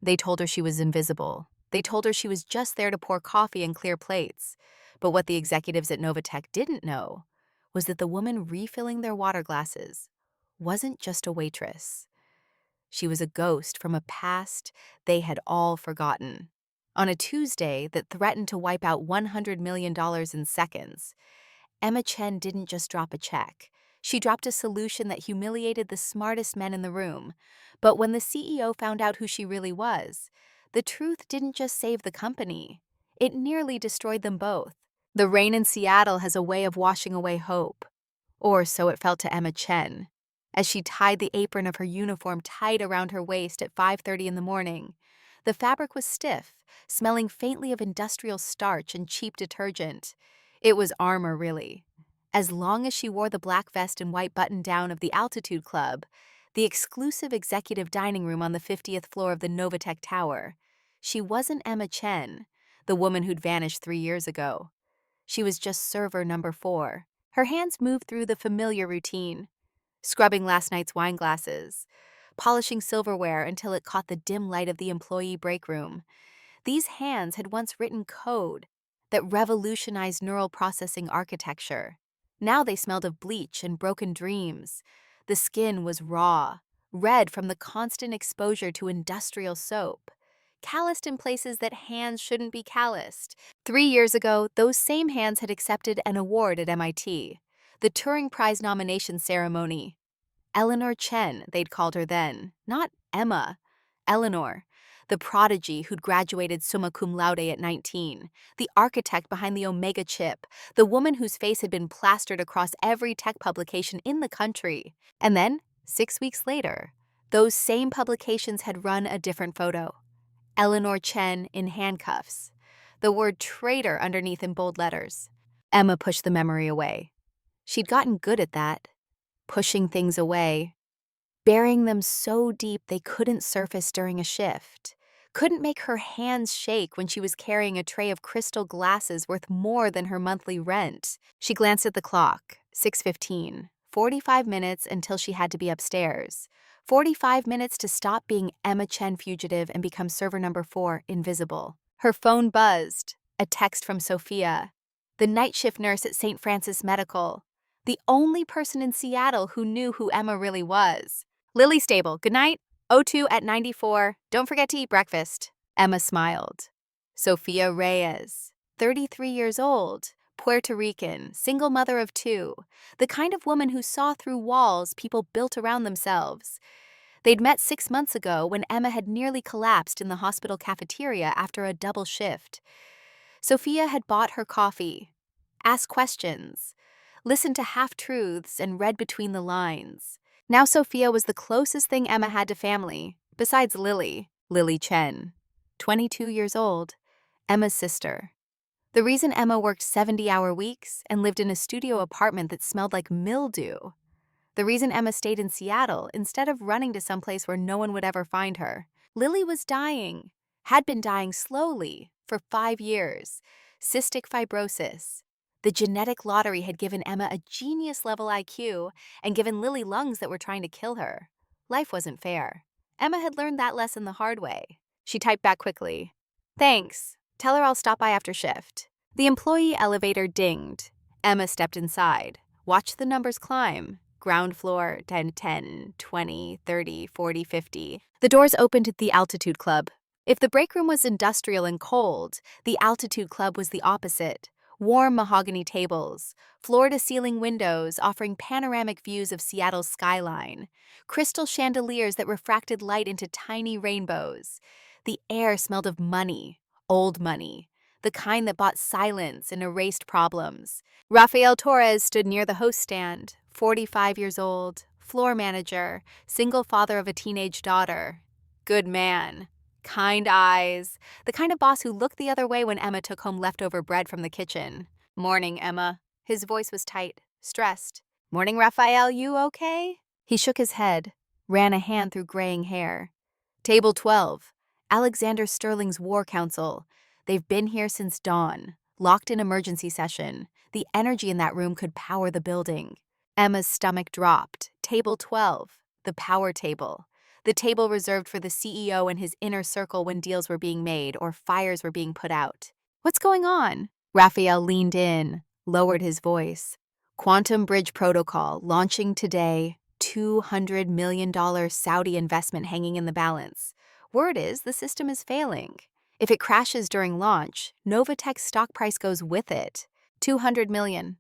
They told her she was invisible. They told her she was just there to pour coffee and clear plates. But what the executives at Novatech didn't know was that the woman refilling their water glasses wasn't just a waitress. She was a ghost from a past they had all forgotten. On a Tuesday that threatened to wipe out $100 million in seconds, Emma Chen didn't just drop a check. She dropped a solution that humiliated the smartest men in the room. But when the CEO found out who she really was, the truth didn't just save the company. It nearly destroyed them both. The rain in Seattle has a way of washing away hope. Or so it felt to Emma Chen, as she tied the apron of her uniform tight around her waist at 5:30 in the morning. The fabric was stiff, smelling faintly of industrial starch and cheap detergent. It was armor, really. As long as she wore the black vest and white button-down of the Altitude Club, the exclusive executive dining room on the 50th floor of the Novatech Tower, she wasn't Emma Chen, the woman who'd vanished 3 years ago. She was just server number 4. Her hands moved through the familiar routine, scrubbing last night's wine glasses, polishing silverware until it caught the dim light of the employee break room. These hands had once written code that revolutionized neural processing architecture. Now they smelled of bleach and broken dreams. The skin was raw, red from the constant exposure to industrial soap, calloused in places that hands shouldn't be calloused. 3 years ago, those same hands had accepted an award at MIT, the Turing Prize nomination ceremony. Eleanor Chen, they'd called her then, not Emma. Eleanor, the prodigy who'd graduated summa cum laude at 19, the architect behind the Omega chip, the woman whose face had been plastered across every tech publication in the country. And then, 6 weeks later, those same publications had run a different photo. Eleanor Chen in handcuffs, the word traitor underneath in bold letters. Emma pushed the memory away. She'd gotten good at that, pushing things away, burying them so deep they couldn't surface during a shift, couldn't make her hands shake when she was carrying a tray of crystal glasses worth more than her monthly rent. She glanced at the clock, 6:15, 45 minutes until she had to be upstairs. 45 minutes to stop being Emma Chen fugitive and become server number 4, invisible. Her phone buzzed, a text from Sophia, the night shift nurse at St. Francis Medical, the only person in Seattle who knew who Emma really was. Lily Stable, good night. O2 at 94. Don't forget to eat breakfast. Emma smiled. Sophia Reyes, 33 years old, Puerto Rican, single mother of 2, the kind of woman who saw through walls people built around themselves. They'd met 6 months ago when Emma had nearly collapsed in the hospital cafeteria after a double shift. Sophia had bought her coffee, asked questions, listened to half-truths, and read between the lines. Now Sophia was the closest thing Emma had to family, besides Lily Chen, 22 years old, Emma's sister. The reason Emma worked 70-hour weeks and lived in a studio apartment that smelled like mildew. The reason Emma stayed in Seattle instead of running to someplace where no one would ever find her. Lily was dying, had been dying slowly for 5 years. Cystic fibrosis. The genetic lottery had given Emma a genius-level IQ and given Lily lungs that were trying to kill her. Life wasn't fair. Emma had learned that lesson the hard way. She typed back quickly. Thanks. Tell her I'll stop by after shift. The employee elevator dinged. Emma stepped inside, watched the numbers climb. Ground floor, 10, 20, 30, 40, 50. The doors opened at the Altitude Club. If the break room was industrial and cold, the Altitude Club was the opposite. Warm mahogany tables, floor-to-ceiling windows offering panoramic views of Seattle's skyline, crystal chandeliers that refracted light into tiny rainbows. The air smelled of money, old money, the kind that bought silence and erased problems. Rafael Torres stood near the host stand, 45 years old, floor manager, single father of a teenage daughter. Good man. Kind eyes, the kind of boss who looked the other way when Emma took home leftover bread from the kitchen. Morning, Emma. His voice was tight, stressed. Morning, Raphael, you okay? He shook his head, ran a hand through graying hair. Table 12, Alexander Sterling's War Council. They've been here since dawn, locked in emergency session. The energy in that room could power the building. Emma's stomach dropped. Table 12, the power table. the table reserved for the CEO and his inner circle when deals were being made or fires were being put out. What's going on? Raphael leaned in, lowered his voice. Quantum Bridge Protocol launching today, $200 million Saudi investment hanging in the balance. Word is the system is failing. If it crashes during launch, Novatech's stock price goes with it. 200 million.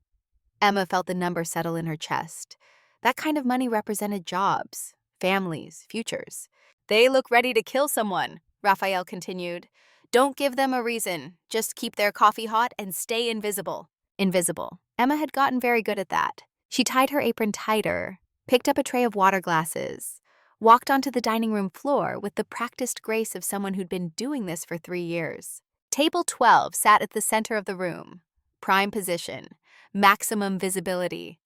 Emma felt the number settle in her chest. That kind of money represented jobs, families, futures. They look ready to kill someone, Raphael continued. Don't give them a reason. Just keep their coffee hot and stay invisible. Invisible. Emma had gotten very good at that. She tied her apron tighter, picked up a tray of water glasses, walked onto the dining room floor with the practiced grace of someone who'd been doing this for 3 years. Table 12 sat at the center of the room. Prime position. Maximum visibility.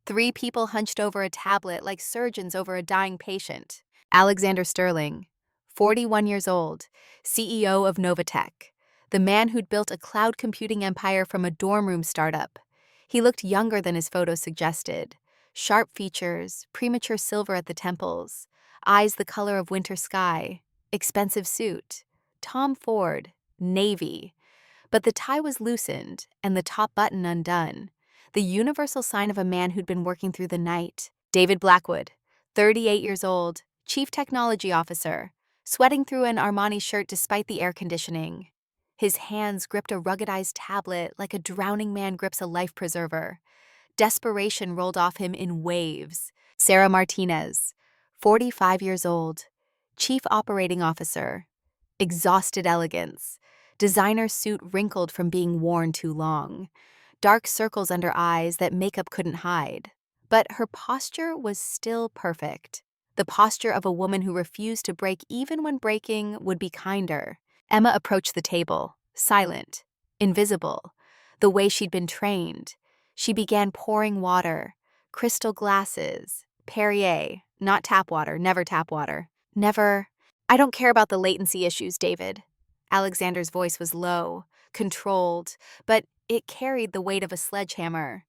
3 people hunched over a tablet like surgeons over a dying patient. Alexander Sterling, 41 years old, CEO of Novatech, the man who'd built a cloud computing empire from a dorm room startup. He looked younger than his photos suggested. Sharp features, premature silver at the temples, eyes the color of winter sky, expensive suit. Tom Ford, Navy. But the tie was loosened and the top button undone. The universal sign of a man who'd been working through the night. David Blackwood, 38 years old, Chief Technology Officer, sweating through an Armani shirt despite the air conditioning. His hands gripped a ruggedized tablet like a drowning man grips a life preserver. Desperation rolled off him in waves. Sarah Martinez, 45 years old, Chief Operating Officer, exhausted elegance, designer suit wrinkled from being worn too long, dark circles under eyes that makeup couldn't hide. But her posture was still perfect. The posture of a woman who refused to break even when breaking would be kinder. Emma approached the table, silent, invisible, the way she'd been trained. She began pouring water, crystal glasses, Perrier, not tap water, never tap water. Never. I don't care about the latency issues, David. Alexander's voice was low, controlled, but it carried the weight of a sledgehammer.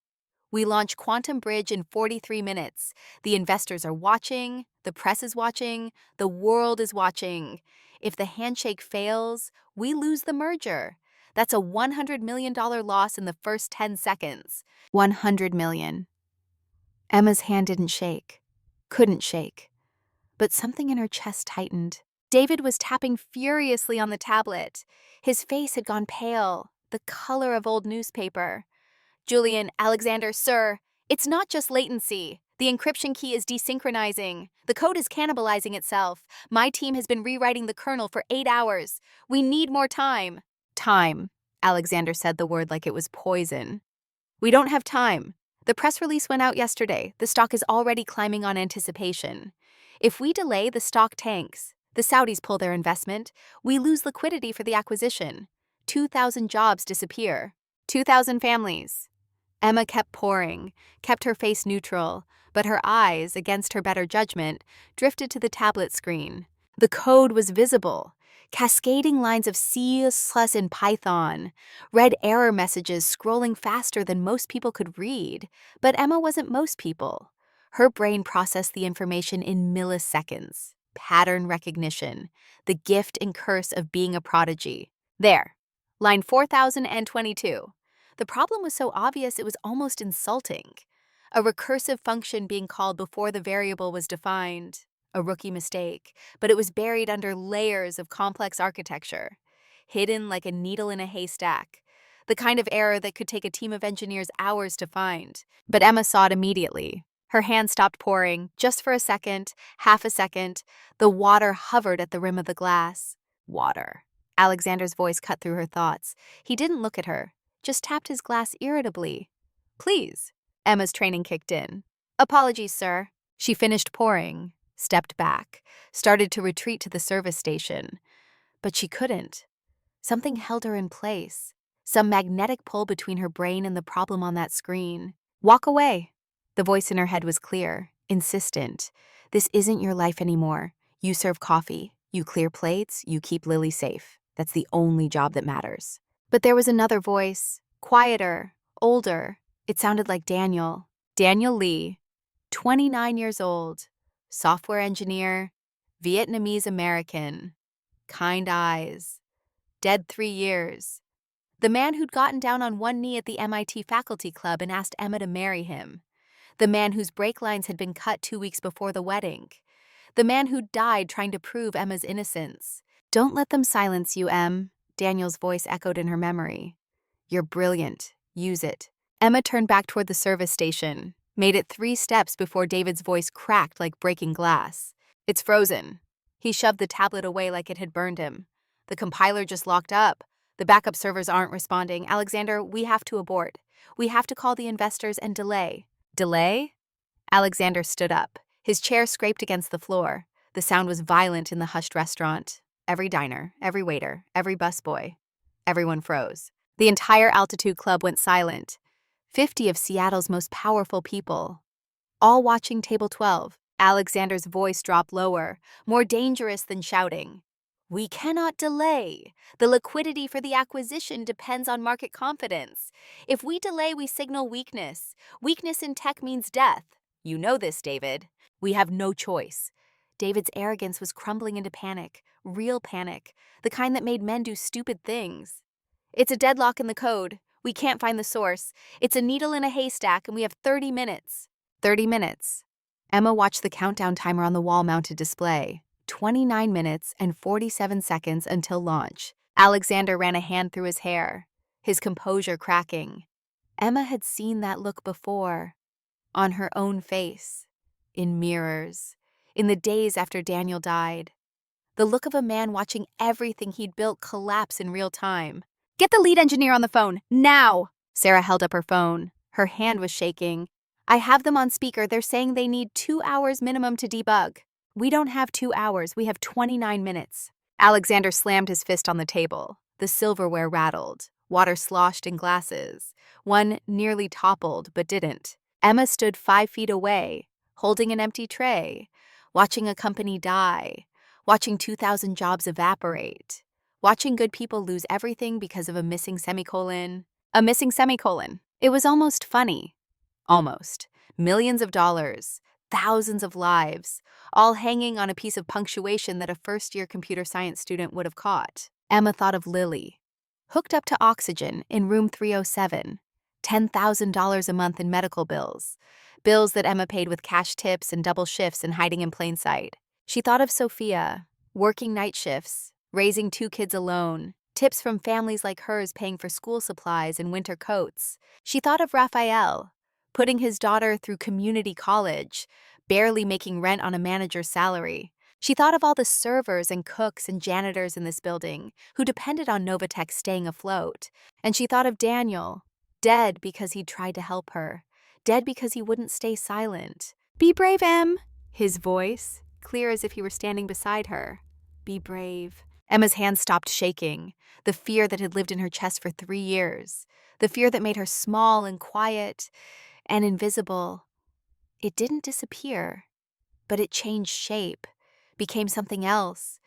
We launch Quantum Bridge in 43 minutes. The investors are watching, the press is watching, the world is watching. If the handshake fails, we lose the merger. That's a $100 million loss in the first 10 seconds. 100 million. Emma's hand didn't shake. Couldn't shake. But something in her chest tightened. David was tapping furiously on the tablet. His face had gone pale, the color of old newspaper. Julian, Alexander, sir, it's not just latency. The encryption key is desynchronizing. The code is cannibalizing itself. My team has been rewriting the kernel for 8 hours. We need more time. Time. Alexander said the word like it was poison. We don't have time. The press release went out yesterday. The stock is already climbing on anticipation. If we delay, the stock tanks. The Saudis pull their investment. We lose liquidity for the acquisition. 2,000 jobs disappear. 2,000 families. Emma kept pouring, kept her face neutral, but her eyes, against her better judgment, drifted to the tablet screen. The code was visible. Cascading lines of C++ in Python, red error messages scrolling faster than most people could read. But Emma wasn't most people. Her brain processed the information in milliseconds. Pattern recognition, the gift and curse of being a prodigy. There, line 4022. The problem was so obvious it was almost insulting. A recursive function being called before the variable was defined. A rookie mistake, but it was buried under layers of complex architecture, hidden like a needle in a haystack, the kind of error that could take a team of engineers hours to find. But Emma saw it immediately. Her hand stopped pouring, just for a second, half a second. The water hovered at the rim of the glass. Water. Alexander's voice cut through her thoughts. He didn't look at her, just tapped his glass irritably. Please. Emma's training kicked in. Apologies, sir. She finished pouring, stepped back, started to retreat to the service station. But she couldn't. Something held her in place. Some magnetic pull between her brain and the problem on that screen. Walk away. The voice in her head was clear, insistent. This isn't your life anymore. You serve coffee, you clear plates, you keep Lily safe. That's the only job that matters. But there was another voice, quieter, older. It sounded like Daniel. Daniel Lee, 29 years old, software engineer, Vietnamese American. Kind eyes. Dead 3 years. The man who'd gotten down on one knee at the MIT faculty club and asked Emma to marry him. The man whose brake lines had been cut 2 weeks before the wedding. The man who'd died trying to prove Emma's innocence. Don't let them silence you, Em, Daniel's voice echoed in her memory. You're brilliant. Use it. Emma turned back toward the service station, made it 3 steps before David's voice cracked like breaking glass. It's frozen. He shoved the tablet away like it had burned him. The compiler just locked up. The backup servers aren't responding. Alexander, we have to abort. We have to call the investors and delay. Delay? Alexander stood up. His chair scraped against the floor. The sound was violent in the hushed restaurant. Every diner, every waiter, every busboy. Everyone froze. The entire Altitude Club went silent. 50 of Seattle's most powerful people. All watching Table 12. Alexander's voice dropped lower, more dangerous than shouting. We cannot delay. The liquidity for the acquisition depends on market confidence. If we delay, we signal weakness. Weakness in tech means death. You know this, David. We have no choice. David's arrogance was crumbling into panic, real panic, the kind that made men do stupid things. It's a deadlock in the code. We can't find the source. It's a needle in a haystack, and we have 30 minutes. 30 minutes. Emma watched the countdown timer on the wall-mounted display. 29 minutes and 47 seconds until launch. Alexander ran a hand through his hair, his composure cracking. Emma had seen that look before, on her own face, in mirrors, in the days after Daniel died. The look of a man watching everything he'd built collapse in real time. Get the lead engineer on the phone, now! Sarah held up her phone. Her hand was shaking. I have them on speaker. They're saying they need 2 hours minimum to debug. We don't have 2 hours. We have 29 minutes. Alexander slammed his fist on the table. The silverware rattled. Water sloshed in glasses. One nearly toppled, but didn't. Emma stood 5 feet away, holding an empty tray, watching a company die, watching 2,000 jobs evaporate, watching good people lose everything because of a missing semicolon. A missing semicolon. It was almost funny. Almost. Millions of dollars. Thousands of lives, all hanging on a piece of punctuation that a first-year computer science student would have caught. Emma thought of Lily, hooked up to oxygen in room 307, $10,000 a month in medical bills, bills that Emma paid with cash tips and double shifts and hiding in plain sight. She thought of Sophia, working night shifts, raising 2 kids alone, tips from families like hers paying for school supplies and winter coats. She thought of Raphael, putting his daughter through community college, barely making rent on a manager's salary. She thought of all the servers and cooks and janitors in this building who depended on Novatech staying afloat. And she thought of Daniel, dead because he'd tried to help her, dead because he wouldn't stay silent. Be brave, Em, his voice, clear as if he were standing beside her. Be brave. Emma's hands stopped shaking, the fear that had lived in her chest for 3 years, the fear that made her small and quiet and invisible. It didn't disappear, but it changed shape, became something else,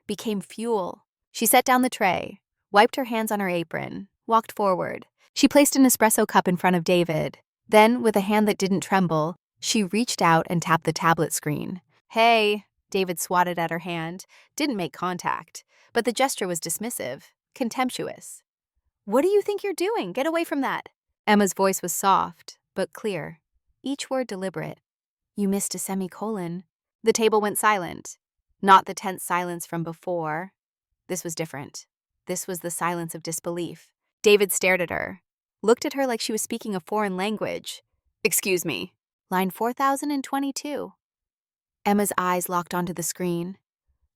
became fuel. She set down the tray, wiped her hands on her apron, walked forward. She placed an espresso cup in front of David. Then, with a hand that didn't tremble, she reached out and tapped the tablet screen. Hey, David swatted at her hand, didn't make contact, but the gesture was dismissive, contemptuous. What do you think you're doing? Get away from that. Emma's voice was soft, but clear, each word deliberate. You missed a semicolon. The table went silent. Not the tense silence from before. This was different. This was the silence of disbelief. David stared at her, looked at her like she was speaking a foreign language. Excuse me. Line 4022. Emma's eyes locked onto the screen.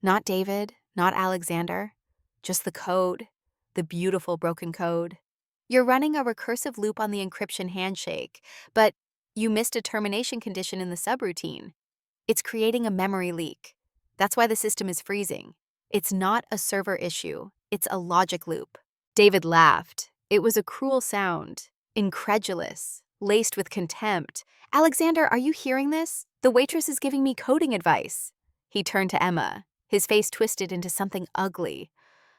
Not David, not Alexander, just the code, the beautiful broken code. You're running a recursive loop on the encryption handshake, but you missed a termination condition in the subroutine. It's creating a memory leak. That's why the system is freezing. It's not a server issue. It's a logic loop. David laughed. It was a cruel sound, incredulous, laced with contempt. Alexander, are you hearing this? The waitress is giving me coding advice. He turned to Emma, his face twisted into something ugly.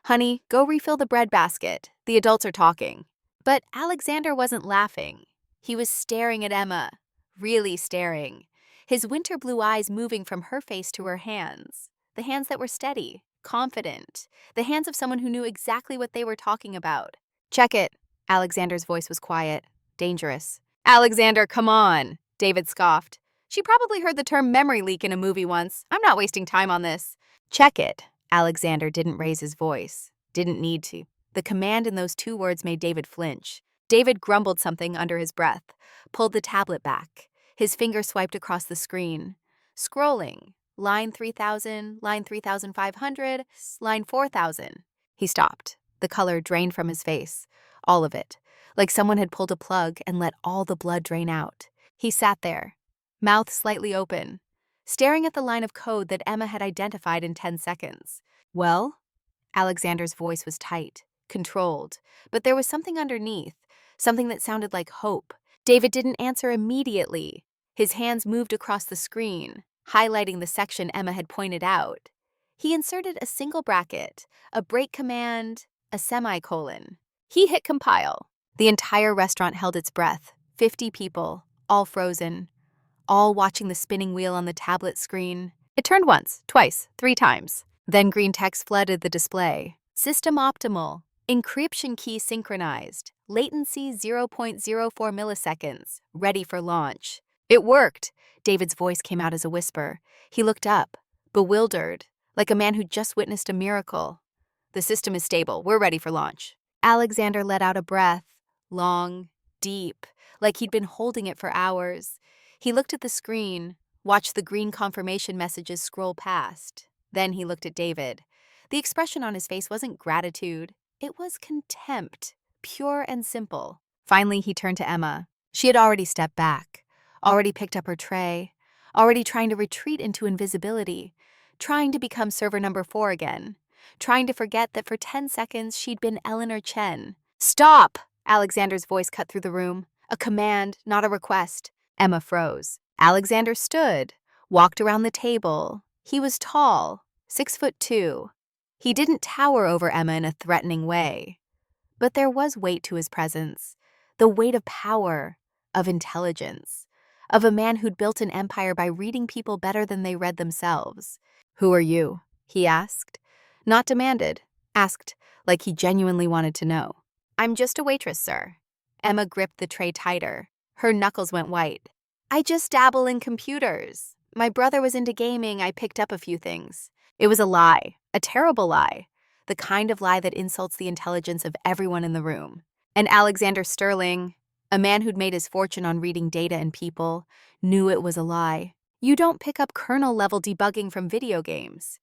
Honey, go refill the bread basket. The adults are talking. But Alexander wasn't laughing. He was staring at Emma, really staring, his winter blue eyes moving from her face to her hands. The hands that were steady, confident. The hands of someone who knew exactly what they were talking about. Check it. Alexander's voice was quiet, dangerous. Alexander, come on, David scoffed. She probably heard the term memory leak in a movie once. I'm not wasting time on this. Check it. Alexander didn't raise his voice. Didn't need to. The command in those two words made David flinch. David grumbled something under his breath, pulled the tablet back. His finger swiped across the screen. Scrolling. Line 3000, line 3500, line 4000. He stopped. The color drained from his face. All of it. Like someone had pulled a plug and let all the blood drain out. He sat there, mouth slightly open, staring at the line of code that Emma had identified in 10 seconds. Well? Alexander's voice was tight, controlled, but there was something underneath, something that sounded like hope. David didn't answer immediately. His hands moved across the screen, highlighting the section Emma had pointed out. He inserted a single bracket, a break command, a semicolon. He hit compile. The entire restaurant held its breath. 50 people, all frozen, all watching the spinning wheel on the tablet screen. It turned once, twice, 3 times. Then green text flooded the display. System optimal. Encryption key synchronized. Latency 0.04 milliseconds. Ready for launch. It worked. David's voice came out as a whisper. He looked up, bewildered, like a man who just witnessed a miracle. The system is stable. We're ready for launch. Alexander let out a breath, long, deep, like he'd been holding it for hours. He looked at the screen, watched the green confirmation messages scroll past. Then he looked at David. The expression on his face wasn't gratitude. It was contempt, pure and simple. Finally, he turned to Emma. She had already stepped back, already picked up her tray, already trying to retreat into invisibility, trying to become server number 4 again, trying to forget that for 10 seconds she'd been Eleanor Chen. Stop! Alexander's voice cut through the room. A command, not a request. Emma froze. Alexander stood, walked around the table. He was tall, 6'2". He didn't tower over Emma in a threatening way. But there was weight to his presence, the weight of power, of intelligence, of a man who'd built an empire by reading people better than they read themselves. Who are you? He asked. Not demanded, asked like he genuinely wanted to know. I'm just a waitress, sir. Emma gripped the tray tighter. Her knuckles went white. I just dabble in computers. My brother was into gaming. I picked up a few things. It was a lie, a terrible lie, the kind of lie that insults the intelligence of everyone in the room. And Alexander Sterling, a man who'd made his fortune on reading data and people, knew it was a lie. You don't pick up kernel-level debugging from video games.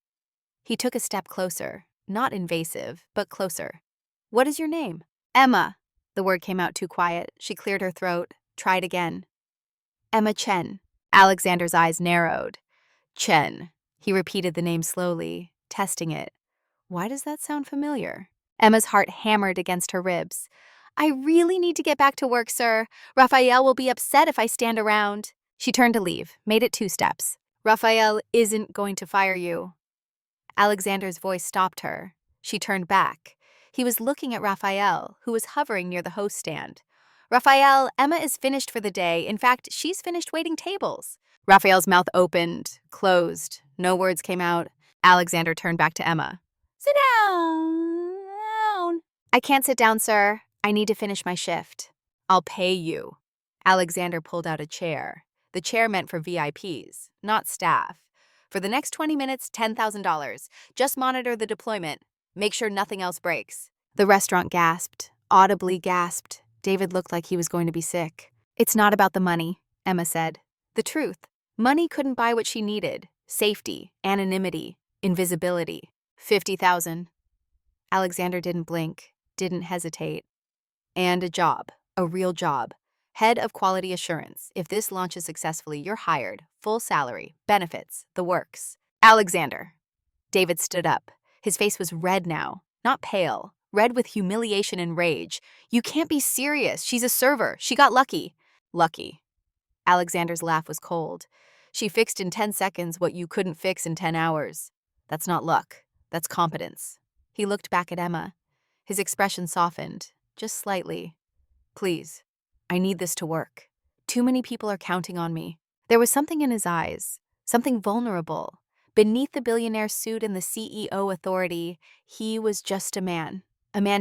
He took a step closer, not invasive, but closer. What is your name? Emma. The word came out too quiet. She cleared her throat, tried again. Emma Chen. Alexander's eyes narrowed. Chen. He repeated the name slowly, testing it. Why does that sound familiar? Emma's heart hammered against her ribs. I really need to get back to work, sir. Raphael will be upset if I stand around. She turned to leave, made it 2 steps. Raphael isn't going to fire you. Alexander's voice stopped her. She turned back. He was looking at Raphael, who was hovering near the host stand. Raphael, Emma is finished for the day. In fact, she's finished waiting tables. Raphael's mouth opened, closed. No words came out. Alexander turned back to Emma. Sit down. I can't sit down, sir. I need to finish my shift. I'll pay you. Alexander pulled out a chair. The chair meant for VIPs, not staff. For the next 20 minutes, $10,000. Just monitor the deployment. Make sure nothing else breaks. The restaurant gasped, audibly gasped. David looked like he was going to be sick. It's not about the money, Emma said. The truth. Money couldn't buy what she needed. Safety, anonymity, invisibility. 50,000. Alexander didn't blink, didn't hesitate. And a job, a real job. Head of Quality Assurance. If this launches successfully, you're hired. Full salary, benefits, the works. Alexander. David stood up. His face was red now, not pale, red with humiliation and rage. You can't be serious. She's a server. She got lucky. Lucky. Alexander's laugh was cold. She fixed in 10 seconds what you couldn't fix in 10 hours. That's not luck. That's competence. He looked back at Emma. His expression softened, just slightly. Please, I need this to work. Too many people are counting on me. There was something in his eyes, something vulnerable, Beneath the billionaire suit and the CEO authority, he was just a man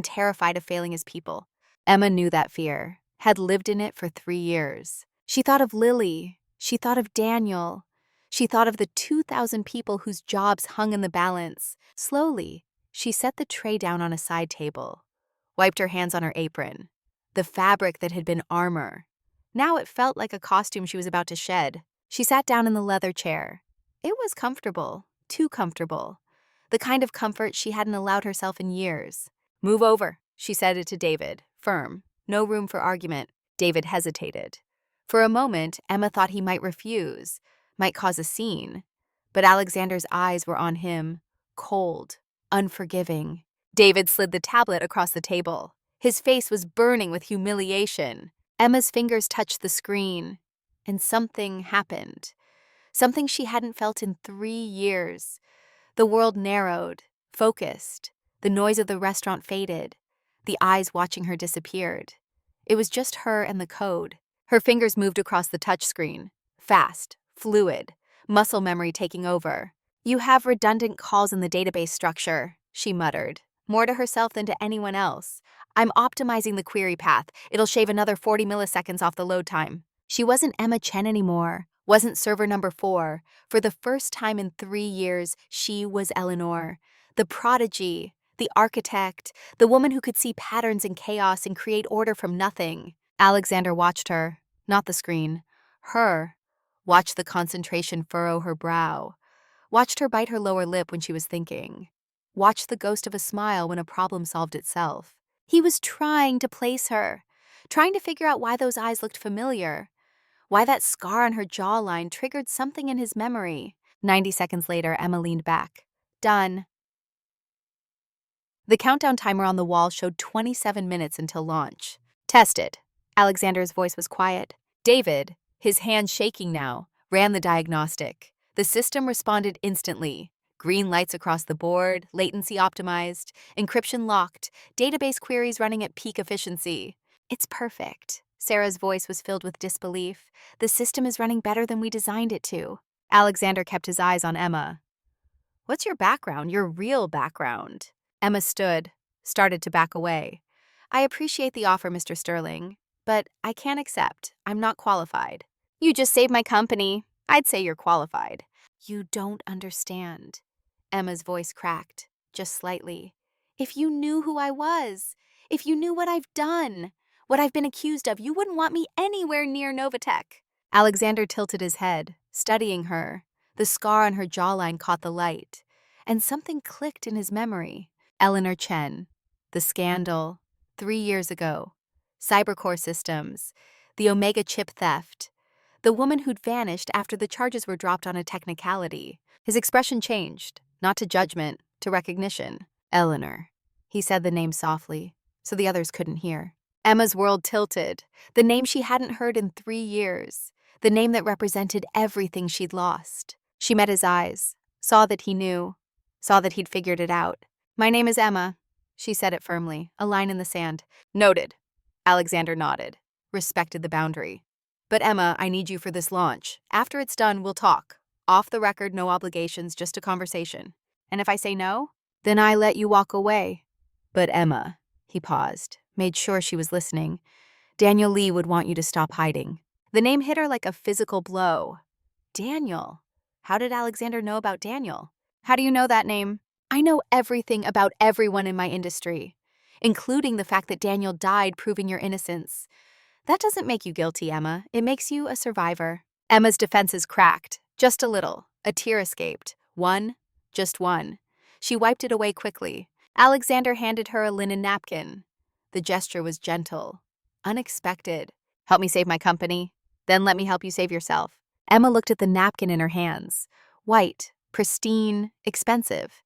terrified of failing his people. Emma knew that fear, had lived in it for 3 years. She thought of Lily. She thought of Daniel. She thought of the 2,000 people whose jobs hung in the balance. Slowly, she set the tray down on a side table, wiped her hands on her apron, the fabric that had been armor. Now it felt like a costume she was about to shed. She sat down in the leather chair. It was comfortable, too comfortable. The kind of comfort she hadn't allowed herself in years. "Move over," she said it to David, firm, no room for argument. David hesitated. For a moment, Emma thought he might refuse, might cause a scene. But Alexander's eyes were on him, cold, unforgiving. David slid the tablet across the table. His face was burning with humiliation. Emma's fingers touched the screen, and something happened. Something she hadn't felt in 3 years. The world narrowed, focused. The noise of the restaurant faded. The eyes watching her disappeared. It was just her and the code. Her fingers moved across the touchscreen. Fast, fluid, muscle memory taking over. "You have redundant calls in the database structure," she muttered, more to herself than to anyone else. "I'm optimizing the query path. It'll shave another 40 milliseconds off the load time." She wasn't Emma Chen anymore, wasn't server number 4. For the first time in 3 years, she was Eleanor, the prodigy, the architect, the woman who could see patterns in chaos and create order from nothing. Alexander watched her, not the screen. Her. Watched the concentration furrow her brow. Watched her bite her lower lip when she was thinking. Watched the ghost of a smile when a problem solved itself. He was trying to place her, trying to figure out why those eyes looked familiar, why that scar on her jawline triggered something in his memory. 90 seconds later, Emma leaned back. "Done." The countdown timer on the wall showed 27 minutes until launch. "Tested." Alexander's voice was quiet. David, his hand shaking now, ran the diagnostic. The system responded instantly. Green lights across the board, latency optimized, encryption locked, database queries running at peak efficiency. "It's perfect." Sarah's voice was filled with disbelief. "The system is running better than we designed it to." Alexander kept his eyes on Emma. "What's your background, your real background?" Emma stood, started to back away. "I appreciate the offer, Mr. Sterling, but I can't accept. I'm not qualified." "You just saved my company. I'd say you're qualified." "You don't understand." Emma's voice cracked, just slightly. "If you knew who I was, if you knew what I've done, what I've been accused of, you wouldn't want me anywhere near Novatech." Alexander tilted his head, studying her. The scar on her jawline caught the light, and something clicked in his memory. Eleanor Chen, the scandal, 3 years ago, Cybercore Systems, the Omega chip theft, the woman who'd vanished after the charges were dropped on a technicality. His expression changed, not to judgment, to recognition. "Eleanor." He said the name softly, so the others couldn't hear. Emma's world tilted, the name she hadn't heard in 3 years, the name that represented everything she'd lost. She met his eyes, saw that he knew, saw that he'd figured it out. "My name is Emma," she said it firmly, a line in the sand. "Noted." Alexander nodded, respected the boundary. "But Emma, I need you for this launch. After it's done, we'll talk. Off the record, no obligations, just a conversation. And if I say no, then I let you walk away." "But Emma," he paused, made sure she was listening. "Daniel Lee would want you to stop hiding." The name hit her like a physical blow. Daniel. How did Alexander know about Daniel? "How do you know that name?" "I know everything about everyone in my industry, including the fact that Daniel died proving your innocence." "That doesn't make you guilty, Emma. It makes you a survivor." Emma's defenses cracked, just a little. A tear escaped. One, just one. She wiped it away quickly. Alexander handed her a linen napkin. The gesture was gentle, unexpected. "Help me save my company, then let me help you save yourself." Emma looked at the napkin in her hands. White, pristine, expensive.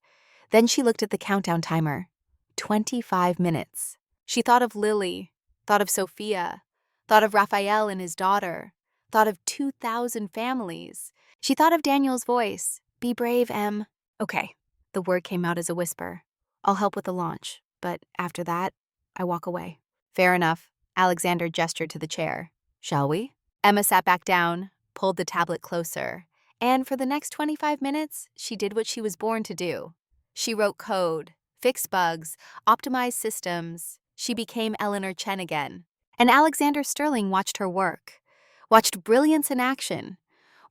Then she looked at the countdown timer. 25 minutes. She thought of Lily, thought of Sophia, thought of Raphael and his daughter, thought of 2,000 families. She thought of Daniel's voice. "Be brave, Em." "Okay." The word came out as a whisper. "I'll help with the launch, but after that, I walk away." "Fair enough." Alexander gestured to the chair. "Shall we?" Emma sat back down, pulled the tablet closer. And for the next 25 minutes, she did what she was born to do. She wrote code, fixed bugs, optimized systems. She became Eleanor Chen again. And Alexander Sterling watched her work, watched brilliance in action,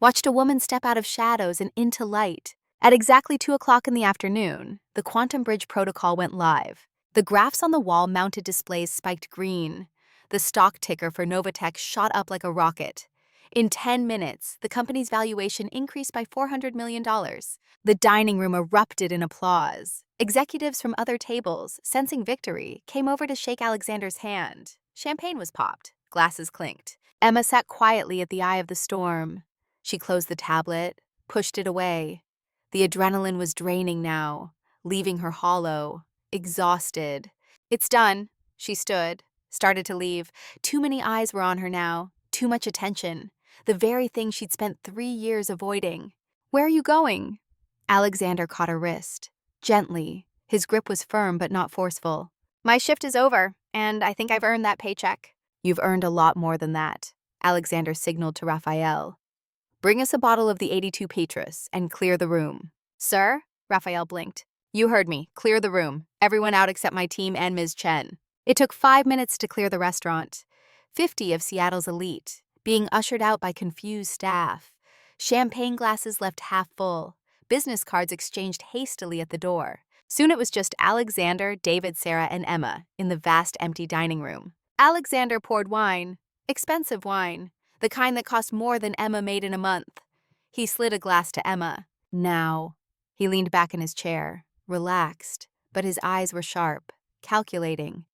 watched a woman step out of shadows and into light. At exactly 2 o'clock in the afternoon, the Quantum Bridge protocol went live. The graphs on the wall-mounted displays spiked green. The stock ticker for Novatech shot up like a rocket. In 10 minutes, the company's valuation increased by $400 million. The dining room erupted in applause. Executives from other tables, sensing victory, came over to shake Alexander's hand. Champagne was popped. Glasses clinked. Emma sat quietly at the eye of the storm. She closed the tablet, pushed it away. The adrenaline was draining now, leaving her hollow, exhausted. "It's done." She stood, started to leave. Too many eyes were on her now, too much attention. The very thing she'd spent 3 years avoiding. "Where are you going?" Alexander caught her wrist. Gently. His grip was firm but not forceful. "My shift is over, and I think I've earned that paycheck." "You've earned a lot more than that," Alexander signaled to Raphael. "Bring us a bottle of the 82 Petrus and clear the room." "Sir?" Raphael blinked. "You heard me. Clear the room. Everyone out except my team and Ms. Chen." It took 5 minutes to clear the restaurant. 50 of Seattle's elite, being ushered out by confused staff. Champagne glasses left half full. Business cards exchanged hastily at the door. Soon it was just Alexander, David, Sarah, and Emma in the vast empty dining room. Alexander poured wine. Expensive wine. The kind that cost more than Emma made in a month. He slid a glass to Emma. "Now." He leaned back in his chair, relaxed, but his eyes were sharp, calculating.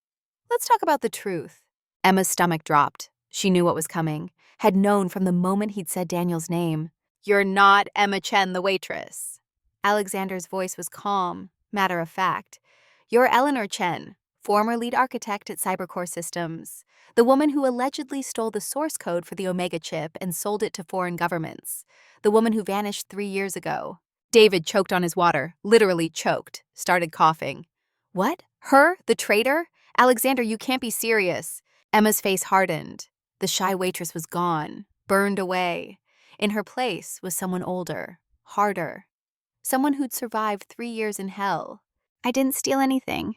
"Let's talk about the truth." Emma's stomach dropped. She knew what was coming, had known from the moment he'd said Daniel's name. "You're not Emma Chen, the waitress." Alexander's voice was calm, matter of fact. "You're Eleanor Chen, former lead architect at Cybercore Systems, the woman who allegedly stole the source code for the Omega chip and sold it to foreign governments, the woman who vanished 3 years ago." David choked on his water, literally choked, started coughing. "What? Her? The traitor? Alexander, you can't be serious." Emma's face hardened. The shy waitress was gone, burned away. In her place was someone older, harder. Someone who'd survived 3 years in hell. "I didn't steal anything."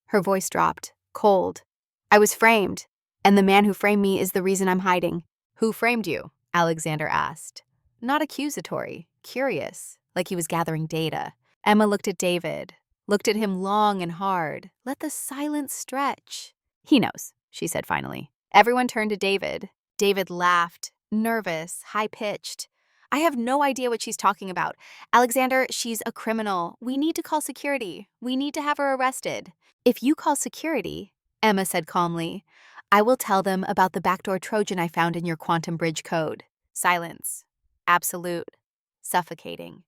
Her voice dropped, cold. "I was framed, and the man who framed me is the reason I'm hiding." "Who framed you?" Alexander asked. Not accusatory, curious, like he was gathering data. Emma looked at David, looked at him long and hard, let the silence stretch. "He knows," she said finally. Everyone turned to David. David laughed, nervous, high-pitched. "I have no idea what she's talking about. Alexander, she's a criminal. We need to call security. We need to have her arrested." "If you call security," Emma said calmly, "I will tell them about the backdoor Trojan I found in your quantum bridge code." Silence. Absolute. Suffocating.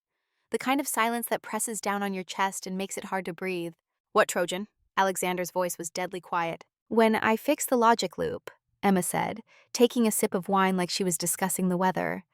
The kind of silence that presses down on your chest and makes it hard to breathe. "What Trojan?" Alexander's voice was deadly quiet. "When I fixed the logic loop," Emma said, taking a sip of wine like she was discussing the weather,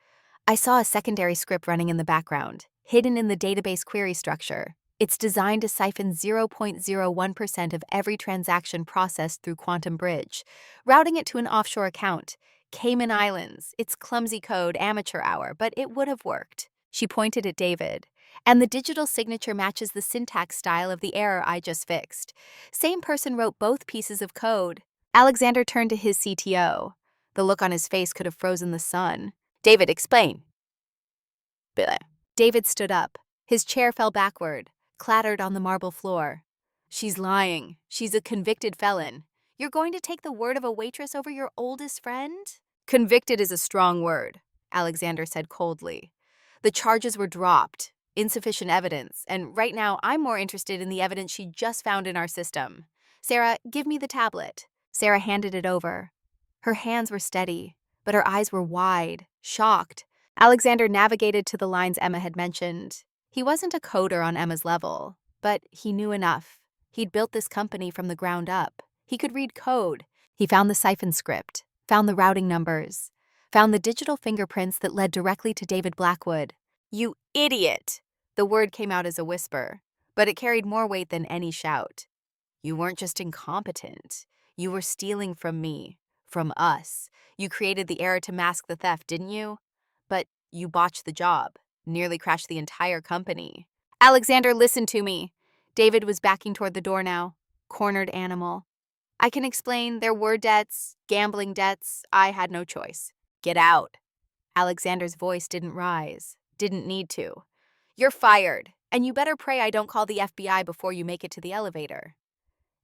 "I saw a secondary script running in the background, hidden in the database query structure. It's designed to siphon 0.01% of every transaction processed through Quantum Bridge, routing it to an offshore account. Cayman Islands. It's clumsy code, amateur hour, but it would have worked." She pointed at David. "And the digital signature matches the syntax style of the error I just fixed. Same person wrote both pieces of code." Alexander turned to his CTO. The look on his face could have frozen the sun. "David, explain." Bleh. David stood up. His chair fell backward, clattered on the marble floor. "She's lying. She's a convicted felon. You're going to take the word of a waitress over your oldest friend?" "Convicted is a strong word," Alexander said coldly. "The charges were dropped, insufficient evidence, and right now I'm more interested in the evidence she just found in our system. Sarah, give me the tablet." Sarah handed it over. Her hands were steady, but her eyes were wide, shocked. Alexander navigated to the lines Emma had mentioned. He wasn't a coder on Emma's level, but he knew enough. He'd built this company from the ground up. He could read code. He found the siphon script, found the routing numbers, found the digital fingerprints that led directly to David Blackwood. "You idiot!" The word came out as a whisper, but it carried more weight than any shout. "You weren't just incompetent. You were stealing from me, from us. You created the error to mask the theft, didn't you? But You botched the job, nearly crashed the entire company. Alexander, listen to me. David was backing toward the door now. Cornered animal. I can explain. There were debts, gambling debts. I had no choice. Get out. Alexander's voice didn't rise. Didn't need to. You're fired, and you better pray I don't call the FBI before you make it to the elevator.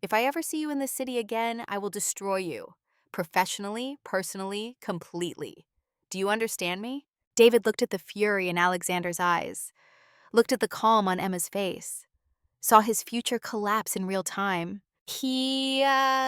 If I ever see you in this city again, I will destroy you. Professionally, personally, completely. Do you understand me? David looked at the fury in Alexander's eyes, looked at the calm on Emma's face, saw his future collapse in real time. He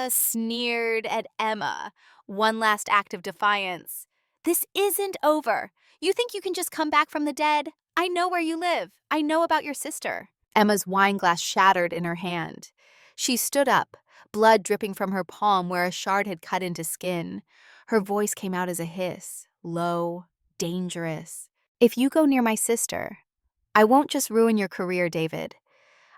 sneered at Emma. One last act of defiance. This isn't over. You think you can just come back from the dead? I know where you live. I know about your sister. Emma's wine glass shattered in her hand. She stood up, blood dripping from her palm where a shard had cut into skin. Her voice came out as a hiss, low, dangerous. If you go near my sister, I won't just ruin your career, David.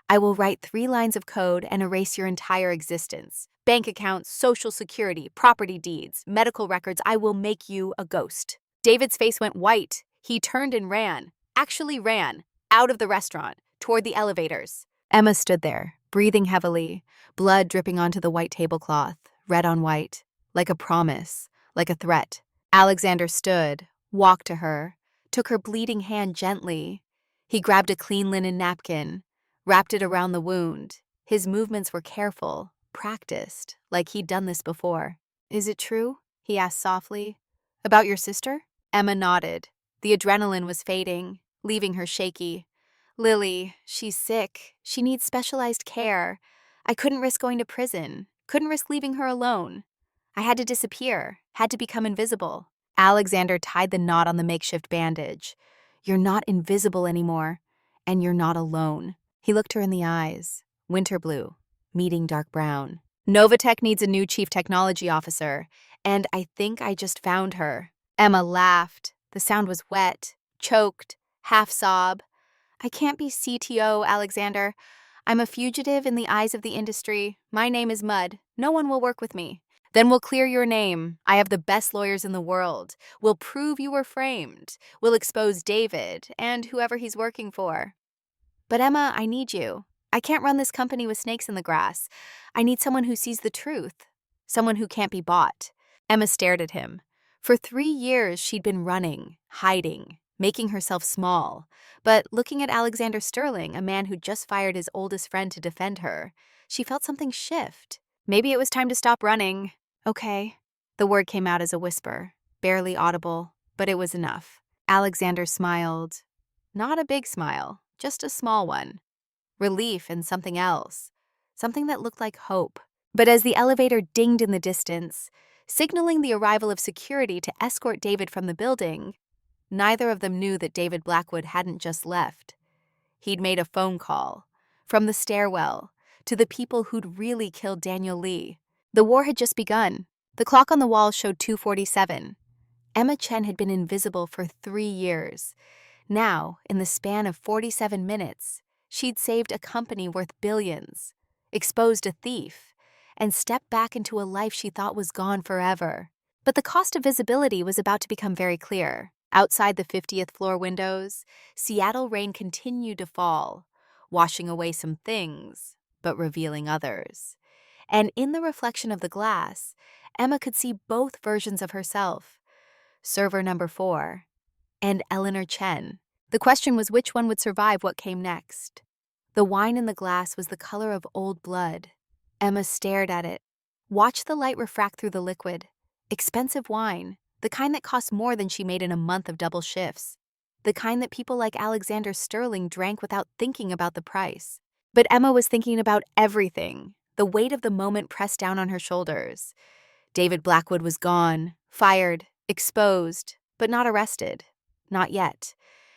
I will write 3 lines of code and erase your entire existence. Bank accounts, social security, property deeds, medical records. I will make you a ghost. David's face went white. He turned and ran. Actually ran. Out of the restaurant. Toward the elevators. Emma stood there, breathing heavily, blood dripping onto the white tablecloth, red on white, like a promise, like a threat. Alexander stood, walked to her, took her bleeding hand gently. He grabbed a clean linen napkin, wrapped it around the wound. His movements were careful, practiced, like he'd done this before. Is it true? He asked softly. About your sister? Emma nodded. The adrenaline was fading, leaving her shaky. Lily, she's sick. She needs specialized care. I couldn't risk going to prison. Couldn't risk leaving her alone. I had to disappear, had to become invisible. Alexander tied the knot on the makeshift bandage. You're not invisible anymore, and you're not alone. He looked her in the eyes. Winter blue, meeting dark brown. Novatech needs a new chief technology officer, and I think I just found her. Emma laughed. The sound was wet, choked, half sob. I can't be CTO, Alexander. I'm a fugitive in the eyes of the industry. My name is Mud. No one will work with me. Then we'll clear your name. I have the best lawyers in the world. We'll prove you were framed. We'll expose David and whoever he's working for. But Emma, I need you. I can't run this company with snakes in the grass. I need someone who sees the truth. Someone who can't be bought. Emma stared at him. For 3 years, she'd been running, hiding, making herself small. But looking at Alexander Sterling, a man who'd just fired his oldest friend to defend her, she felt something shift. Maybe it was time to stop running. Okay. The word came out as a whisper, barely audible, but it was enough. Alexander smiled. Not a big smile, just a small one. Relief and something else. Something that looked like hope. But as the elevator dinged in the distance, signaling the arrival of security to escort David from the building, neither of them knew that David Blackwood hadn't just left. He'd made a phone call, from the stairwell, to the people who'd really killed Daniel Lee. The war had just begun. The clock on the wall showed 2:47. Emma Chen had been invisible for 3 years. Now, in the span of 47 minutes, she'd saved a company worth billions, exposed a thief, and stepped back into a life she thought was gone forever. But the cost of visibility was about to become very clear. Outside the 50th floor windows, Seattle rain continued to fall, washing away some things, but revealing others. And in the reflection of the glass, Emma could see both versions of herself, server number 4 and Eleanor Chen. The question was which one would survive what came next. The wine in the glass was the color of old blood. Emma stared at it, watched the light refract through the liquid. Expensive wine, the kind that cost more than she made in a month of double shifts. The kind that people like Alexander Sterling drank without thinking about the price. But Emma was thinking about everything. The weight of the moment pressed down on her shoulders. David Blackwood was gone, fired, exposed, but not arrested. Not yet.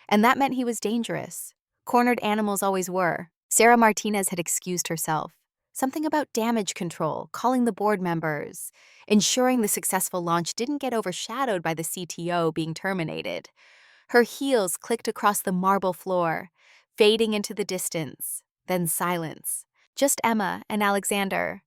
And that meant he was dangerous. Cornered animals always were. Sarah Martinez had excused herself. Something about damage control, calling the board members, ensuring the successful launch didn't get overshadowed by the CTO being terminated. Her heels clicked across the marble floor, fading into the distance, then silence. Just Emma and Alexander,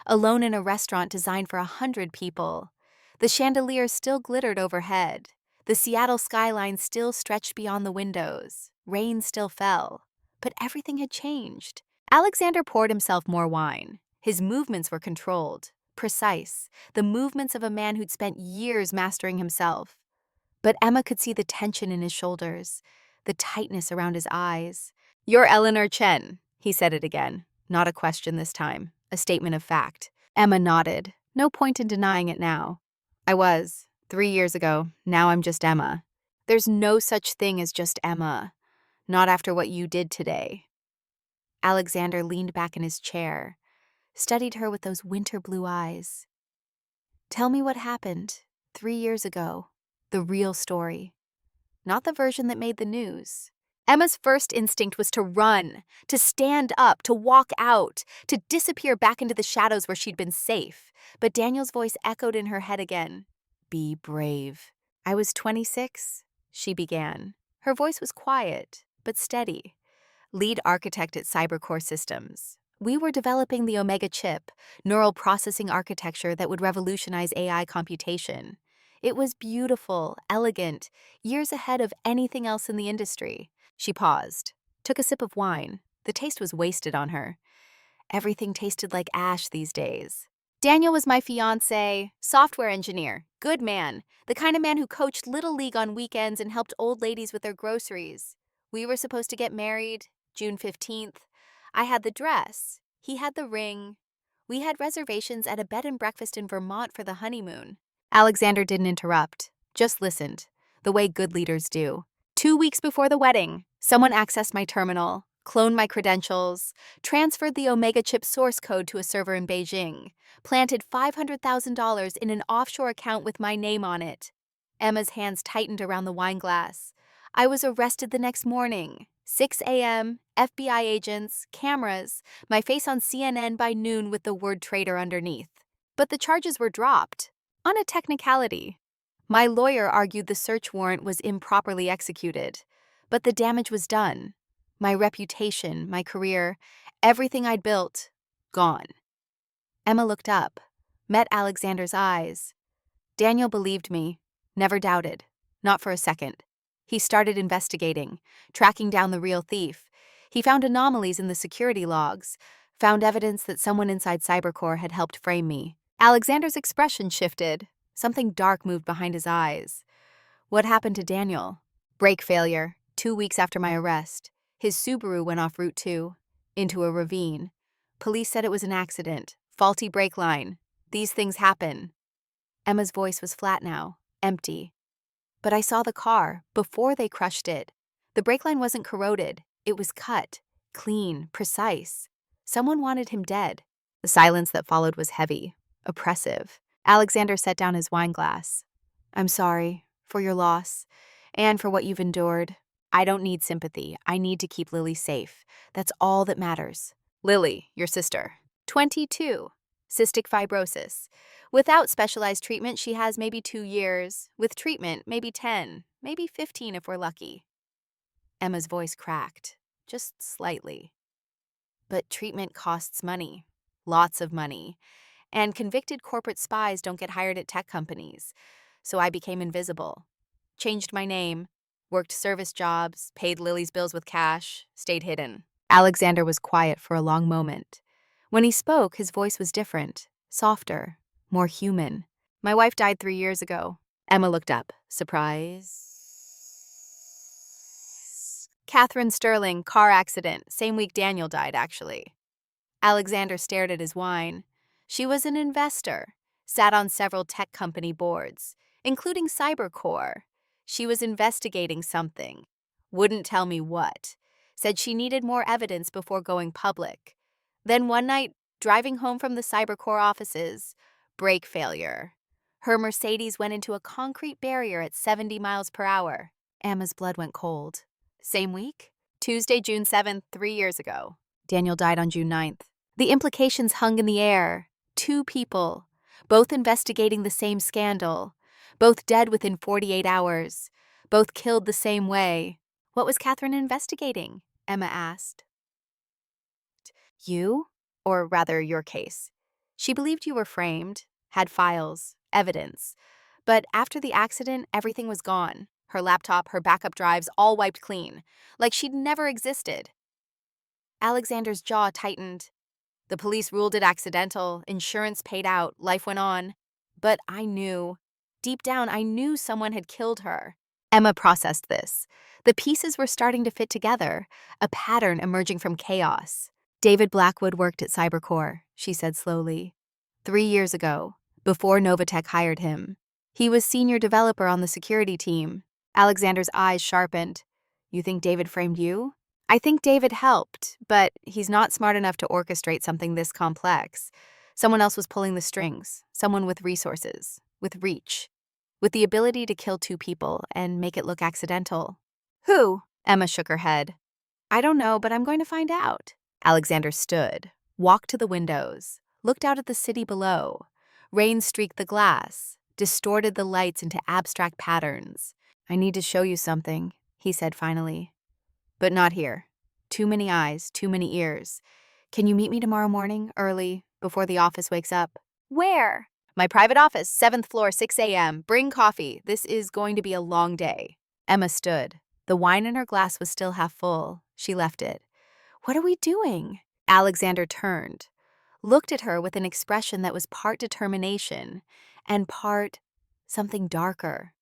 alone in a restaurant designed for 100 people. The chandeliers still glittered overhead. The Seattle skyline still stretched beyond the windows. Rain still fell. But everything had changed. Alexander poured himself more wine. His movements were controlled, precise, the movements of a man who'd spent years mastering himself. But Emma could see the tension in his shoulders, the tightness around his eyes. "You're Eleanor Chen," he said it again. Not a question this time, a statement of fact. Emma nodded. No point in denying it now. "I was. 3 years ago. Now I'm just Emma." "There's no such thing as just Emma. Not after what you did today." Alexander leaned back in his chair, studied her with those winter blue eyes. "Tell me what happened 3 years ago. The real story. Not the version that made the news." Emma's first instinct was to run, to stand up, to walk out, to disappear back into the shadows where she'd been safe. But Daniel's voice echoed in her head again. "Be brave." "I was 26, she began. Her voice was quiet, but steady. "Lead architect at Cybercore Systems. We were developing the Omega chip, neural processing architecture that would revolutionize AI computation. It was beautiful, elegant, years ahead of anything else in the industry." She paused, took a sip of wine. The taste was wasted on her. Everything tasted like ash these days. "Daniel was my fiancé, software engineer, good man, the kind of man who coached Little League on weekends and helped old ladies with their groceries. We were supposed to get married, June 15th. I had the dress. He had the ring. We had reservations at a bed and breakfast in Vermont for the honeymoon." Alexander didn't interrupt, just listened, the way good leaders do. "2 weeks before the wedding, someone accessed my terminal, cloned my credentials, transferred the Omega chip source code to a server in Beijing, planted $500,000 in an offshore account with my name on it." Emma's hands tightened around the wine glass. "I was arrested the next morning. 6 a.m., FBI agents, cameras, my face on CNN by noon with the word traitor underneath. But the charges were dropped. On a technicality. My lawyer argued the search warrant was improperly executed. But the damage was done. My reputation, my career, everything I'd built, gone." Emma looked up, met Alexander's eyes. "Daniel believed me, never doubted, not for a second. He started investigating, tracking down the real thief. He found anomalies in the security logs, found evidence that someone inside Cybercore had helped frame me." Alexander's expression shifted. Something dark moved behind his eyes. "What happened to Daniel?" "Brake failure, 2 weeks after my arrest. His Subaru went off Route 2, into a ravine. Police said it was an accident, faulty brake line. These things happen." Emma's voice was flat now, empty. "But I saw the car, before they crushed it. The brake line wasn't corroded. It was cut, clean, precise. Someone wanted him dead." The silence that followed was heavy, oppressive. Alexander set down his wine glass. "I'm sorry for your loss and for what you've endured. I don't need sympathy. I need to keep Lily safe. That's all that matters." "Lily, your sister." 22. Cystic fibrosis. Without specialized treatment, she has maybe 2 years. With treatment, maybe 10, maybe 15 if we're lucky." Emma's voice cracked, just slightly. "But treatment costs money. Lots of money. And convicted corporate spies don't get hired at tech companies. So I became invisible. Changed my name, worked service jobs, paid Lily's bills with cash, stayed hidden." Alexander was quiet for a long moment. When he spoke, his voice was different, softer, more human. "My wife died 3 years ago." Emma looked up. "Surprise." "Catherine Sterling, car accident. Same week Daniel died, actually." Alexander stared at his wine. "She was an investor, sat on several tech company boards, including Cybercore. She was investigating something. Wouldn't tell me what. Said she needed more evidence before going public. Then one night, driving home from the Cybercore offices, brake failure. Her Mercedes went into a concrete barrier at 70 miles per hour. Emma's blood went cold. "Same week?" "Tuesday, June 7th, 3 years ago. Daniel died on June 9th. The implications hung in the air. 2 people, both investigating the same scandal, both dead within 48 hours, both killed the same way." "What was Catherine investigating?" Emma asked. "You? Or rather, your case. She believed you were framed, had files, evidence, But after the accident, everything was gone. Her laptop, her backup drives, all wiped clean, like she'd never existed. Alexander's jaw tightened. The police ruled it accidental, insurance paid out, life went on. But I knew. Deep down, I knew someone had killed her. Emma processed this. The pieces were starting to fit together, a pattern emerging from chaos. David Blackwood worked at Cybercore, she said slowly. 3 years ago, before Novatech hired him. He was senior developer on the security team. Alexander's eyes sharpened. You think David framed you? I think David helped, but he's not smart enough to orchestrate something this complex. Someone else was pulling the strings, someone with resources, with reach, with the ability to kill 2 people and make it look accidental. Who? Emma shook her head. I don't know, but I'm going to find out. Alexander stood, walked to the windows, looked out at the city below. Rain streaked the glass, distorted the lights into abstract patterns. I need to show you something, he said finally. But not here. Too many eyes, too many ears. Can you meet me tomorrow morning, early, before the office wakes up? Where? My private office, 7th floor, 6 a.m. Bring coffee. This is going to be a long day. Emma stood. The wine in her glass was still half full. She left it. What are we doing? Alexander turned, looked at her with an expression that was part determination and part something darker.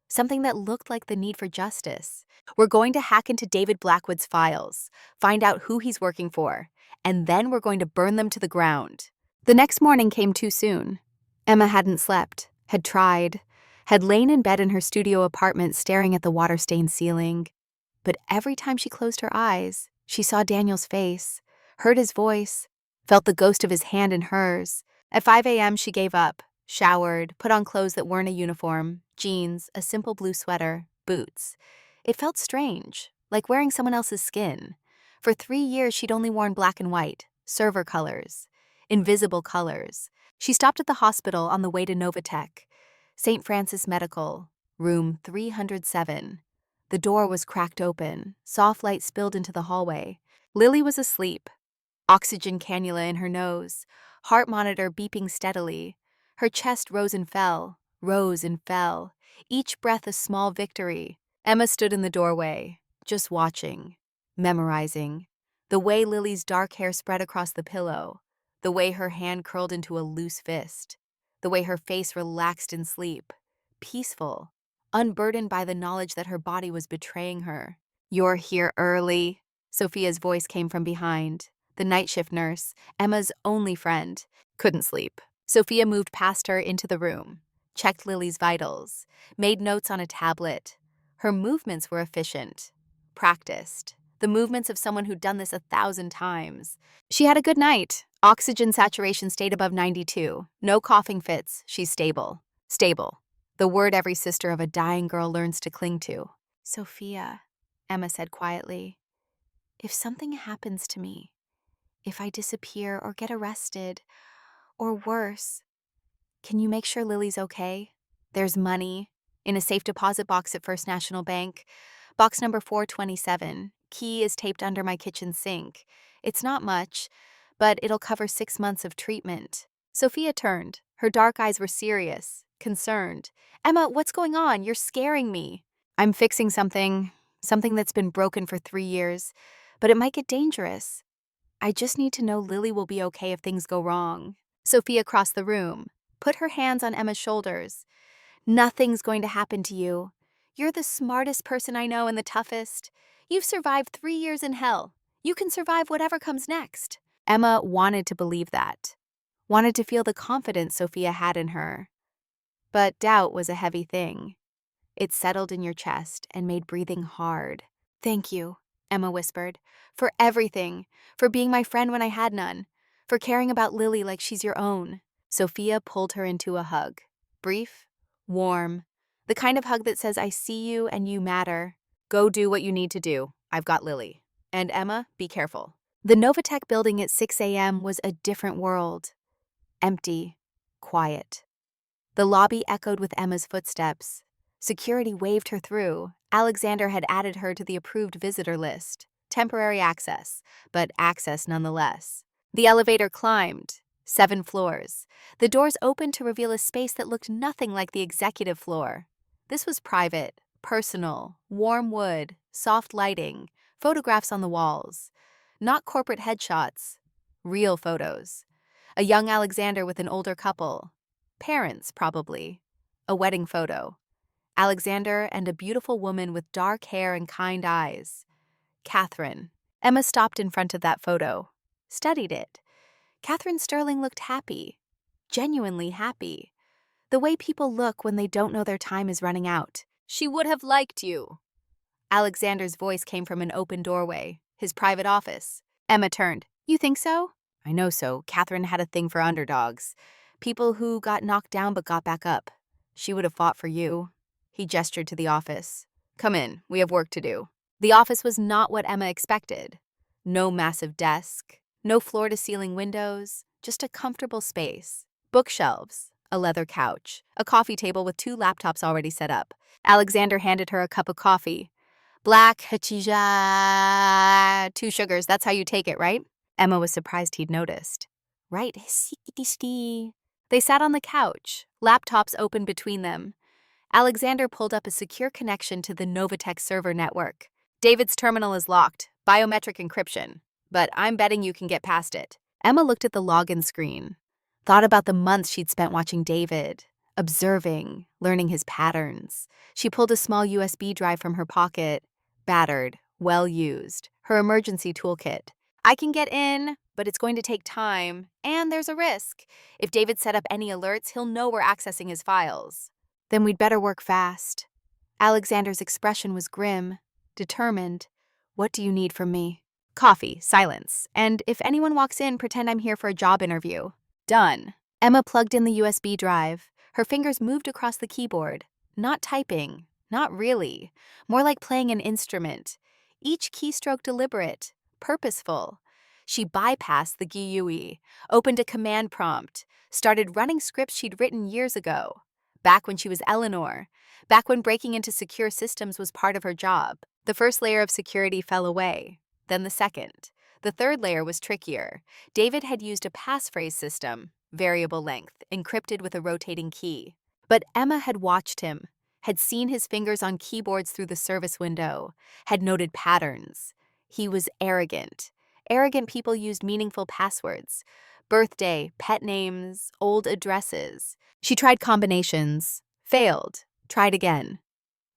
Something that looked like the need for justice. We're going to hack into David Blackwood's files, find out who he's working for, and then we're going to burn them to the ground. The next morning came too soon. Emma hadn't slept, had tried, had lain in bed in her studio apartment staring at the water-stained ceiling. But every time she closed her eyes, she saw Daniel's face, heard his voice, felt the ghost of his hand in hers. At 5 a.m. she gave up, showered, put on clothes that weren't a uniform, jeans, a simple blue sweater, boots. It felt strange, like wearing someone else's skin. For 3 years, she'd only worn black and white, server colors, invisible colors. She stopped at the hospital on the way to Novatech, St. Francis Medical, room 307. The door was cracked open, soft light spilled into the hallway. Lily was asleep, oxygen cannula in her nose, heart monitor beeping steadily. Her chest rose and fell, each breath a small victory. Emma stood in the doorway, just watching, memorizing. The way Lily's dark hair spread across the pillow, the way her hand curled into a loose fist, the way her face relaxed in sleep, peaceful, unburdened by the knowledge that her body was betraying her. You're here early, Sophia's voice came from behind. The night shift nurse, Emma's only friend, couldn't sleep. Sophia moved past her into the room, checked Lily's vitals, made notes on a tablet. Her movements were efficient, practiced, the movements of someone who'd done this 1,000 times. She had a good night. Oxygen saturation stayed above 92. No coughing fits. She's stable. Stable. The word every sister of a dying girl learns to cling to. Sophia, Emma said quietly, if something happens to me, if I disappear or get arrested, or worse, can you make sure Lily's okay? There's money in a safe deposit box at First National Bank. Box number 427. Key is taped under my kitchen sink. It's not much, but it'll cover 6 months of treatment. Sophia turned. Her dark eyes were serious, concerned. Emma, what's going on? You're scaring me. I'm fixing something that's been broken for 3 years, but it might get dangerous. I just need to know Lily will be okay if things go wrong. Sophia crossed the room, put her hands on Emma's shoulders. Nothing's going to happen to you. You're the smartest person I know and the toughest. You've survived 3 years in hell. You can survive whatever comes next. Emma wanted to believe that, wanted to feel the confidence Sophia had in her. But doubt was a heavy thing. It settled in your chest and made breathing hard. Thank you, Emma whispered, for everything, for being my friend when I had none, for caring about Lily like she's your own. Sophia pulled her into a hug. Brief, warm, the kind of hug that says, I see you and you matter. Go do what you need to do. I've got Lily. And Emma, be careful. The Novatech building at 6 a.m. was a different world. Empty, quiet. The lobby echoed with Emma's footsteps. Security waved her through. Alexander had added her to the approved visitor list. Temporary access, but access nonetheless. The elevator climbed. 7 floors. The doors opened to reveal a space that looked nothing like the executive floor. This was private, personal, warm wood, soft lighting, photographs on the walls. Not corporate headshots, real photos. A young Alexander with an older couple. Parents, probably. A wedding photo. Alexander and a beautiful woman with dark hair and kind eyes. Catherine. Emma stopped in front of that photo, studied it. Catherine Sterling looked happy, genuinely happy. The way people look when they don't know their time is running out. She would have liked you. Alexander's voice came from an open doorway, his private office. Emma turned. You think so? I know so. Catherine had a thing for underdogs. People who got knocked down but got back up. She would have fought for you. He gestured to the office. Come in, we have work to do. The office was not what Emma expected. No massive desk, no floor-to-ceiling windows, just a comfortable space. Bookshelves, a leather couch, a coffee table with 2 laptops already set up. Alexander handed her a cup of coffee. Black, hachija, 2 sugars, that's how you take it, right? Emma was surprised he'd noticed. Right. They sat on the couch, laptops open between them. Alexander pulled up a secure connection to the Novatech server network. David's terminal is locked, biometric encryption, but I'm betting you can get past it. Emma looked at the login screen, thought about the months she'd spent watching David, observing, learning his patterns. She pulled a small USB drive from her pocket, battered, well used, her emergency toolkit. I can get in, but it's going to take time, and there's a risk. If David set up any alerts, he'll know we're accessing his files. Then we'd better work fast. Alexander's expression was grim, determined. What do you need from me? Coffee, silence, and if anyone walks in, pretend I'm here for a job interview. Done. Emma plugged in the USB drive. Her fingers moved across the keyboard. Not typing, not really. More like playing an instrument. Each keystroke deliberate, purposeful. She bypassed the GUI, opened a command prompt, started running scripts she'd written years ago. Back when she was Eleanor, back when breaking into secure systems was part of her job. The first layer of security fell away, then the second. The third layer was trickier. David had used a passphrase system, variable length, encrypted with a rotating key. But Emma had watched him, had seen his fingers on keyboards through the service window, had noted patterns. He was arrogant. Arrogant people used meaningful passwords. Birthday, pet names, old addresses. She tried combinations, failed, tried again.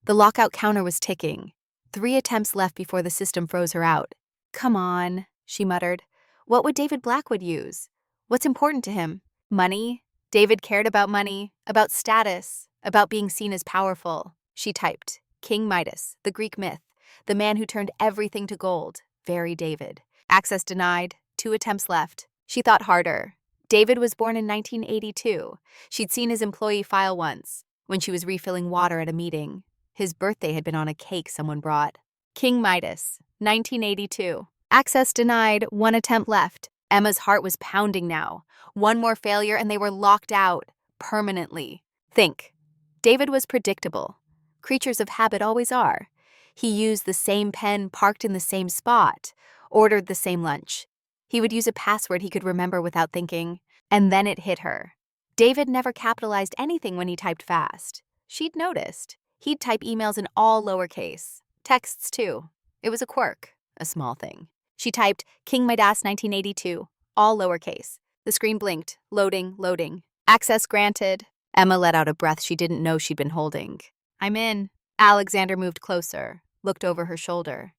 The lockout counter was ticking. 3 attempts left before the system froze her out. Come on, she muttered. What would David Blackwood use? What's important to him? Money? David cared about money, about status, about being seen as powerful. She typed, King Midas, the Greek myth, the man who turned everything to gold, very David. Access denied, 2 attempts left. She thought harder. David was born in 1982. She'd seen his employee file once, when she was refilling water at a meeting. His birthday had been on a cake someone brought. King Midas, 1982. Access denied, 1 attempt left. Emma's heart was pounding now. 1 more failure and they were locked out, permanently. Think. David was predictable. Creatures of habit always are. He used the same pen parked in the same spot, ordered the same lunch. He would use a password he could remember without thinking. And then it hit her. David never capitalized anything when he typed fast. She'd noticed. He'd type emails in all lowercase. Texts, too. It was a quirk, a small thing. She typed, King Midas 1982, all lowercase. The screen blinked, loading, loading. Access granted. Emma let out a breath she didn't know she'd been holding. I'm in. Alexander moved closer, looked over her shoulder.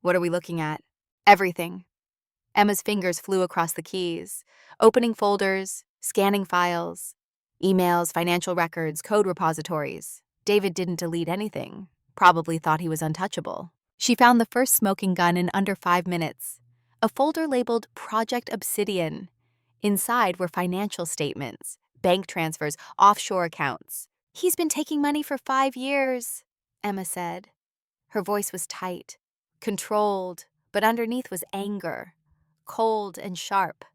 What are we looking at? Everything. Emma's fingers flew across the keys, opening folders, scanning files, emails, financial records, code repositories. David didn't delete anything, probably thought he was untouchable. She found the first smoking gun in under 5 minutes, a folder labeled Project Obsidian. Inside were financial statements, bank transfers, offshore accounts. He's been taking money for 5 years, Emma said. Her voice was tight, controlled, but underneath was anger. Cold and sharp.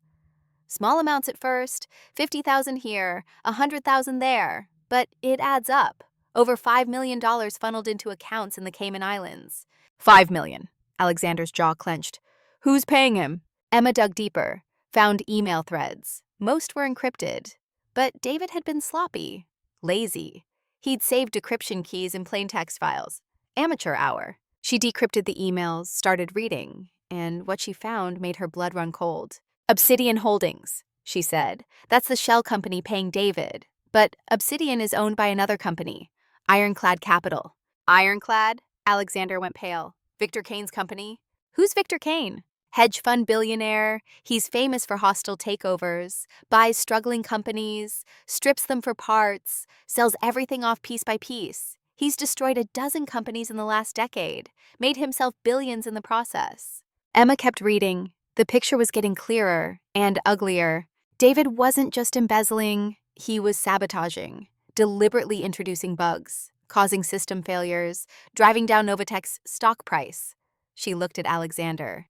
Small amounts at first, 50,000 here, 100,000 there, but it adds up. Over $5 million funneled into accounts in the Cayman Islands. $5 million. Alexander's jaw clenched. Who's paying him? Emma dug deeper. Found email threads. Most were encrypted. But David had been sloppy, lazy. He'd saved decryption keys in plain text files. Amateur hour. She decrypted the emails, started reading, and what she found made her blood run cold. Obsidian Holdings, she said. That's the shell company paying David. But Obsidian is owned by another company, Ironclad Capital. Ironclad? Alexander went pale. Victor Kane's company? Who's Victor Kane? Hedge fund billionaire. He's famous for hostile takeovers, buys struggling companies, strips them for parts, sells everything off piece by piece. He's destroyed a dozen companies in the last decade, made himself billions in the process. Emma kept reading. The picture was getting clearer and uglier. David wasn't just embezzling, he was sabotaging, deliberately introducing bugs, causing system failures, driving down Novatech's stock price. She looked at Alexander.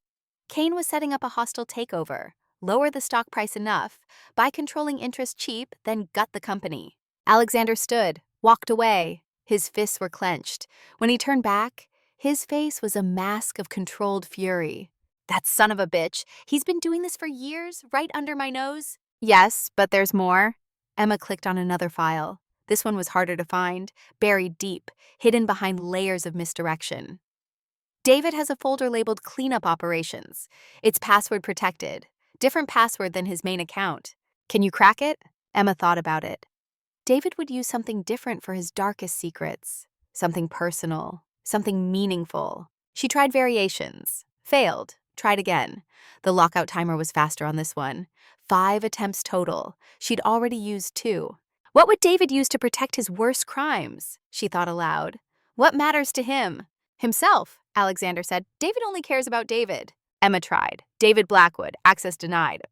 Kane was setting up a hostile takeover, lower the stock price enough, buy controlling interest cheap, then gut the company. Alexander stood, walked away. His fists were clenched. When he turned back, his face was a mask of controlled fury. That son of a bitch, he's been doing this for years, right under my nose. Yes, but there's more. Emma clicked on another file. This one was harder to find, buried deep, hidden behind layers of misdirection. David has a folder labeled Cleanup Operations. It's password protected. Different password than his main account. Can you crack it? Emma thought about it. David would use something different for his darkest secrets. Something personal. Something meaningful. She tried variations. Failed. Tried again. The lockout timer was faster on this one. 5 attempts total. She'd already used 2. What would David use to protect his worst crimes? She thought aloud. What matters to him? Himself, Alexander said. David only cares about David. Emma tried. David Blackwood, access denied.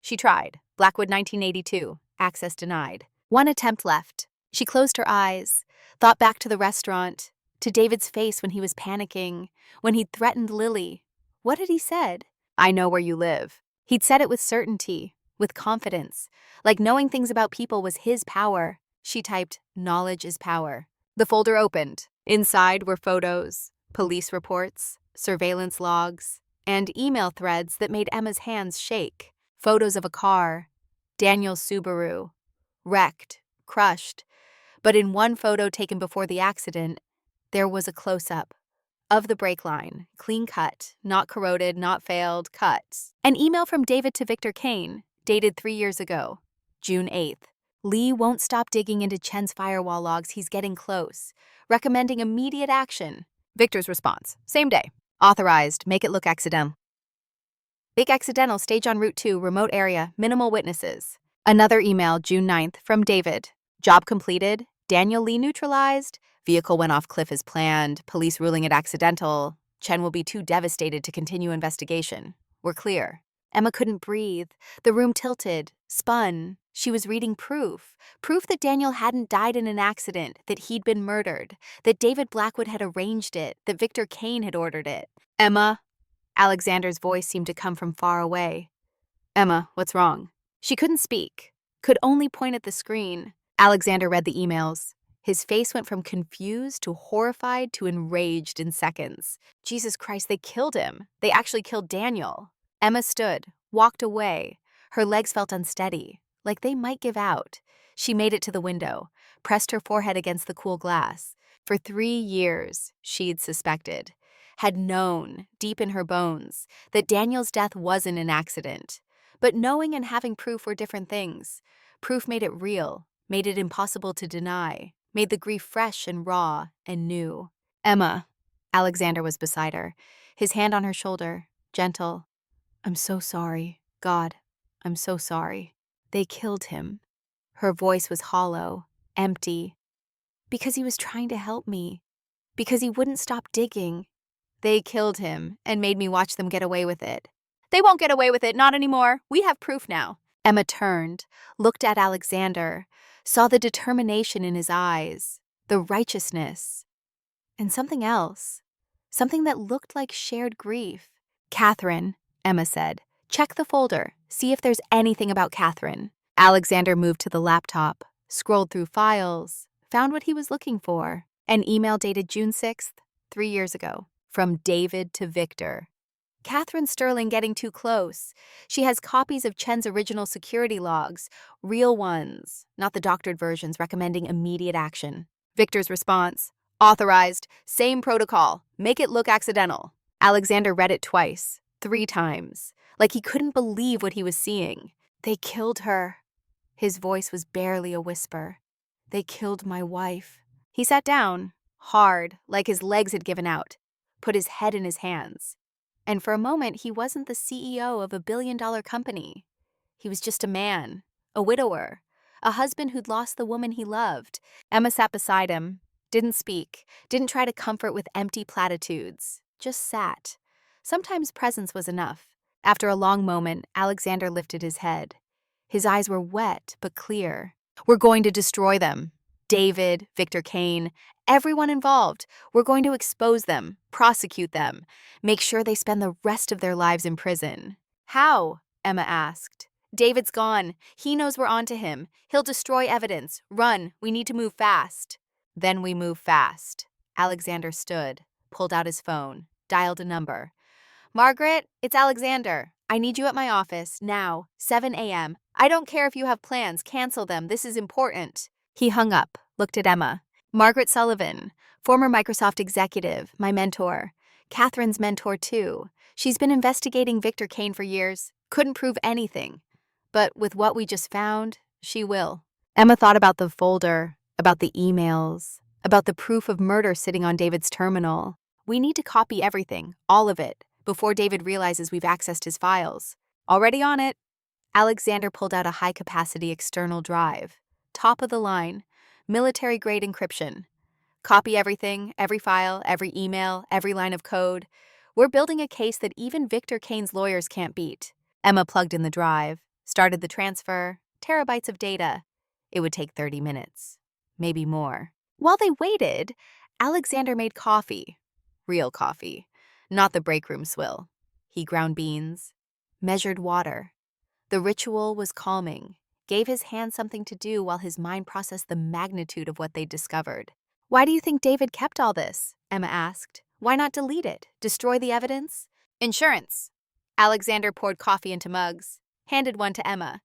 She tried. Blackwood 1982, access denied. 1 attempt left. She closed her eyes, thought back to the restaurant, to David's face when he was panicking, when he'd threatened Lily. What had he said? I know where you live. He'd said it with certainty, with confidence, like knowing things about people was his power. She typed, knowledge is power. The folder opened. Inside were photos, police reports, surveillance logs, and email threads that made Emma's hands shake. Photos of a car, Daniel's Subaru, wrecked, crushed. But in one photo taken before the accident, there was a close-up of the brake line, clean cut, not corroded, not failed, cut. An email from David to Victor Kane, dated 3 years ago, June 8th. Lee won't stop digging into Chen's firewall logs. He's getting close, recommending immediate action. Victor's response, same day. Authorized, make it look accidental. Big accidental, stage on Route 2, remote area, minimal witnesses. Another email, June 9th, from David. Job completed, Daniel Lee neutralized, vehicle went off cliff as planned, police ruling it accidental. Chen will be too devastated to continue investigation. We're clear. Emma couldn't breathe. The room tilted, spun. She was reading proof. Proof that Daniel hadn't died in an accident, that he'd been murdered, that David Blackwood had arranged it, that Victor Kane had ordered it. Emma? Alexander's voice seemed to come from far away. Emma, what's wrong? She couldn't speak, could only point at the screen. Alexander read the emails. His face went from confused to horrified to enraged in seconds. Jesus Christ, they killed him. They actually killed Daniel. Emma stood, walked away. Her legs felt unsteady, like they might give out. She made it to the window, pressed her forehead against the cool glass. For 3 years, she'd suspected, had known, deep in her bones, that Daniel's death wasn't an accident. But knowing and having proof were different things. Proof made it real, made it impossible to deny, made the grief fresh and raw and new. Emma. Alexander was beside her, his hand on her shoulder, gentle. I'm so sorry. God, I'm so sorry. They killed him. Her voice was hollow, empty. Because he was trying to help me. Because he wouldn't stop digging. They killed him and made me watch them get away with it. They won't get away with it, not anymore. We have proof now. Emma turned, looked at Alexander, saw the determination in his eyes, the righteousness, and something else, something that looked like shared grief. Catherine, Emma said, check the folder, see if there's anything about Catherine. Alexander moved to the laptop, scrolled through files, found what he was looking for. An email dated June 6th, 3 years ago, from David to Victor. Catherine Sterling getting too close. She has copies of Chen's original security logs, real ones, not the doctored versions recommending immediate action. Victor's response, authorized, same protocol, make it look accidental. Alexander read it twice, 3 times, like he couldn't believe what he was seeing. They killed her. His voice was barely a whisper. They killed my wife. He sat down, hard, like his legs had given out, put his head in his hands. And for a moment, he wasn't the CEO of a billion-dollar company. He was just a man, a widower, a husband who'd lost the woman he loved. Emma sat beside him, didn't speak, didn't try to comfort with empty platitudes, just sat. Sometimes presence was enough. After a long moment, Alexander lifted his head. His eyes were wet but clear. We're going to destroy them. David, Victor Kane, everyone involved. We're going to expose them, prosecute them, make sure they spend the rest of their lives in prison. How? Emma asked. David's gone. He knows we're onto him. He'll destroy evidence. Run. We need to move fast. Then we move fast. Alexander stood, pulled out his phone, dialed a number. Margaret, it's Alexander. I need you at my office, now, 7 a.m. I don't care if you have plans. Cancel them. This is important. He hung up, looked at Emma. Margaret Sullivan, former Microsoft executive, my mentor. Catherine's mentor, too. She's been investigating Victor Kane for years. Couldn't prove anything. But with what we just found, she will. Emma thought about the folder, about the emails, about the proof of murder sitting on David's terminal. We need to copy everything, all of it, before David realizes we've accessed his files. Already on it. Alexander pulled out a high-capacity external drive. Top of the line, military-grade encryption. Copy everything, every file, every email, every line of code. We're building a case that even Victor Kane's lawyers can't beat. Emma plugged in the drive, started the transfer, terabytes of data. It would take 30 minutes, maybe more. While they waited, Alexander made coffee. Real coffee, not the break room swill. He ground beans, measured water. The ritual was calming, gave his hands something to do while his mind processed the magnitude of what they'd discovered. Why do you think David kept all this? Emma asked. Why not delete it? Destroy the evidence? Insurance. Alexander poured coffee into mugs, handed one to Emma.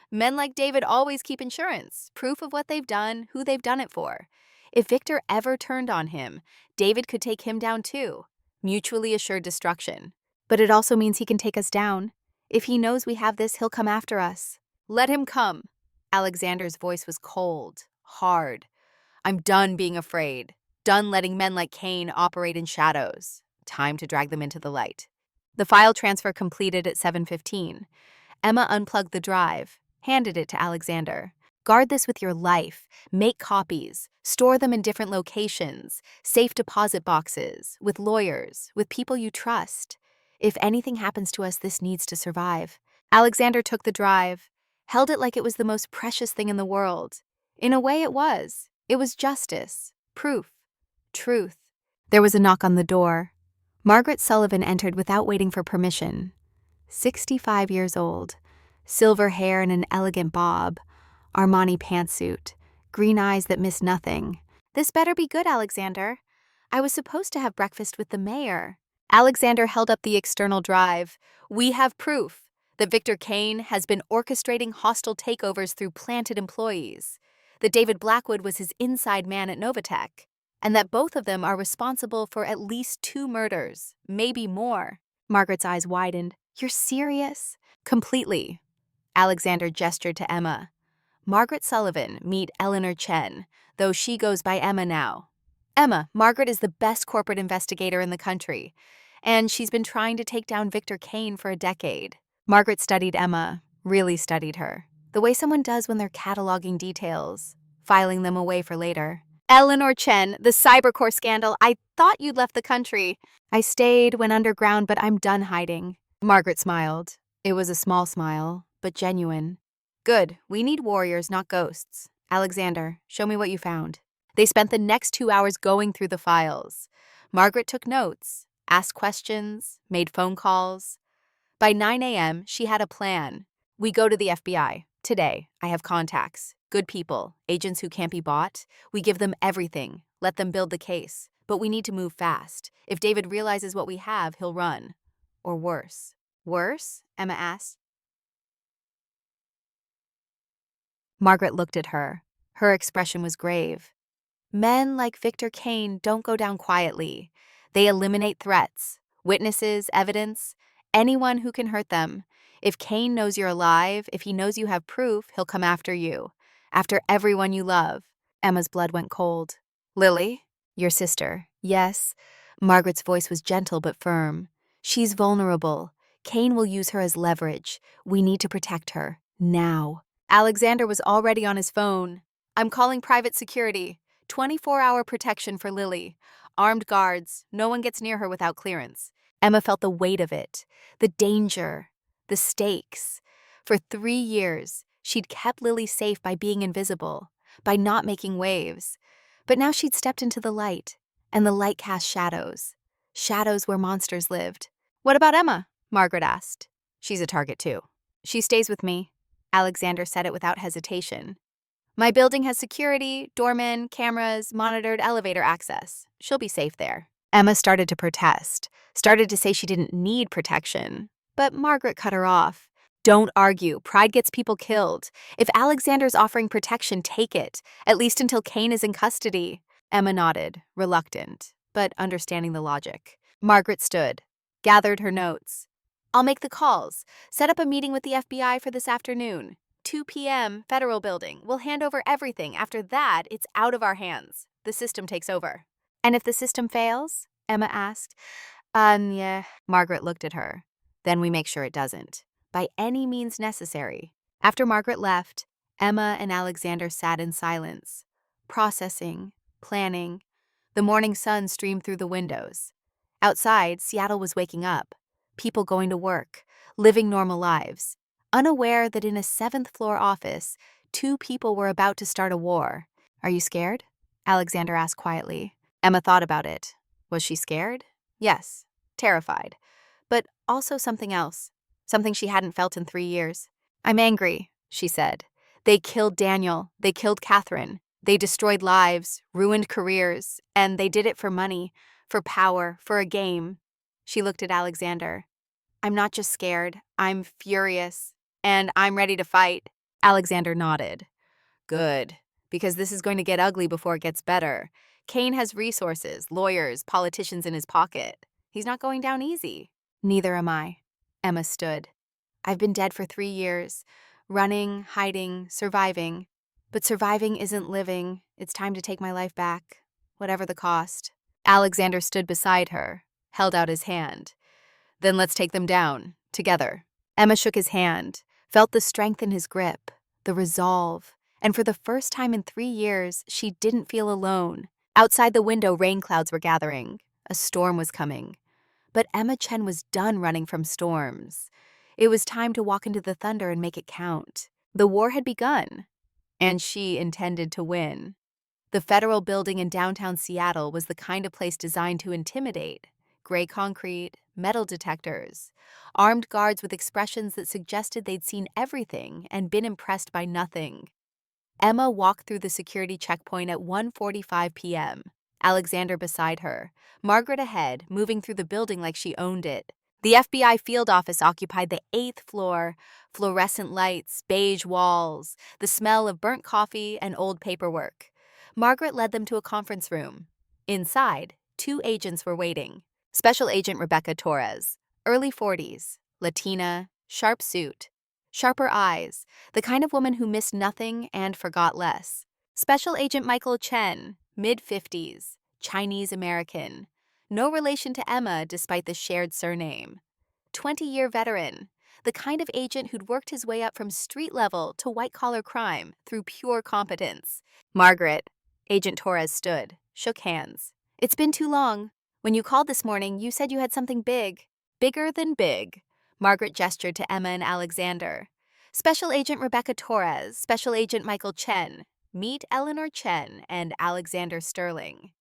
Men like David always keep insurance, proof of what they've done, who they've done it for. If Victor ever turned on him, David could take him down too. Mutually assured destruction. But it also means he can take us down. If he knows we have this, he'll come after us. Let him come. Alexander's voice was cold, hard. I'm done being afraid. Done letting men like Kane operate in shadows. Time to drag them into the light. The file transfer completed at 7:15. Emma unplugged the drive, handed it to Alexander. Guard this with your life. Make copies. Store them in different locations. Safe deposit boxes. With lawyers. With people you trust. If anything happens to us, this needs to survive. Alexander took the drive, held it like it was the most precious thing in the world. In a way, it was. It was justice. Proof. Truth. There was a knock on the door. Margaret Sullivan entered without waiting for permission. 65 years old. Silver hair in an elegant bob. Armani pantsuit. Green eyes that miss nothing. This better be good, Alexander. I was supposed to have breakfast with the mayor. Alexander held up the external drive. We have proof that Victor Kane has been orchestrating hostile takeovers through planted employees, that David Blackwood was his inside man at Novatech, and that both of them are responsible for at least 2 murders, maybe more. Margaret's eyes widened. You're serious? Completely. Alexander gestured to Emma. Margaret Sullivan, meet Eleanor Chen, though she goes by Emma now. Emma, Margaret is the best corporate investigator in the country, and she's been trying to take down Victor Kane for a decade. Margaret studied Emma, really studied her, the way someone does when they're cataloging details, filing them away for later. Eleanor Chen, the cybercore scandal. I thought you'd left the country. I stayed, went underground, but I'm done hiding. Margaret smiled. It was a small smile, but genuine. Good. We need warriors, not ghosts. Alexander, show me what you found. They spent the next 2 hours going through the files. Margaret took notes, asked questions, made phone calls. By 9 a.m., she had a plan. We go to the FBI. Today, I have contacts. Good people, agents who can't be bought. We give them everything, let them build the case. But we need to move fast. If David realizes what we have, he'll run. or worse? Worse? Emma asked. Margaret looked at her. Her expression was grave. Men like Victor Kane don't go down quietly. They eliminate threats, witnesses, evidence, anyone who can hurt them. If Kane knows you're alive, if he knows you have proof, he'll come after you. After everyone you love. Emma's blood went cold. Lily? Your sister. Yes. Margaret's voice was gentle but firm. She's vulnerable. Kane will use her as leverage. We need to protect her. Now. Alexander was already on his phone. I'm calling private security. 24-hour protection for Lily. Armed guards. No one gets near her without clearance. Emma felt the weight of it, the danger, the stakes. For 3 years, she'd kept Lily safe by being invisible, by not making waves. But now she'd stepped into the light, and the light cast shadows. Shadows where monsters lived. What about Emma? Margaret asked. She's a target too. She stays with me. Alexander said it without hesitation. My building has security, doormen, cameras, monitored elevator access. She'll be safe there. Emma started to protest, started to say she didn't need protection. But Margaret cut her off. Don't argue. Pride gets people killed. If Alexander's offering protection, take it, at least until Kane is in custody. Emma nodded, reluctant, but understanding the logic. Margaret stood, gathered her notes. I'll make the calls. Set up a meeting with the FBI for this afternoon. 2 p.m., Federal Building. We'll hand over everything. After that, it's out of our hands. The system takes over. And if the system fails? Emma asked. Yeah. Margaret looked at her. Then we make sure it doesn't. By any means necessary. After Margaret left, Emma and Alexander sat in silence, processing, planning. The morning sun streamed through the windows. Outside, Seattle was waking up. People going to work, living normal lives. Unaware that in a 7th-floor office, 2 people were about to start a war. Are you scared? Alexander asked quietly. Emma thought about it. Was she scared? Yes, terrified. But also something else, something she hadn't felt in 3 years. I'm angry, she said. They killed Daniel. They killed Catherine. They destroyed lives, ruined careers, and they did it for money, for power, for a game. She looked at Alexander. I'm not just scared. I'm furious. And I'm ready to fight. Alexander nodded. Good, because this is going to get ugly before it gets better. Kane has resources, lawyers, politicians in his pocket. He's not going down easy. Neither am I. Emma stood. I've been dead for 3 years, running, hiding, surviving. But surviving isn't living. It's time to take my life back, whatever the cost. Alexander stood beside her, held out his hand. Then let's take them down, together. Emma shook his hand, felt the strength in his grip, the resolve, and for the first time in 3 years, she didn't feel alone. Outside the window, rain clouds were gathering. A storm was coming. But Emma Chen was done running from storms. It was time to walk into the thunder and make it count. The war had begun, and she intended to win. The Federal Building in downtown Seattle was the kind of place designed to intimidate. Gray concrete, metal detectors, armed guards with expressions that suggested they'd seen everything and been impressed by nothing. Emma walked through the security checkpoint at 1:45 p.m., Alexander beside her, Margaret ahead, moving through the building like she owned it. The FBI field office occupied the 8th floor, fluorescent lights, beige walls, the smell of burnt coffee and old paperwork. Margaret led them to a conference room. Inside, 2 agents were waiting. Special Agent Rebecca Torres, early 40s, Latina, sharp suit, sharper eyes, the kind of woman who missed nothing and forgot less. Special Agent Michael Chen, mid-50s, Chinese-American, no relation to Emma despite the shared surname. 20-year veteran, the kind of agent who'd worked his way up from street level to white-collar crime through pure competence. Margaret, Agent Torres stood, shook hands. It's been too long. When you called this morning, you said you had something big. Bigger than big. Margaret gestured to Emma and Alexander. Special Agent Rebecca Torres, Special Agent Michael Chen. Meet Eleanor Chen and Alexander Sterling.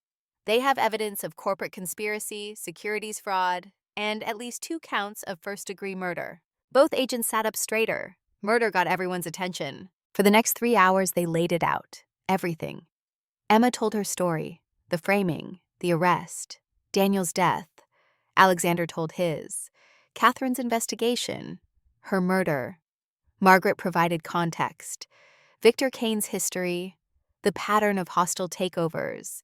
They have evidence of corporate conspiracy, securities fraud, and at least 2 counts of first-degree murder. Both agents sat up straighter. Murder got everyone's attention. For the next 3 hours, they laid it out. Everything. Emma told her story. The framing, the arrest, Daniel's death. Alexander told his. Catherine's investigation, her murder. Margaret provided context. Victor Kane's history, the pattern of hostile takeovers,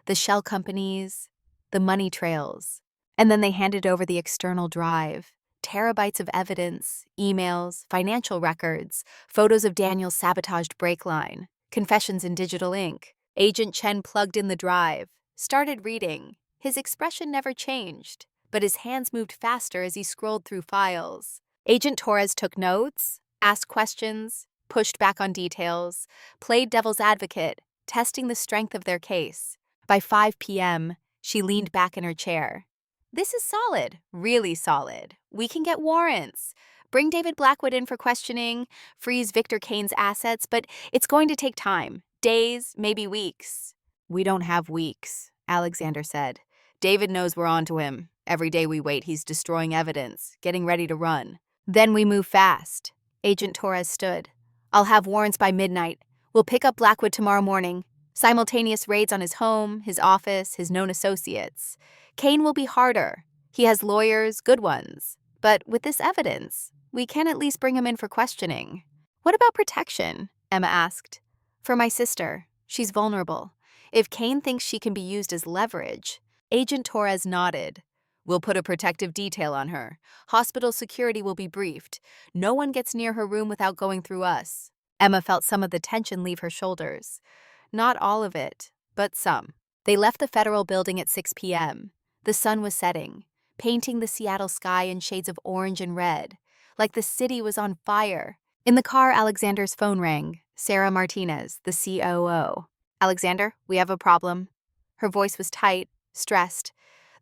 the shell companies, the money trails. And then they handed over the external drive, terabytes of evidence, emails, financial records, photos of Daniel's sabotaged brake line, confessions in digital ink. Agent Chen plugged in the drive, started reading. His expression never changed, but his hands moved faster as he scrolled through files. Agent Torres took notes, asked questions, pushed back on details, played devil's advocate, testing the strength of their case. By 5 p.m., she leaned back in her chair. "This is solid, really solid. We can get warrants. Bring David Blackwood in for questioning, freeze Victor Kane's assets, but it's going to take time. Days, maybe weeks." "We don't have weeks," Alexander said. "David knows we're on to him. Every day we wait, he's destroying evidence, getting ready to run. Then we move fast." Agent Torres stood. "I'll have warrants by midnight. We'll pick up Blackwood tomorrow morning. Simultaneous raids on his home, his office, his known associates. Kane will be harder. He has lawyers, good ones. But with this evidence, we can at least bring him in for questioning." "What about protection?" Emma asked. "For my sister. She's vulnerable. If Kane thinks she can be used as leverage." Agent Torres nodded. "We'll put a protective detail on her. Hospital security will be briefed. No one gets near her room without going through us." Emma felt some of the tension leave her shoulders. Not all of it, but some. They left the federal building at 6 p.m. The sun was setting, painting the Seattle sky in shades of orange and red, like the city was on fire. In the car, Alexander's phone rang. Sarah Martinez, the COO. "Alexander, we have a problem." Her voice was tight, stressed.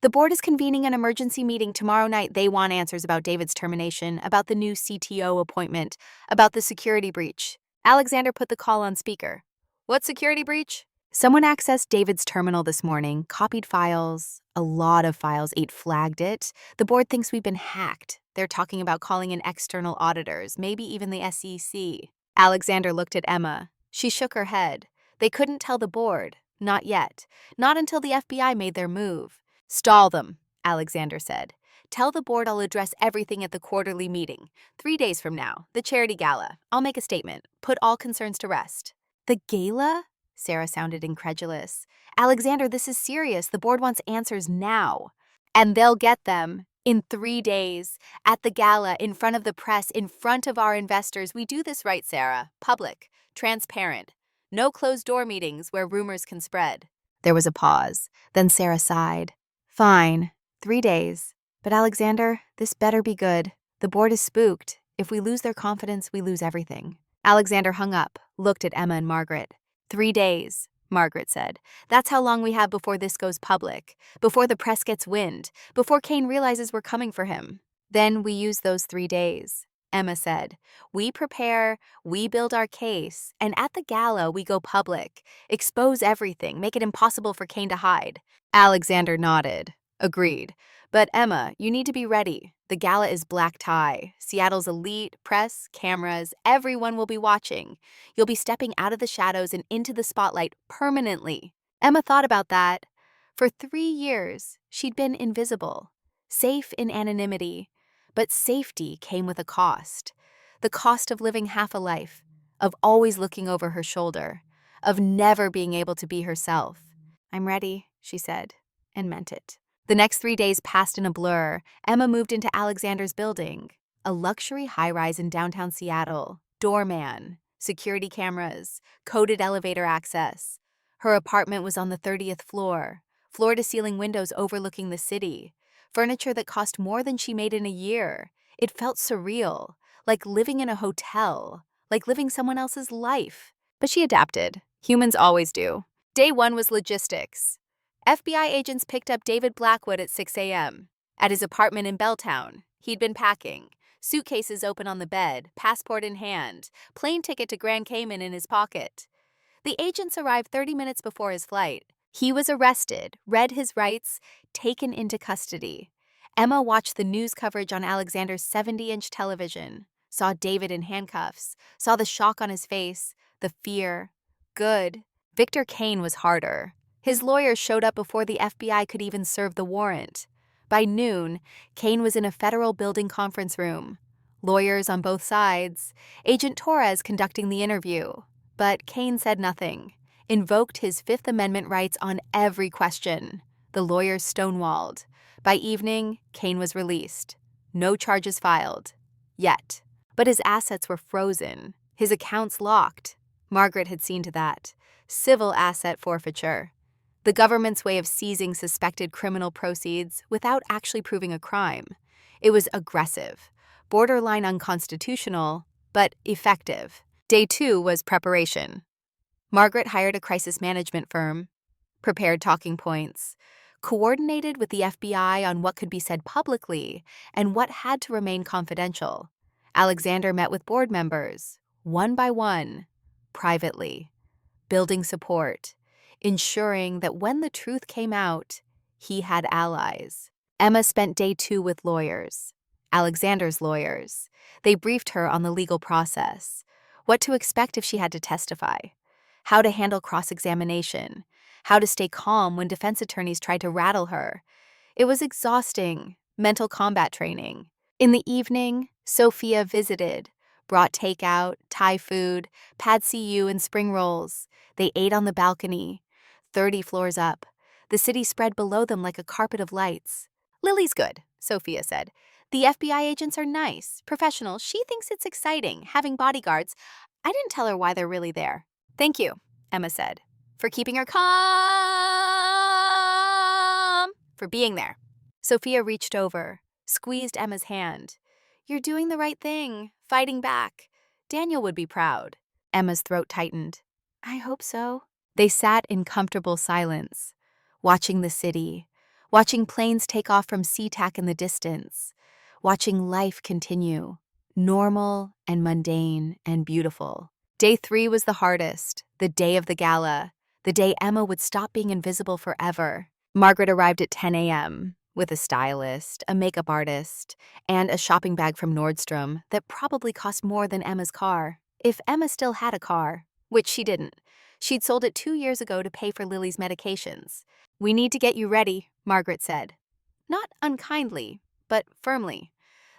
"The board is convening an emergency meeting tomorrow night. They want answers about David's termination, about the new CTO appointment, about the security breach." Alexander put the call on speaker. "What security breach?" "Someone accessed David's terminal this morning, copied files, a lot of files, 8 flagged it. The board thinks we've been hacked. They're talking about calling in external auditors, maybe even the SEC. Alexander looked at Emma. She shook her head. They couldn't tell the board. Not yet. Not until the FBI made their move. "Stall them," Alexander said. "Tell the board I'll address everything at the quarterly meeting. 3 days from now, the charity gala. I'll make a statement. Put all concerns to rest." "The gala?" Sarah sounded incredulous. "Alexander, this is serious. The board wants answers now." "And they'll get them in 3 days. At the gala, in front of the press, in front of our investors. We do this right, Sarah. Public, transparent. No closed-door meetings where rumors can spread." There was a pause. Then Sarah sighed. "Fine. 3 days. But Alexander, this better be good. The board is spooked. If we lose their confidence, we lose everything." Alexander hung up, looked at Emma and Margaret. 3 days, Margaret said. "That's how long we have before this goes public, before the press gets wind, before Kane realizes we're coming for him." "Then we use those 3 days," Emma said. "We prepare, we build our case, and at the gala we go public, expose everything, make it impossible for Kane to hide." Alexander nodded. "Agreed. But Emma, you need to be ready. The gala is black tie. Seattle's elite, press, cameras, everyone will be watching. You'll be stepping out of the shadows and into the spotlight permanently." Emma thought about that. For 3 years, she'd been invisible, safe in anonymity. But safety came with a cost. The cost of living half a life, of always looking over her shoulder, of never being able to be herself. "I'm ready," she said, and meant it. The next 3 days passed in a blur. Emma moved into Alexander's building, a luxury high-rise in downtown Seattle. Doorman, security cameras, coded elevator access. Her apartment was on the 30th floor, floor-to-ceiling windows overlooking the city. Furniture that cost more than she made in a year. It felt surreal, like living in a hotel, like living someone else's life. But she adapted. Humans always do. Day 1 was logistics. FBI agents picked up David Blackwood at 6 a.m. at his apartment in Belltown. He'd been packing, suitcases open on the bed, passport in hand, plane ticket to Grand Cayman in his pocket. The agents arrived 30 minutes before his flight. He was arrested, read his rights, taken into custody. Emma watched the news coverage on Alexander's 70-inch television, saw David in handcuffs, saw the shock on his face, the fear. Good. Victor Kane was harder. His lawyers showed up before the FBI could even serve the warrant. By noon, Kane was in a federal building conference room. Lawyers on both sides, Agent Torres conducting the interview. But Kane said nothing, invoked his Fifth Amendment rights on every question. The lawyers stonewalled. By evening, Kane was released. No charges filed. Yet. But his assets were frozen, his accounts locked. Margaret had seen to that. Civil asset forfeiture. The government's way of seizing suspected criminal proceeds without actually proving a crime. It was aggressive, borderline unconstitutional, but effective. Day 2 was preparation. Margaret hired a crisis management firm, prepared talking points, coordinated with the FBI on what could be said publicly and what had to remain confidential. Alexander met with board members, one by one, privately, building support, ensuring that when the truth came out, he had allies. Emma spent day 2 with lawyers, Alexander's lawyers. They briefed her on the legal process, what to expect if she had to testify, how to handle cross-examination, how to stay calm when defense attorneys tried to rattle her. It was exhausting, mental combat training. In the evening, Sophia visited, brought takeout, Thai food, pad see ew, and spring rolls. They ate on the balcony, 30 floors up. The city spread below them like a carpet of lights. "Lily's good," Sophia said. "The FBI agents are nice, professional. She thinks it's exciting, having bodyguards. I didn't tell her why they're really there." "Thank you," Emma said, "for keeping her calm, for being there." Sophia reached over, squeezed Emma's hand. "You're doing the right thing, fighting back. Daniel would be proud." Emma's throat tightened. "I hope so." They sat in comfortable silence, watching the city, watching planes take off from SeaTac in the distance, watching life continue, normal and mundane and beautiful. Day 3 was the hardest, the day of the gala, the day Emma would stop being invisible forever. Margaret arrived at 10 a.m. with a stylist, a makeup artist, and a shopping bag from Nordstrom that probably cost more than Emma's car. If Emma still had a car, which she didn't. She'd sold it 2 years ago to pay for Lily's medications. "We need to get you ready," Margaret said. Not unkindly, but firmly.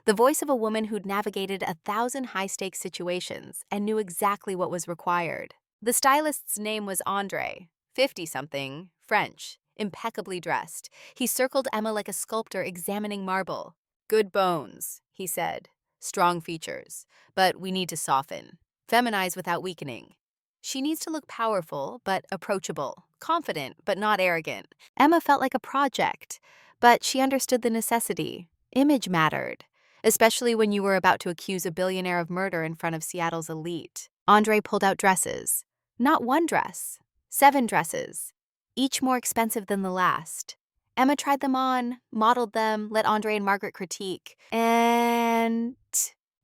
The voice of a woman who'd navigated 1,000 high-stakes situations and knew exactly what was required. The stylist's name was André, 50-something, French, impeccably dressed. He circled Emma like a sculptor examining marble. "Good bones," he said. "Strong features. But we need to soften. Feminize without weakening. She needs to look powerful, but approachable, confident, but not arrogant." Emma felt like a project, but she understood the necessity. Image mattered, especially when you were about to accuse a billionaire of murder in front of Seattle's elite. André pulled out dresses. Not one dress, 7 dresses, each more expensive than the last. Emma tried them on, modeled them, let André and Margaret critique. And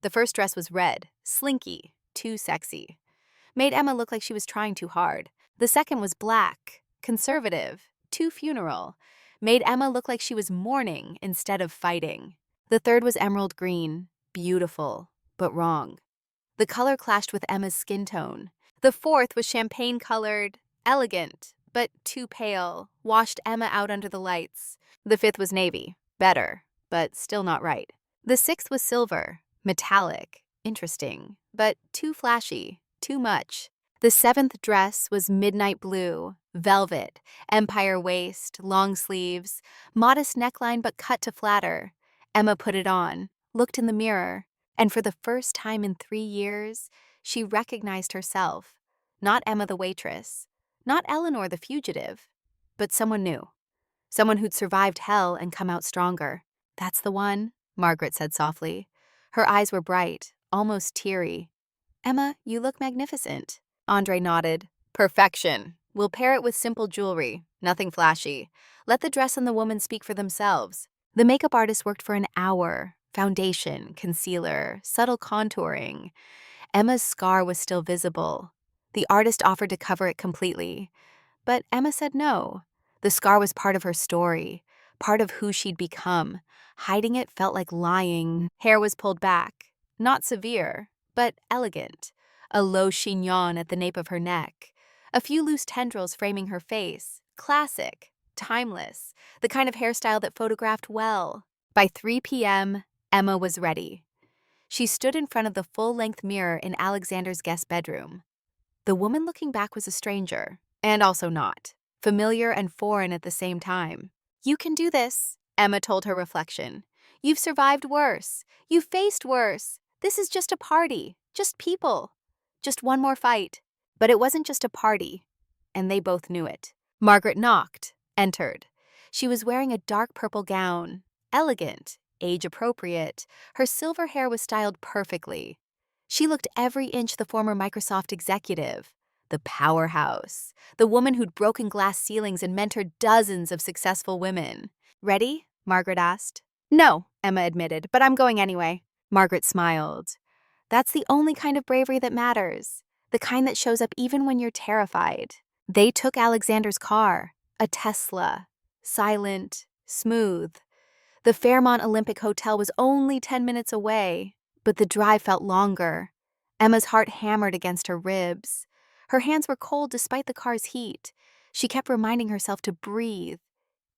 the first dress was red, slinky, too sexy. Made Emma look like she was trying too hard. The second was black, conservative, too funeral. Made Emma look like she was mourning instead of fighting. The third was emerald green, beautiful, but wrong. The color clashed with Emma's skin tone. The fourth was champagne-colored, elegant, but too pale, washed Emma out under the lights. The fifth was navy, better, but still not right. The sixth was silver, metallic, interesting, but too flashy, too much. The seventh dress was midnight blue, velvet, empire waist, long sleeves, modest neckline but cut to flatter. Emma put it on, looked in the mirror, and for the first time in 3 years, she recognized herself. Not Emma the waitress, not Eleanor the fugitive, but someone new. Someone who'd survived hell and come out stronger. "That's the one," Margaret said softly. Her eyes were bright, almost teary. "Emma, you look magnificent." André nodded. "Perfection. We'll pair it with simple jewelry, nothing flashy. Let the dress and the woman speak for themselves." The makeup artist worked for an hour. Foundation, concealer, subtle contouring. Emma's scar was still visible. The artist offered to cover it completely. But Emma said no. The scar was part of her story, part of who she'd become. Hiding it felt like lying. Hair was pulled back. Not severe, but elegant. A low chignon at the nape of her neck. A few loose tendrils framing her face. Classic. timeless, the kind of hairstyle that photographed well. By 3 p.m., Emma was ready. She stood in front of the full-length mirror in Alexander's guest bedroom. The woman looking back was a stranger, and also not. Familiar and foreign at the same time. "You can do this," Emma told her reflection. "You've survived worse. You've faced worse. This is just a party. Just people. Just one more fight." But it wasn't just a party, and they both knew it. Margaret knocked, entered. She was wearing a dark purple gown, elegant, age-appropriate. Her silver hair was styled perfectly. She looked every inch the former Microsoft executive, the powerhouse, the woman who'd broken glass ceilings and mentored dozens of successful women. "Ready?" Margaret asked. "No," Emma admitted, "but I'm going anyway." Margaret smiled. "That's the only kind of bravery that matters, the kind that shows up even when you're terrified." They took Alexander's car, a Tesla, silent, smooth. The Fairmont Olympic Hotel was only 10 minutes away, but the drive felt longer. Emma's heart hammered against her ribs. Her hands were cold despite the car's heat. She kept reminding herself to breathe.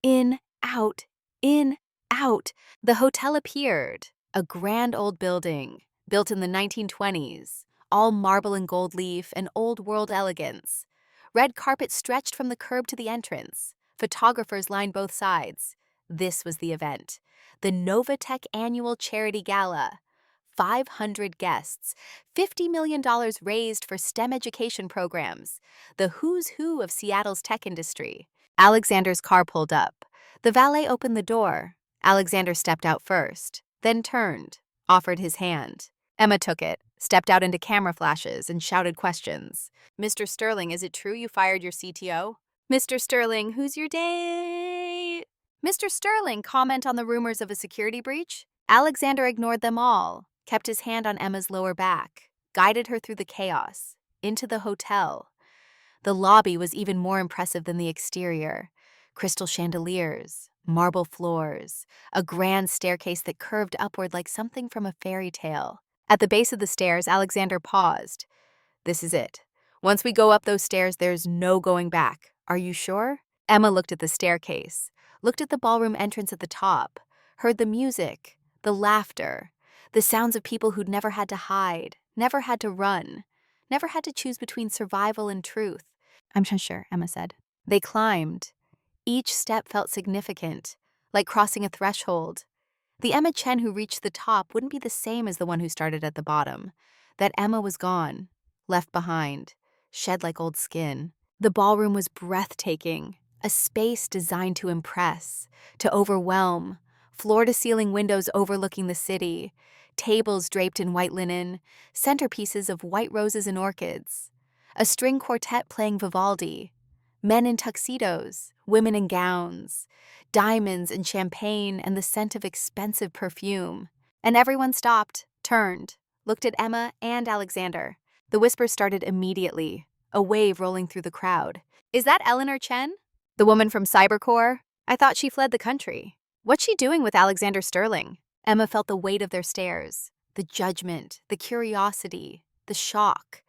In, out, in, out. The hotel appeared, a grand old building, built in the 1920s, all marble and gold leaf and old-world elegance. Red carpet stretched from the curb to the entrance. Photographers lined both sides. This was the event, the Novatech Annual Charity Gala. 500 guests, $50 million raised for STEM education programs, the who's who of Seattle's tech industry. Alexander's car pulled up. The valet opened the door. Alexander stepped out first, then turned, offered his hand. Emma took it, stepped out into camera flashes, and shouted questions. "Mr. Sterling, is it true you fired your CTO? Mr. Sterling, who's your date? Mr. Sterling, comment on the rumors of a security breach?" Alexander ignored them all, kept his hand on Emma's lower back, guided her through the chaos, into the hotel. The lobby was even more impressive than the exterior. Crystal chandeliers, marble floors, a grand staircase that curved upward like something from a fairy tale. At the base of the stairs, Alexander paused. "This is it. Once we go up those stairs, there's no going back. Are you sure?" Emma looked at the staircase, looked at the ballroom entrance at the top, heard the music, the laughter, the sounds of people who'd never had to hide, never had to run, never had to choose between survival and truth. "I'm sure," Emma said. They climbed. Each step felt significant, like crossing a threshold. The Emma Chen who reached the top wouldn't be the same as the one who started at the bottom. That Emma was gone, left behind, shed like old skin. The ballroom was breathtaking, a space designed to impress, to overwhelm, floor-to-ceiling windows overlooking the city, tables draped in white linen, centerpieces of white roses and orchids, a string quartet playing Vivaldi, men in tuxedos, women in gowns, diamonds and champagne and the scent of expensive perfume. And everyone stopped, turned, looked at Emma and Alexander. The whispers started immediately, a wave rolling through the crowd. "Is that Eleanor Chen? The woman from Cybercore? I thought she fled the country. What's she doing with Alexander Sterling?" Emma felt the weight of their stares, the judgment, the curiosity, the shock.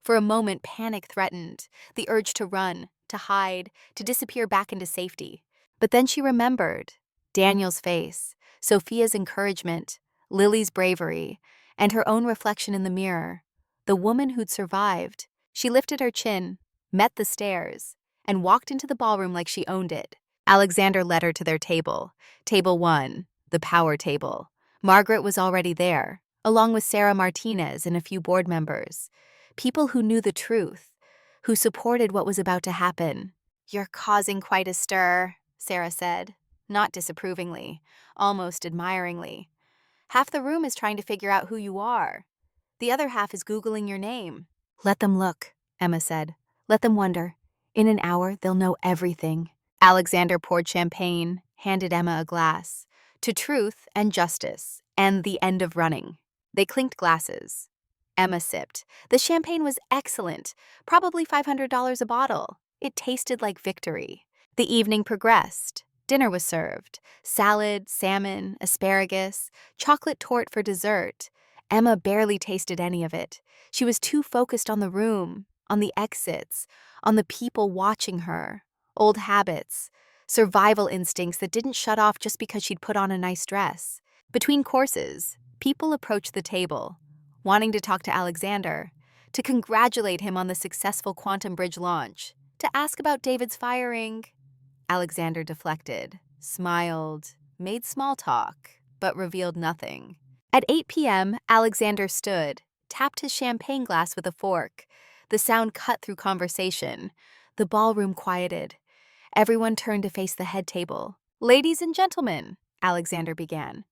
For a moment, panic threatened, the urge to run, to hide, to disappear back into safety. But then she remembered Daniel's face, Sophia's encouragement, Lily's bravery, and her own reflection in the mirror. The woman who'd survived. She lifted her chin, met the stares, and walked into the ballroom like she owned it. Alexander led her to their table, Table 1, the power table. Margaret was already there, along with Sarah Martinez and a few board members. People who knew the truth, who supported what was about to happen. "You're causing quite a stir," Sarah said, not disapprovingly, almost admiringly. "Half the room is trying to figure out who you are. The other half is Googling your name." "Let them look," Emma said. "Let them wonder. In an hour, they'll know everything." Alexander poured champagne, handed Emma a glass. To truth and justice, and the end of running. They clinked glasses. Emma sipped. The champagne was excellent, probably $500 a bottle. It tasted like victory. The evening progressed. Dinner was served. Salad, salmon, asparagus, chocolate torte for dessert. Emma barely tasted any of it. She was too focused on the room, on the exits, on the people watching her. Old habits. survival instincts that didn't shut off just because she'd put on a nice dress. Between courses, people approached the table, wanting to talk to Alexander, to congratulate him on the successful Quantum Bridge launch, to ask about David's firing. Alexander deflected, smiled, made small talk, but revealed nothing. At 8 p.m., Alexander stood, tapped his champagne glass with a fork. The sound cut through conversation. The ballroom quieted. Everyone turned to face the head table. "Ladies and gentlemen," Alexander began.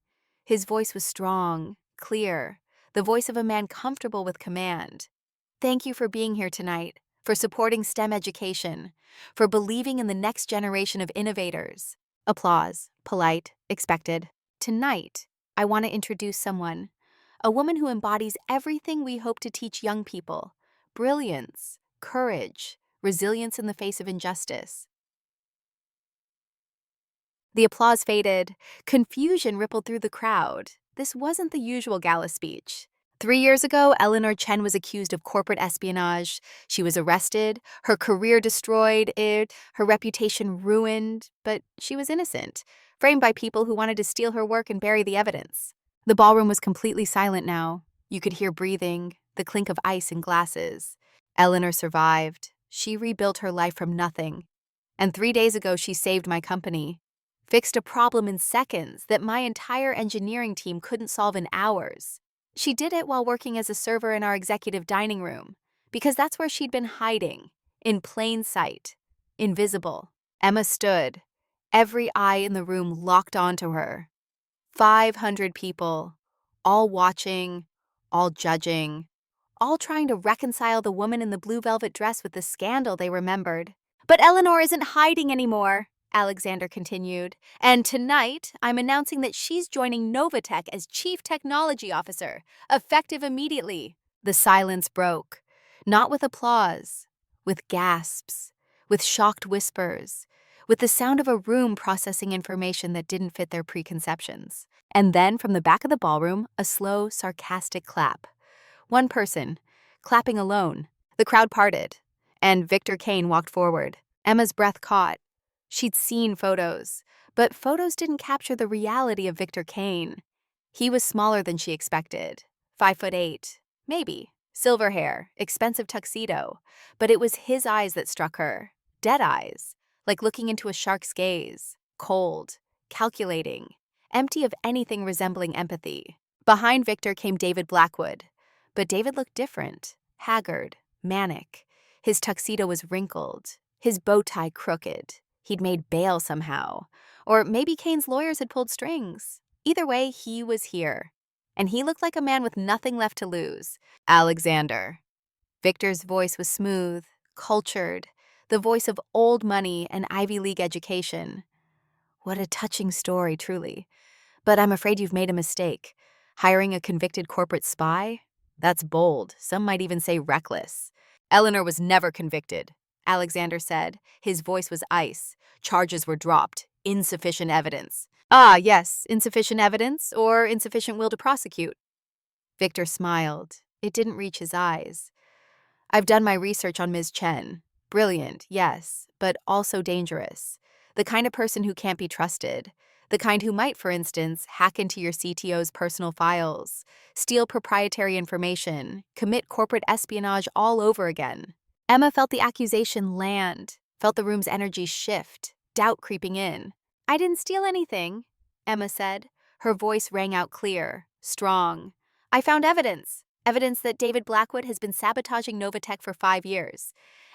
His voice was strong, clear, the voice of a man comfortable with command. "Thank you for being here tonight, for supporting STEM education, for believing in the next generation of innovators." Applause, polite, expected. "Tonight, I want to introduce someone, a woman who embodies everything we hope to teach young people: brilliance, courage, resilience in the face of injustice." The applause faded. Confusion rippled through the crowd. This wasn't the usual gala speech. 3 years ago, Eleanor Chen was accused of corporate espionage. She was arrested, her career destroyed, her reputation ruined, but she was innocent, framed by people who wanted to steal her work and bury the evidence. The ballroom was completely silent now. You could hear breathing, the clink of ice in glasses. Eleanor survived. She rebuilt her life from nothing. And 3 days ago, she saved my company. Fixed a problem in seconds that my entire engineering team couldn't solve in hours. She did it while working as a server in our executive dining room, because that's where she'd been hiding, in plain sight, invisible. Emma stood, every eye in the room locked onto her. 500 people, all watching, all judging, all trying to reconcile the woman in the blue velvet dress with the scandal they remembered. "But Eleanor isn't hiding anymore," Alexander continued. "And tonight, I'm announcing that she's joining Novatech as Chief Technology Officer, effective immediately." The silence broke, not with applause, with gasps, with shocked whispers, with the sound of a room processing information that didn't fit their preconceptions. And then, from the back of the ballroom, a slow, sarcastic clap. One person, clapping alone. The crowd parted, and Victor Kane walked forward. Emma's breath caught. She'd seen photos, but photos didn't capture the reality of Victor Kane. He was smaller than she expected, 5'8", maybe, silver hair, expensive tuxedo, but it was his eyes that struck her, dead eyes, like looking into a shark's gaze, cold, calculating, empty of anything resembling empathy. Behind Victor came David Blackwood, but David looked different, haggard, manic. His tuxedo was wrinkled, his bow tie crooked. He'd made bail somehow. Or maybe Kane's lawyers had pulled strings. Either way, he was here. And he looked like a man with nothing left to lose. "Alexander." Victor's voice was smooth, cultured, the voice of old money and Ivy League education. What a touching story, truly. But I'm afraid you've made a mistake. Hiring a convicted corporate spy? That's bold. Some might even say reckless. "Eleanor was never convicted," Alexander said. His voice was ice. "Charges were dropped. Insufficient evidence." "Ah, yes, insufficient evidence or insufficient will to prosecute." Victor smiled. It didn't reach his eyes. "I've done my research on Ms. Chen. Brilliant, yes, but also dangerous. The kind of person who can't be trusted. The kind who might, for instance, hack into your CTO's personal files, steal proprietary information, commit corporate espionage all over again." Emma felt the accusation land, felt the room's energy shift, doubt creeping in. "I didn't steal anything," Emma said. Her voice rang out clear, strong. "I found evidence. Evidence that David Blackwood has been sabotaging Novatech for 5 years.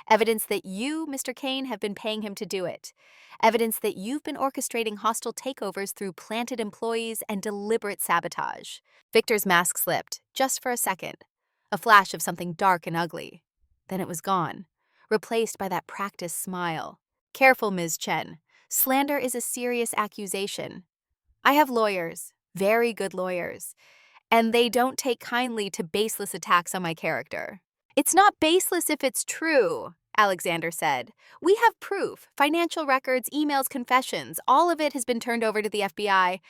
Evidence that you, Mr. Kane, have been paying him to do it. Evidence that you've been orchestrating hostile takeovers through planted employees and deliberate sabotage." Victor's mask slipped, just for a second. A flash of something dark and ugly. Then it was gone, replaced by that practiced smile. "Careful, Ms. Chen. Slander is a serious accusation. I have lawyers, very good lawyers, and they don't take kindly to baseless attacks on my character." "It's not baseless if it's true," Alexander said. "We have proof, financial records, emails, confessions. All of it has been turned over to the FBI,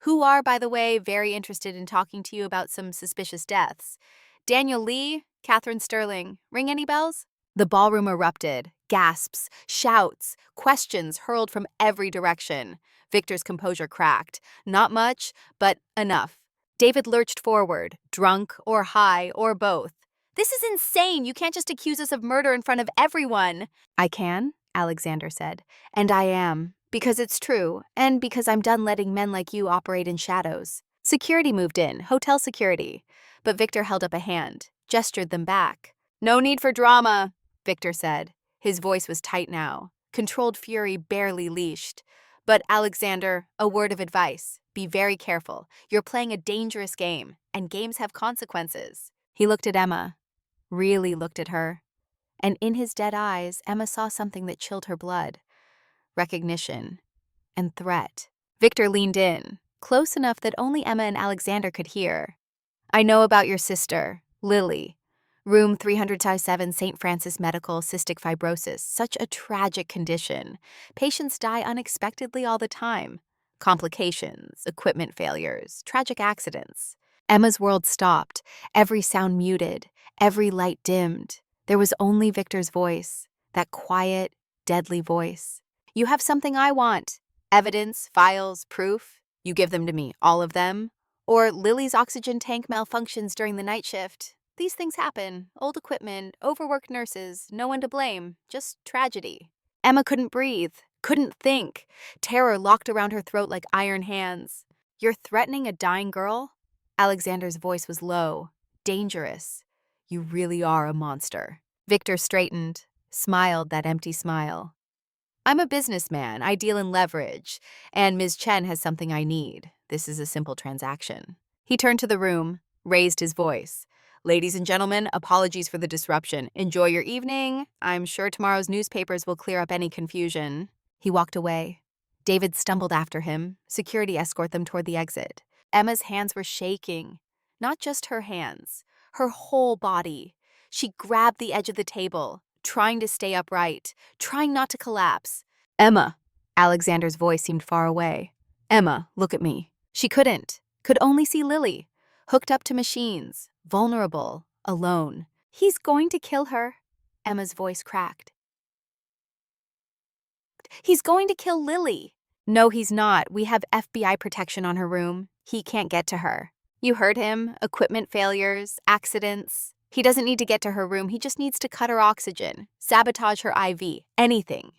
who are, by the way, very interested in talking to you about some suspicious deaths. Daniel Lee, Catherine Sterling. Ring any bells?" The ballroom erupted. Gasps, shouts, questions hurled from every direction. Victor's composure cracked. Not much, but enough. David lurched forward, drunk or high or both. "This is insane! You can't just accuse us of murder in front of everyone!" "I can," Alexander said. "And I am. Because it's true, and because I'm done letting men like you operate in shadows." Security moved in, hotel security. But Victor held up a hand, gestured them back. "No need for drama," Victor said. His voice was tight now, controlled fury barely leashed. "But Alexander, a word of advice. Be very careful. You're playing a dangerous game, and games have consequences." He looked at Emma, really looked at her. And in his dead eyes, Emma saw something that chilled her blood. Recognition and threat. Victor leaned in, close enough that only Emma and Alexander could hear. "I know about your sister, Lily. Room 307, St. Francis Medical, cystic fibrosis. Such a tragic condition. Patients die unexpectedly all the time. Complications, equipment failures, tragic accidents." Emma's world stopped, every sound muted, every light dimmed. There was only Victor's voice, that quiet, deadly voice. "You have something I want. Evidence, files, proof. You give them to me, all of them. Or Lily's oxygen tank malfunctions during the night shift. These things happen. Old equipment, overworked nurses, no one to blame, just tragedy." Emma couldn't breathe, couldn't think. Terror locked around her throat like iron hands. "You're threatening a dying girl?" Alexander's voice was low, dangerous. "You really are a monster." Victor straightened, smiled that empty smile. "I'm a businessman. I deal in leverage. And Ms. Chen has something I need. This is a simple transaction." He turned to the room, raised his voice. "Ladies and gentlemen, apologies for the disruption. Enjoy your evening. I'm sure tomorrow's newspapers will clear up any confusion." He walked away. David stumbled after him, security escort them toward the exit. Emma's hands were shaking. Not just her hands, her whole body. She grabbed the edge of the table, trying to stay upright, trying not to collapse. "Emma!" Alexander's voice seemed far away. "Emma, look at me." She couldn't, could only see Lily, hooked up to machines, vulnerable, alone. "He's going to kill her." Emma's voice cracked. "He's going to kill Lily." "No, he's not. We have FBI protection on her room. He can't get to her." "You heard him. Equipment failures, accidents. He doesn't need to get to her room. He just needs to cut her oxygen, sabotage her IV, anything."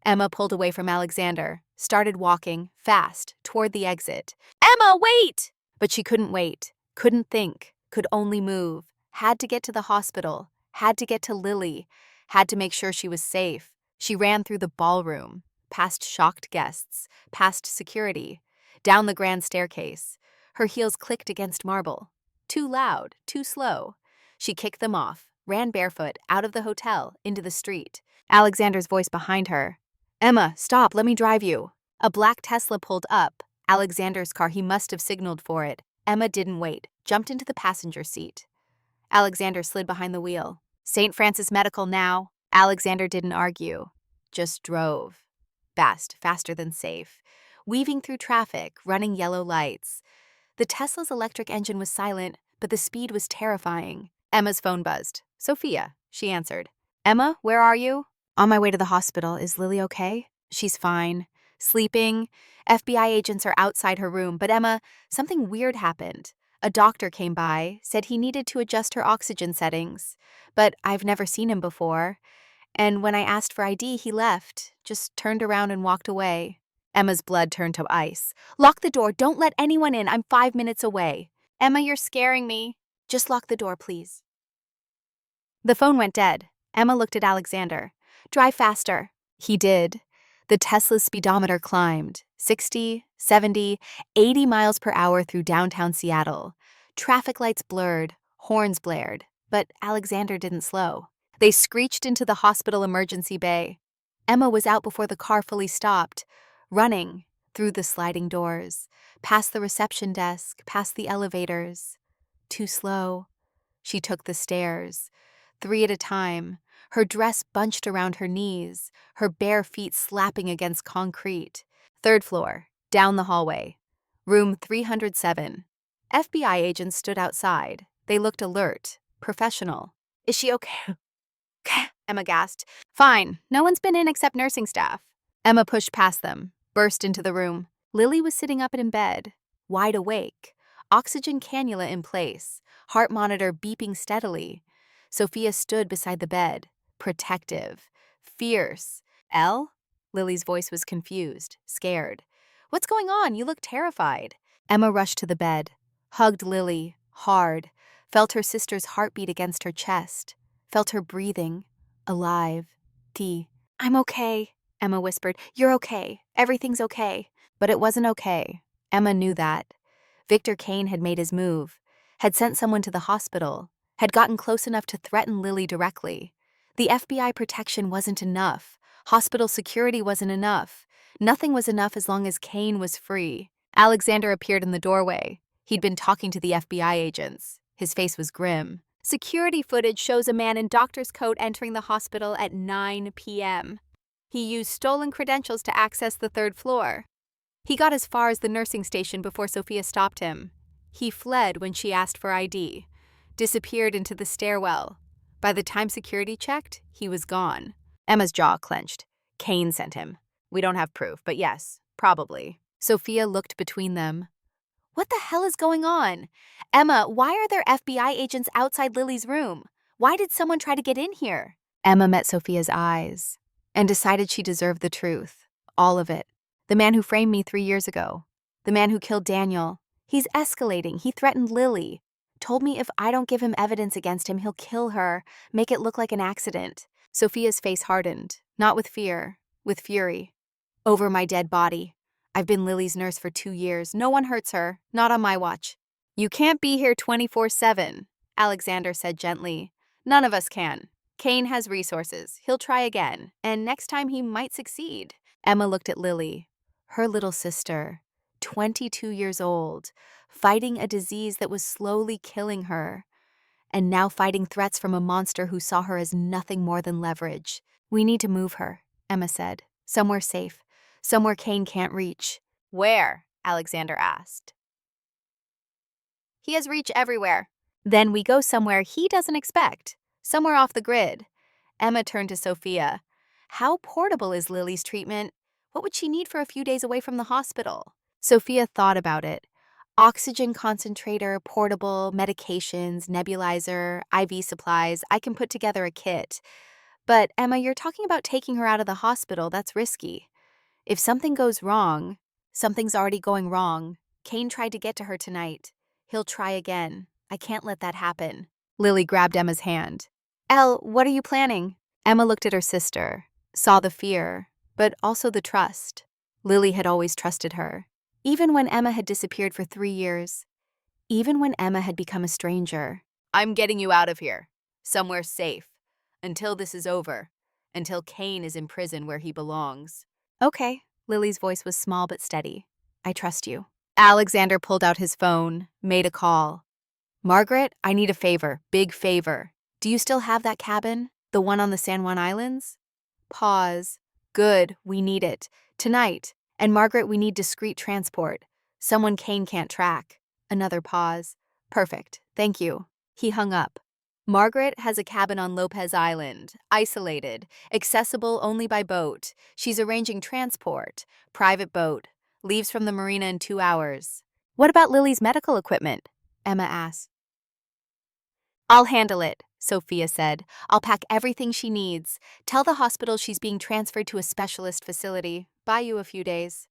Emma pulled away from Alexander, started walking, fast, toward the exit. "Emma, wait!" But she couldn't wait, couldn't think, could only move, had to get to the hospital, had to get to Lily, had to make sure she was safe. She ran through the ballroom, past shocked guests, past security, down the grand staircase. Her heels clicked against marble. Too loud, too slow. She kicked them off, ran barefoot, out of the hotel, into the street. Alexander's voice behind her. "Emma, stop, let me drive you." A black Tesla pulled up. Alexander's car, he must have signaled for it. Emma didn't wait, jumped into the passenger seat. Alexander slid behind the wheel. "St. Francis Medical now." Alexander didn't argue, just drove. Fast, faster than safe. Weaving through traffic, running yellow lights. The Tesla's electric engine was silent, but the speed was terrifying. Emma's phone buzzed. "Sophia," she answered. "Emma, where are you?" "On my way to the hospital. Is Lily okay?" "She's fine. Sleeping. FBI agents are outside her room, but Emma, something weird happened. A doctor came by, said he needed to adjust her oxygen settings. But I've never seen him before. And when I asked for ID, he left, just turned around and walked away." Emma's blood turned to ice. "Lock the door. Don't let anyone in. I'm 5 minutes away." "Emma, you're scaring me." "Just lock the door, please." The phone went dead. Emma looked at Alexander. "Drive faster." He did. The Tesla's speedometer climbed, 60, 70, 80 miles per hour through downtown Seattle. Traffic lights blurred, horns blared, but Alexander didn't slow. They screeched into the hospital emergency bay. Emma was out before the car fully stopped, running through the sliding doors, past the reception desk, past the elevators. Too slow. She took the stairs, 3 at a time, her dress bunched around her knees, her bare feet slapping against concrete. 3rd floor, down the hallway. Room 307. FBI agents stood outside. They looked alert, professional. "Is she okay?" Emma gasped. Fine, no one's been in except nursing staff. Emma pushed past them, burst into the room. Lily was sitting up in bed, wide awake, oxygen cannula in place, heart monitor beeping steadily. Sophia stood beside the bed, protective, fierce. Elle? Lily's voice was confused, scared. What's going on? You look terrified. Emma rushed to the bed, hugged Lily, hard, felt her sister's heartbeat against her chest, felt her breathing, alive. I'm okay, Emma whispered. You're okay. Everything's okay. But it wasn't okay. Emma knew that. Victor Kane had made his move, had sent someone to the hospital, had gotten close enough to threaten Lily directly. The FBI protection wasn't enough. Hospital security wasn't enough. Nothing was enough as long as Kane was free. Alexander appeared in the doorway. He'd been talking to the FBI agents. His face was grim. Security footage shows a man in doctor's coat entering the hospital at 9 p.m. He used stolen credentials to access the third floor. He got as far as the nursing station before Sophia stopped him. He fled when she asked for ID, disappeared into the stairwell. By the time security checked, he was gone. Emma's jaw clenched. Kane sent him. We don't have proof, but yes, probably. Sophia looked between them. What the hell is going on? Emma, why are there FBI agents outside Lily's room? Why did someone try to get in here? Emma met Sophia's eyes and decided she deserved the truth. All of it. The man who framed me 3 years ago. The man who killed Daniel. He's escalating. He threatened Lily. Told me if I don't give him evidence against him, he'll kill her, make it look like an accident. Sophia's face hardened, not with fear, with fury. Over my dead body. I've been Lily's nurse for 2 years. No one hurts her, not on my watch. You can't be here 24/7, Alexander said gently. None of us can. Kane has resources. He'll try again, and next time he might succeed. Emma looked at Lily, her little sister, 22 years old, fighting a disease that was slowly killing her, and now fighting threats from a monster who saw her as nothing more than leverage. We need to move her, Emma said. Somewhere safe. Somewhere Kane can't reach. Where? Alexander asked. He has reach everywhere. Then we go somewhere he doesn't expect. Somewhere off the grid. Emma turned to Sophia. How portable is Lily's treatment? What would she need for a few days away from the hospital? Sophia thought about it. Oxygen concentrator, portable, medications, nebulizer, IV supplies. I can put together a kit. But, Emma, you're talking about taking her out of the hospital. That's risky. If something goes wrong, something's already going wrong. Kane tried to get to her tonight. He'll try again. I can't let that happen. Lily grabbed Emma's hand. Elle, what are you planning? Emma looked at her sister, saw the fear, but also the trust. Lily had always trusted her. Even when Emma had disappeared for 3 years. Even when Emma had become a stranger. I'm getting you out of here. Somewhere safe. Until this is over. Until Kane is in prison where he belongs. Okay, Lily's voice was small but steady. I trust you. Alexander pulled out his phone, made a call. Margaret, I need a favor, big favor. Do you still have that cabin? The one on the San Juan Islands? Pause. Good, we need it. Tonight. And Margaret, we need discreet transport. Someone Kane can't track. Another pause. Perfect, thank you. He hung up. Margaret has a cabin on Lopez Island, isolated, accessible only by boat. She's arranging transport, private boat, leaves from the marina in 2 hours. What about Lily's medical equipment? Emma asked. I'll handle it, Sophia said. I'll pack everything she needs. Tell the hospital she's being transferred to a specialist facility. Buy you a few days.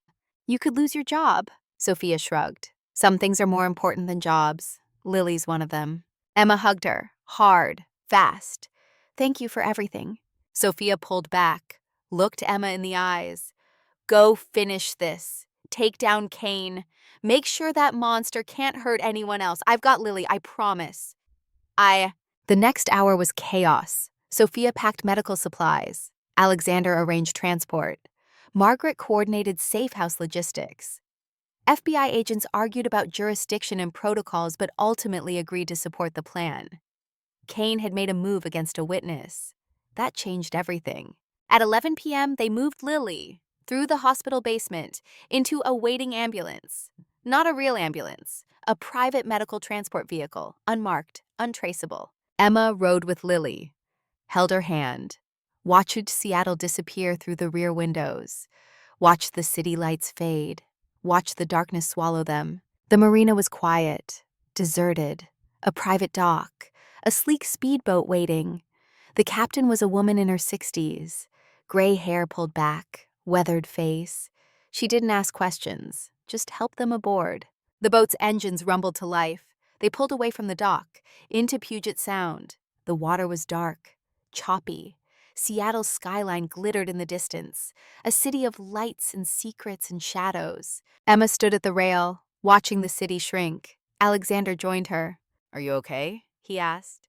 You could lose your job, Sophia shrugged. Some things are more important than jobs. Lily's one of them. Emma hugged her, hard, fast. Thank you for everything. Sophia pulled back, looked Emma in the eyes. Go finish this. Take down Kane. Make sure that monster can't hurt anyone else. I've got Lily, I promise. The next hour was chaos. Sophia packed medical supplies. Alexander arranged transport. Margaret coordinated safe house logistics. FBI agents argued about jurisdiction and protocols but ultimately agreed to support the plan. Kane had made a move against a witness. That changed everything. At 11 p.m., they moved Lily through the hospital basement into a waiting ambulance. Not a real ambulance, a private medical transport vehicle, unmarked, untraceable. Emma rode with Lily, held her hand. Watched Seattle disappear through the rear windows. Watched the city lights fade. Watched the darkness swallow them. The marina was quiet, deserted, a private dock, a sleek speedboat waiting. The captain was a woman in her 60s, gray hair pulled back, weathered face. She didn't ask questions, just helped them aboard. The boat's engines rumbled to life. They pulled away from the dock, into Puget Sound. The water was dark, choppy. Seattle's skyline glittered in the distance, a city of lights and secrets and shadows. Emma stood at the rail, watching the city shrink. Alexander joined her. "Are you okay?" he asked.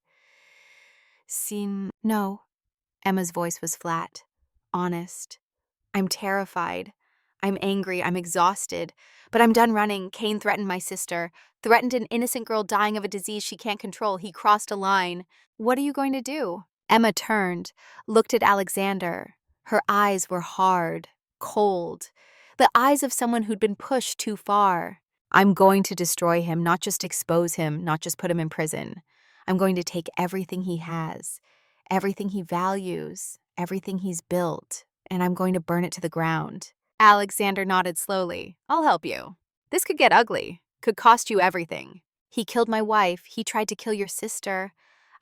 No." Emma's voice was flat, honest. "I'm terrified. I'm angry. I'm exhausted. But I'm done running. Kane threatened my sister, threatened an innocent girl dying of a disease she can't control. He crossed a line. What are you going to do?" Emma turned, looked at Alexander. Her eyes were hard, cold, the eyes of someone who'd been pushed too far. "I'm going to destroy him, not just expose him, not just put him in prison. I'm going to take everything he has, everything he values, everything he's built, and I'm going to burn it to the ground." Alexander nodded slowly. "I'll help you. This could get ugly, could cost you everything. He killed my wife, he tried to kill your sister.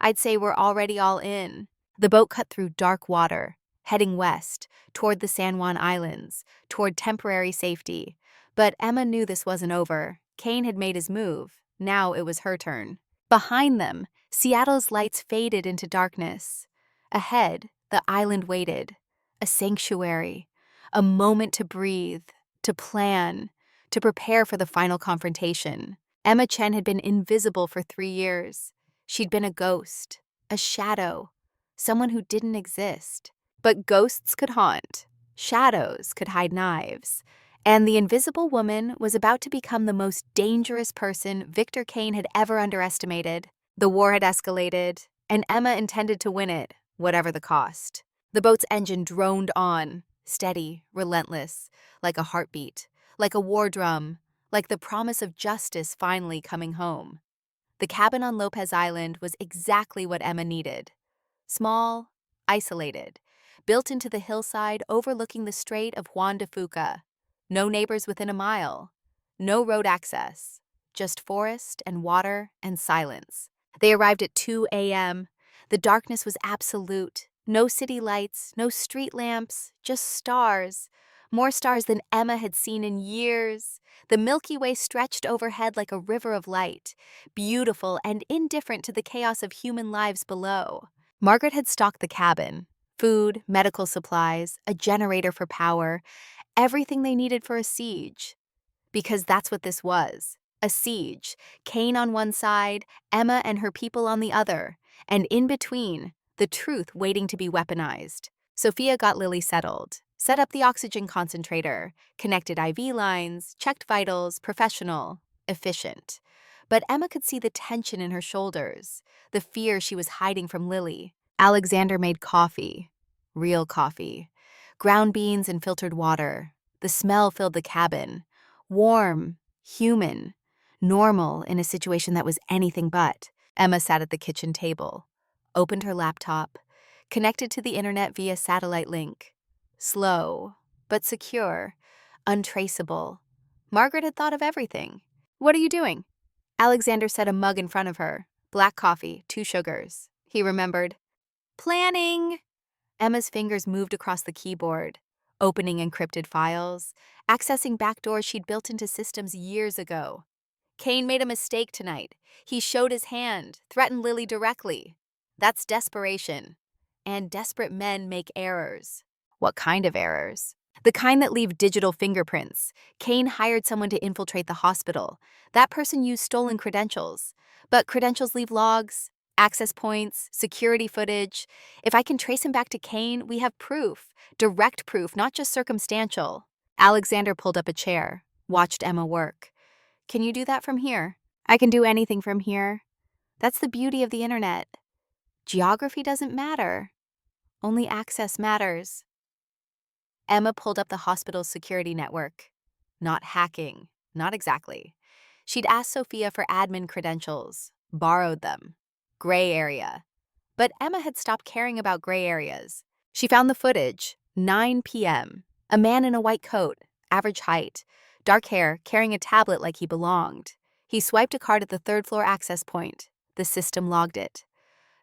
I'd say we're already all in." The boat cut through dark water, heading west, toward the San Juan Islands, toward temporary safety. But Emma knew this wasn't over. Kane had made his move. Now it was her turn. Behind them, Seattle's lights faded into darkness. Ahead, the island waited. A sanctuary. A moment to breathe, to plan, to prepare for the final confrontation. Emma Chen had been invisible for 3 years. She'd been a ghost, a shadow, someone who didn't exist. But ghosts could haunt. Shadows could hide knives. And the invisible woman was about to become the most dangerous person Victor Kane had ever underestimated. The war had escalated, and Emma intended to win it, whatever the cost. The boat's engine droned on, steady, relentless, like a heartbeat, like a war drum, like the promise of justice finally coming home. The cabin on Lopez Island was exactly what Emma needed. Small, isolated, built into the hillside overlooking the Strait of Juan de Fuca. No neighbors within a mile. No road access. Just forest and water and silence. They arrived at 2 a.m. The darkness was absolute. No city lights, no street lamps, just stars. More stars than Emma had seen in years. The Milky Way stretched overhead like a river of light, beautiful and indifferent to the chaos of human lives below. Margaret had stocked the cabin. Food, medical supplies, a generator for power, everything they needed for a siege. Because that's what this was. A siege. Kane on one side, Emma and her people on the other. And in between, the truth waiting to be weaponized. Sophia got Lily settled, set up the oxygen concentrator, connected IV lines, checked vitals, professional, efficient. But Emma could see the tension in her shoulders, the fear she was hiding from Lily. Alexander made coffee. Real coffee. Ground beans and filtered water. The smell filled the cabin. Warm, human, normal in a situation that was anything but. Emma sat at the kitchen table, opened her laptop, connected to the internet via satellite link. Slow, but secure, untraceable. Margaret had thought of everything. "What are you doing?" Alexander set a mug in front of her. Black coffee, 2 sugars. He remembered. "Planning." Emma's fingers moved across the keyboard, opening encrypted files, accessing backdoors she'd built into systems years ago. Kane made a mistake tonight. He showed his hand, threatened Lily directly. That's desperation. And desperate men make errors. What kind of errors? The kind that leave digital fingerprints. Kane hired someone to infiltrate the hospital. That person used stolen credentials. But credentials leave logs, access points, security footage. If I can trace him back to Kane, we have proof. Direct proof, not just circumstantial. Alexander pulled up a chair, watched Emma work. "Can you do that from here?" "I can do anything from here. That's the beauty of the internet. Geography doesn't matter. Only access matters." Emma pulled up the hospital's security network. Not hacking, not exactly. She'd asked Sophia for admin credentials, borrowed them. Gray area. But Emma had stopped caring about gray areas. She found the footage, 9 p.m. A man in a white coat, average height, dark hair, carrying a tablet like he belonged. He swiped a card at the third-floor access point. The system logged it.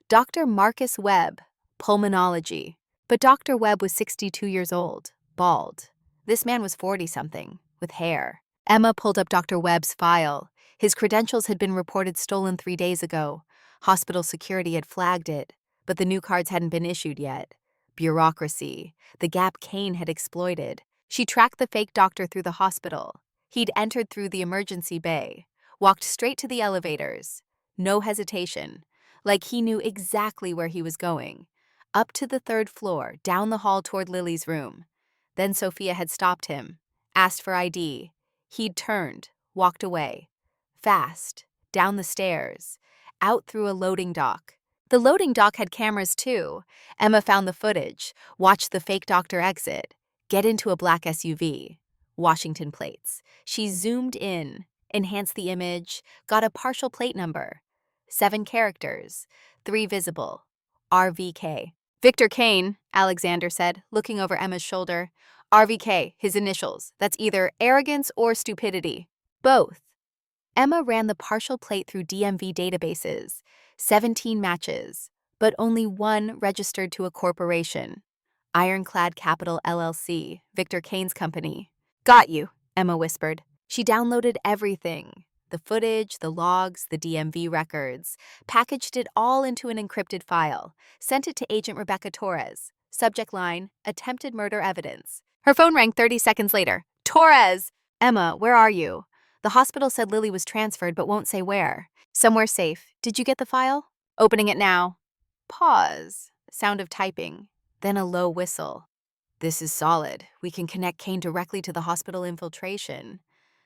Dr. Marcus Webb, pulmonology. But Dr. Webb was 62 years old, bald. This man was 40-something, with hair. Emma pulled up Dr. Webb's file. His credentials had been reported stolen 3 days ago. Hospital security had flagged it, but the new cards hadn't been issued yet. Bureaucracy, the gap Kane had exploited. She tracked the fake doctor through the hospital. He'd entered through the emergency bay, walked straight to the elevators. No hesitation, like he knew exactly where he was going. Up to the 3rd floor, down the hall toward Lily's room. Then Sophia had stopped him, asked for ID. He'd turned, walked away. Fast, down the stairs, out through a loading dock. The loading dock had cameras too. Emma found the footage, watched the fake doctor exit, get into a black SUV. Washington plates. She zoomed in, enhanced the image, got a partial plate number. 7 characters, 3 visible. RVK. Victor Kane, Alexander said, looking over Emma's shoulder. RVK, his initials. That's either arrogance or stupidity. Both. Emma ran the partial plate through DMV databases. 17 matches, but only 1 registered to a corporation. Ironclad Capital LLC, Victor Kane's company. Got you, Emma whispered. She downloaded everything. The footage, the logs, the DMV records, packaged it all into an encrypted file, sent it to Agent Rebecca Torres. Subject line, attempted murder evidence. Her phone rang 30 seconds later. Torres! Emma, where are you? The hospital said Lily was transferred but won't say where. Somewhere safe. Did you get the file? Opening it now. Pause. Sound of typing. Then a low whistle. This is solid. We can connect Kane directly to the hospital infiltration.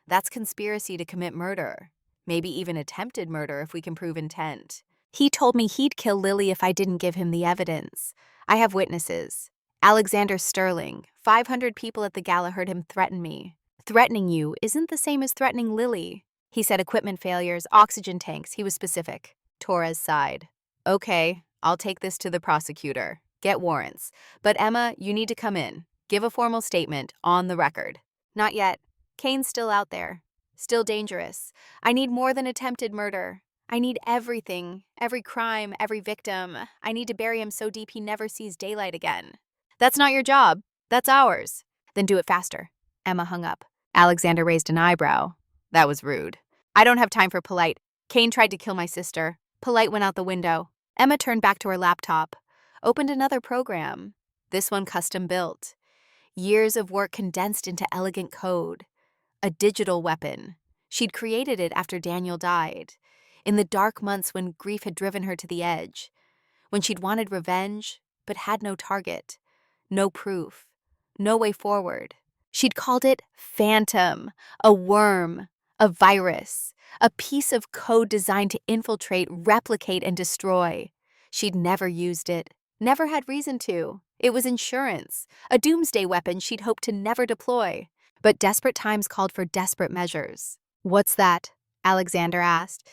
That's conspiracy to commit murder. Maybe even attempted murder if we can prove intent. He told me he'd kill Lily if I didn't give him the evidence. I have witnesses. Alexander Sterling. 500 people at the gala heard him threaten me. Threatening you isn't the same as threatening Lily. He said equipment failures, oxygen tanks. He was specific. Torres sighed. Okay, I'll take this to the prosecutor. Get warrants. But Emma, you need to come in. Give a formal statement on the record. Not yet. Kane's still out there. Still dangerous. I need more than attempted murder. I need everything. Every crime, every victim. I need to bury him so deep he never sees daylight again. That's not your job. That's ours. Then do it faster. Emma hung up. Alexander raised an eyebrow. That was rude. I don't have time for polite. Kane tried to kill my sister. Polite went out the window. Emma turned back to her laptop. Opened another program. This one custom built. Years of work condensed into elegant code. A digital weapon. She'd created it after Daniel died. In the dark months when grief had driven her to the edge. When she'd wanted revenge, but had no target. No proof. No way forward. She'd called it Phantom, a worm, a virus, a piece of code designed to infiltrate, replicate, and destroy. She'd never used it, never had reason to. It was insurance, a doomsday weapon she'd hoped to never deploy. But desperate times called for desperate measures. What's that? Alexander asked,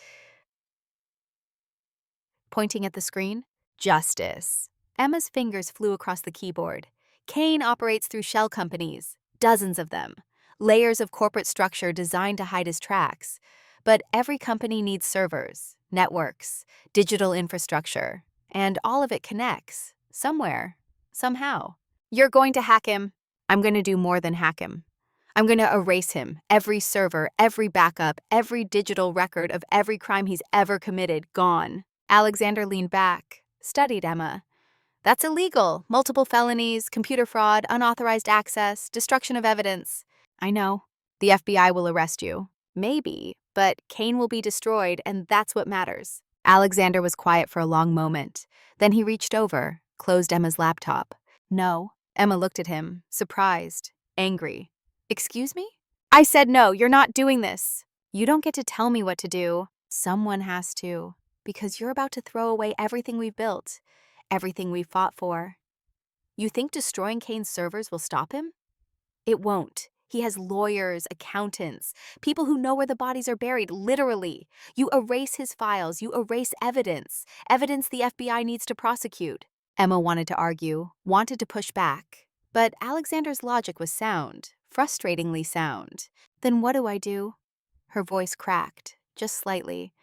pointing at the screen. Justice. Emma's fingers flew across the keyboard. Kane operates through shell companies. Dozens of them. Layers of corporate structure designed to hide his tracks. But every company needs servers, networks, digital infrastructure, and all of it connects. Somewhere. Somehow. You're going to hack him. I'm going to do more than hack him. I'm going to erase him. Every server, every backup, every digital record of every crime he's ever committed, gone. Alexander leaned back, studied Emma. That's illegal. Multiple felonies, computer fraud, unauthorized access, destruction of evidence. I know. The FBI will arrest you. Maybe, but Kane will be destroyed, and that's what matters. Alexander was quiet for a long moment. Then he reached over, closed Emma's laptop. No. Emma looked at him, surprised, angry. Excuse me? I said no, you're not doing this. You don't get to tell me what to do. Someone has to, because you're about to throw away everything we've built. Everything we fought for. You think destroying Kane's servers will stop him? It won't. He has lawyers, accountants, people who know where the bodies are buried, literally. You erase his files, you erase evidence, evidence the FBI needs to prosecute. Emma wanted to argue, wanted to push back. But Alexander's logic was sound, frustratingly sound. Then what do I do? Her voice cracked, just slightly.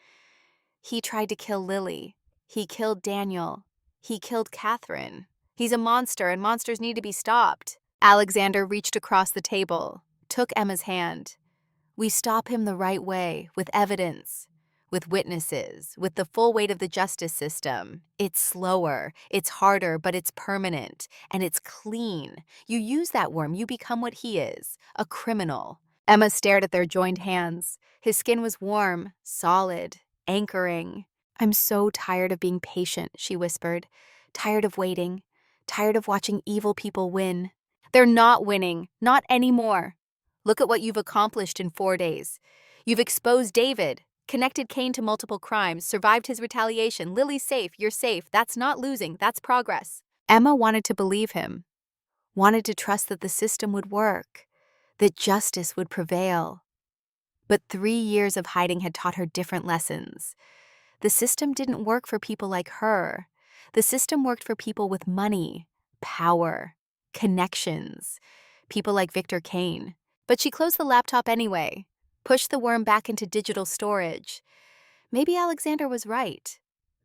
He tried to kill Lily. He killed Daniel. He killed Catherine. He's a monster, and monsters need to be stopped. Alexander reached across the table, took Emma's hand. We stop him the right way, with evidence, with witnesses, with the full weight of the justice system. It's slower, it's harder, but it's permanent, and it's clean. You use that worm, you become what he is, a criminal. Emma stared at their joined hands. His skin was warm, solid, anchoring. I'm so tired of being patient, she whispered. Tired of waiting. Tired of watching evil people win. They're not winning, not anymore. Look at what you've accomplished in 4 days. You've exposed David, connected Cain to multiple crimes, survived his retaliation. Lily's safe, you're safe. That's not losing, that's progress. Emma wanted to believe him, wanted to trust that the system would work, that justice would prevail. But 3 years of hiding had taught her different lessons. The system didn't work for people like her. The system worked for people with money, power, connections, people like Victor Cain. But she closed the laptop anyway, pushed the worm back into digital storage. Maybe Alexander was right.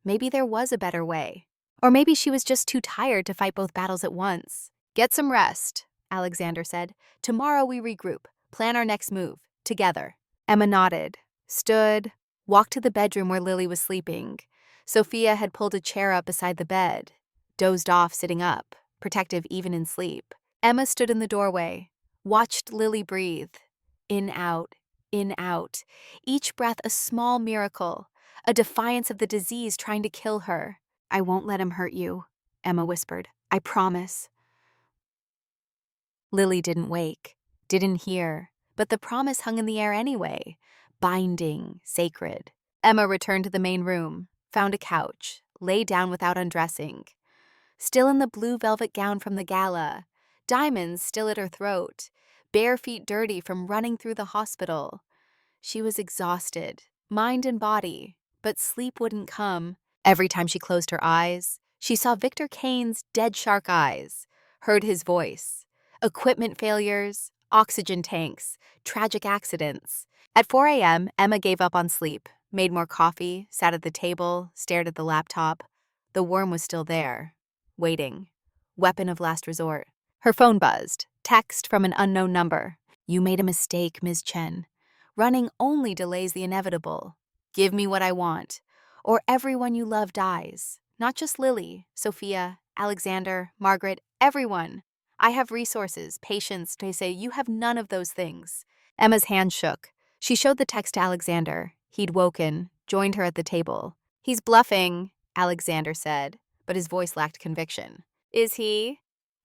Maybe there was a better way. Or maybe she was just too tired to fight both battles at once. Get some rest, Alexander said. Tomorrow we regroup, plan our next move, together. Emma nodded, stood, walked to the bedroom where Lily was sleeping. Sophia had pulled a chair up beside the bed, dozed off sitting up, protective even in sleep. Emma stood in the doorway, watched Lily breathe. In, out, each breath a small miracle, a defiance of the disease trying to kill her. I won't let him hurt you, Emma whispered. I promise. Lily didn't wake, didn't hear, but the promise hung in the air anyway, binding, sacred. Emma returned to the main room, found a couch, lay down without undressing. Still in the blue velvet gown from the gala, diamonds still at her throat, bare feet dirty from running through the hospital. She was exhausted, mind and body, but sleep wouldn't come. Every time she closed her eyes, she saw Victor Cain's dead shark eyes, heard his voice. Equipment failures, oxygen tanks, tragic accidents. At 4 a.m., Emma gave up on sleep, made more coffee, sat at the table, stared at the laptop. The worm was still there, waiting. Weapon of last resort. Her phone buzzed. Text from an unknown number. You made a mistake, Ms. Chen. Running only delays the inevitable. Give me what I want, or everyone you love dies. Not just Lily, Sophia, Alexander, Margaret, everyone. I have resources, patience, they say. You have none of those things. Emma's hand shook. She showed the text to Alexander. He'd woken, joined her at the table. He's bluffing, Alexander said, but his voice lacked conviction. Is he?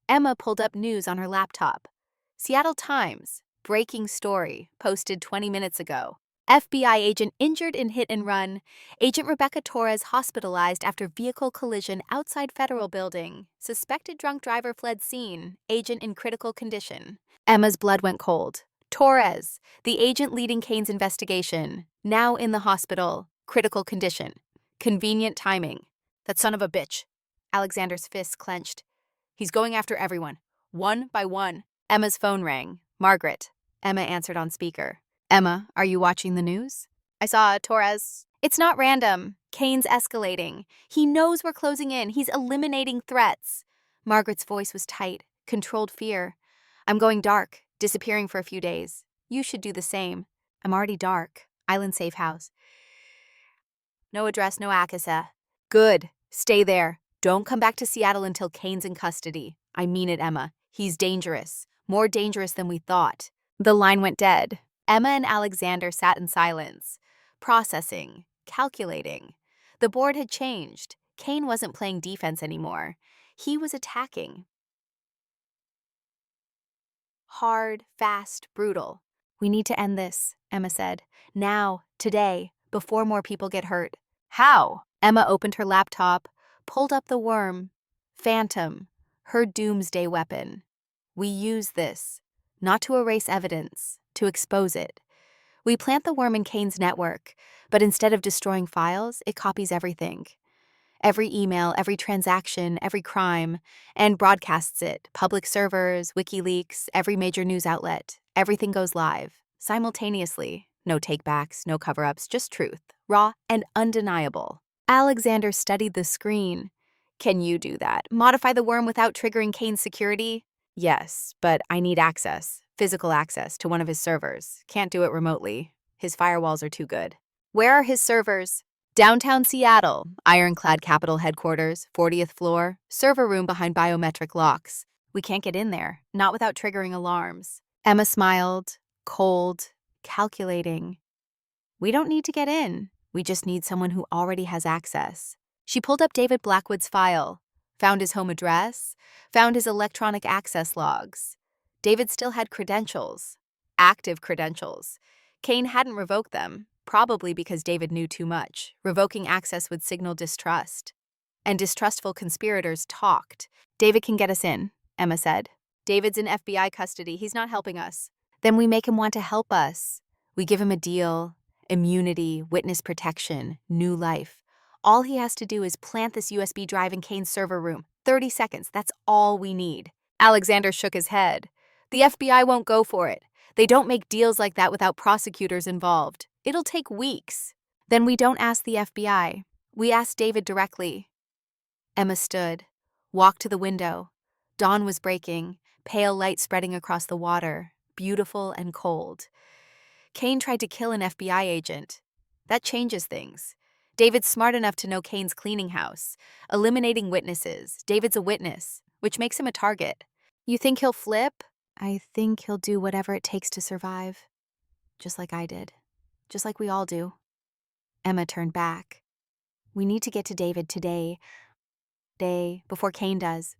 Emma pulled up news on her laptop. Seattle Times, breaking story, posted 20 minutes ago. FBI agent injured in hit and run. Agent Rebecca Torres hospitalized after vehicle collision outside federal building. Suspected drunk driver fled scene. Agent in critical condition. Emma's blood went cold. Torres, the agent leading Cain's investigation, now in the hospital. Critical condition. Convenient timing. That son of a bitch. Alexander's fists clenched. He's going after everyone, one by one. Emma's phone rang. Margaret. Emma answered on speaker. Emma, are you watching the news? I saw Torres. It's not random. Cain's escalating. He knows we're closing in. He's eliminating threats. Margaret's voice was tight, controlled fear. I'm going dark, disappearing for a few days. You should do the same. I'm already dark. Island safe house. No address, no Akasa. Good. Stay there. Don't come back to Seattle until Cain's in custody. I mean it, Emma. He's dangerous. More dangerous than we thought. The line went dead. Emma and Alexander sat in silence, processing, calculating. The board had changed. Cain wasn't playing defense anymore. He was attacking. Hard, fast, brutal. We need to end this, Emma said. Now, today, before more people get hurt. How? Emma opened her laptop, pulled up the worm. Phantom, her doomsday weapon. We use this, not to erase evidence, to expose it. We plant the worm in Cain's network, but instead of destroying files, it copies everything. Every email, every transaction, every crime, and broadcasts it. Public servers, WikiLeaks, every major news outlet. Everything goes live, simultaneously. No takebacks, no cover-ups, just truth, raw and undeniable. Alexander studied the screen. Can you do that? Modify the worm without triggering Kane's security? Yes, but I need access, physical access to one of his servers. Can't do it remotely. His firewalls are too good. Where are his servers? Downtown Seattle, ironclad Capitol headquarters, 40th floor, server room behind biometric locks. We can't get in there, not without triggering alarms. Emma smiled, cold, calculating. We don't need to get in. We just need someone who already has access. She pulled up David Blackwood's file, found his home address, found his electronic access logs. David still had credentials, active credentials. Kane hadn't revoked them, probably because David knew too much. Revoking access would signal distrust. And distrustful conspirators talked. David can get us in, Emma said. David's in FBI custody. He's not helping us. Then we make him want to help us. We give him a deal, immunity, witness protection, new life. All he has to do is plant this USB drive in Kane's server room. 30 seconds, that's all we need. Alexander shook his head. The FBI won't go for it. They don't make deals like that without prosecutors involved. It'll take weeks. Then we don't ask the FBI. We ask David directly. Emma stood, walked to the window. Dawn was breaking, pale light spreading across the water, beautiful and cold. Kane tried to kill an FBI agent. That changes things. David's smart enough to know Kane's cleaning house, eliminating witnesses. David's a witness, which makes him a target. You think he'll flip? I think he'll do whatever it takes to survive. Just like I did. Just like we all do. Emma turned back. We need to get to David today. Before Kane does.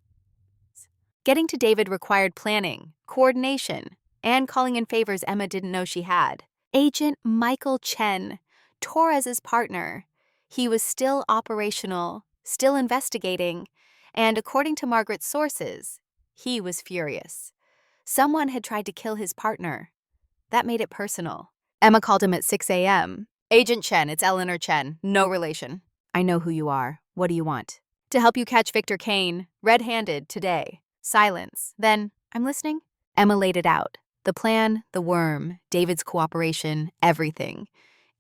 Getting to David required planning, coordination, and calling in favors Emma didn't know she had. Agent Michael Chen, Torres's partner. He was still operational, still investigating, and according to Margaret's sources, he was furious. Someone had tried to kill his partner. That made it personal. Emma called him at 6 a.m. Agent Chen, it's Eleanor Chen, no relation. I know who you are. What do you want? To help you catch Victor Kane, red-handed, today. Silence. Then, I'm listening. Emma laid it out. The plan, the worm, David's cooperation, everything.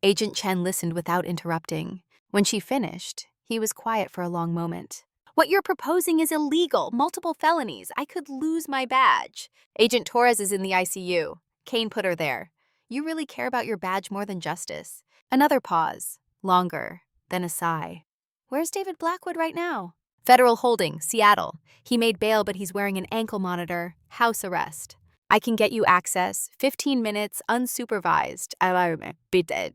Agent Chen listened without interrupting. When she finished, he was quiet for a long moment. What you're proposing is illegal, multiple felonies. I could lose my badge. Agent Torres is in the ICU. Kane put her there. You really care about your badge more than justice. Another pause, longer, then a sigh. Where's David Blackwood right now? Federal holding, Seattle. He made bail, but he's wearing an ankle monitor. House arrest. I can get you access, 15 minutes, unsupervised.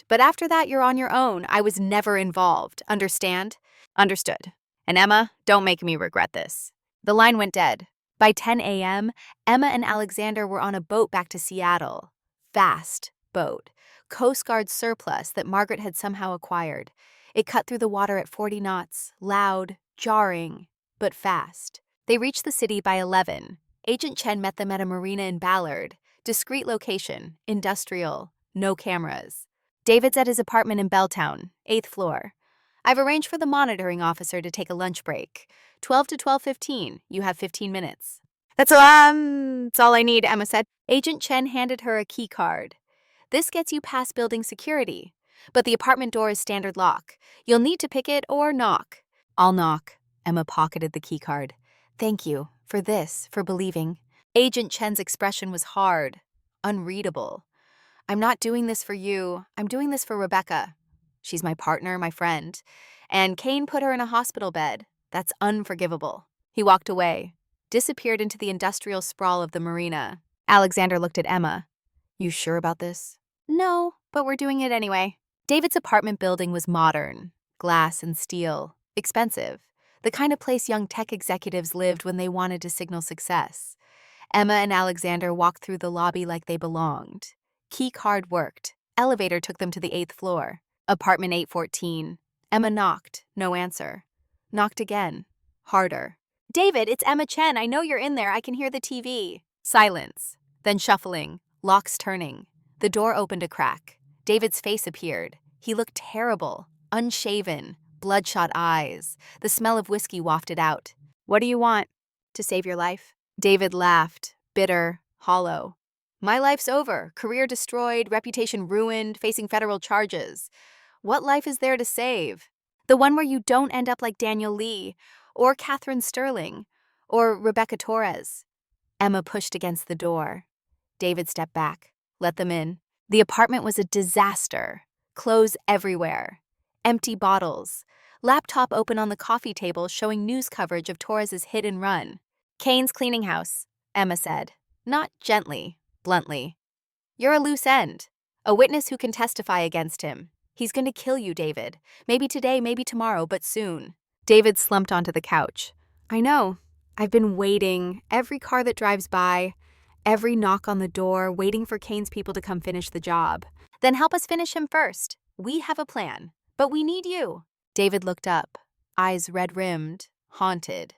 But after that, you're on your own. I was never involved. Understand? Understood. And Emma, don't make me regret this. The line went dead. By 10 a.m., Emma and Alexander were on a boat back to Seattle. Fast boat. Coast Guard surplus that Margaret had somehow acquired. It cut through the water at 40 knots, loud, jarring, but fast. They reached the city by 11. Agent Chen met them at a marina in Ballard. Discreet location, industrial, no cameras. David's at his apartment in Belltown, 8th floor. I've arranged for the monitoring officer to take a lunch break. 12 to 12:15. You have 15 minutes. That's all I need, Emma said. Agent Chen handed her a key card. This gets you past building security, but the apartment door is standard lock. You'll need to pick it or knock. I'll knock. Emma pocketed the key card. Thank you for believing. Agent Chen's expression was hard, unreadable. I'm not doing this for you. I'm doing this for Rebecca. She's my partner, my friend. And Kane put her in a hospital bed. That's unforgivable. He walked away, disappeared into the industrial sprawl of the marina. Alexander looked at Emma. You sure about this? No, but we're doing it anyway. David's apartment building was modern, glass and steel, expensive. The kind of place young tech executives lived when they wanted to signal success. Emma and Alexander walked through the lobby like they belonged. Key card worked. Elevator took them to the 8th floor. Apartment 814. Emma knocked. No answer. Knocked again. Harder. David, it's Emma Chen. I know you're in there. I can hear the TV. Silence. Then shuffling. Locks turning. The door opened a crack. David's face appeared. He looked terrible. Unshaven. bloodshot eyes. The smell of whiskey wafted out. "What do you want? To save your life?" David laughed, bitter, hollow. "My life's over. Career destroyed, reputation ruined, facing federal charges. What life is there to save? The one where you don't end up like Daniel Lee, or Catherine Sterling, or Rebecca Torres." Emma pushed against the door. David stepped back, let them in. The apartment was a disaster. Clothes everywhere. Empty bottles. Laptop open on the coffee table showing news coverage of Torres's hit and run. "Kane's cleaning house," Emma said. Not gently, bluntly. "You're a loose end. A witness who can testify against him. He's going to kill you, David. Maybe today, maybe tomorrow, but soon." David slumped onto the couch. "I know. I've been waiting. Every car that drives by, every knock on the door, waiting for Kane's people to come finish the job." "Then help us finish him first. We have a plan, but we need you." David looked up, eyes red-rimmed, haunted.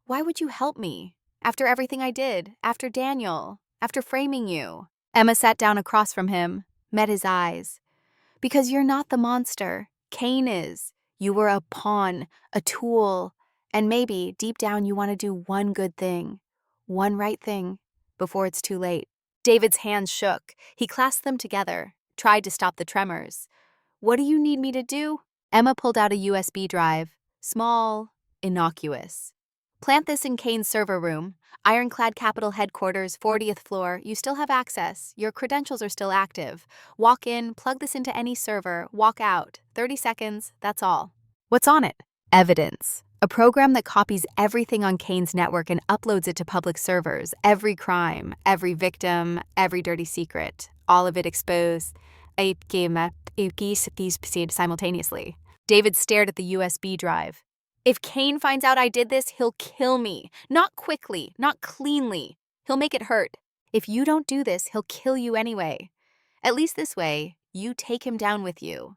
"Why would you help me? After everything I did, after Daniel, after framing you?" Emma sat down across from him, met his eyes. "Because you're not the monster. Kane is. You were a pawn, a tool, and maybe, deep down, you want to do one good thing, one right thing, before it's too late." David's hands shook. He clasped them together, tried to stop the tremors. "What do you need me to do?" Emma pulled out a USB drive, small, innocuous. "Plant this in Kane's server room. Ironclad Capital Headquarters, 40th floor. You still have access. Your credentials are still active. Walk in, plug this into any server, walk out. 30 seconds, that's all." "What's on it?" "Evidence. A program that copies everything on Kane's network and uploads it to public servers. Every crime, every victim, every dirty secret. All of it exposed. Simultaneously." David stared at the USB drive. "If Kane finds out I did this, he'll kill me. Not quickly, not cleanly. He'll make it hurt. If you don't do this, he'll kill you anyway. At least this way, you take him down with you.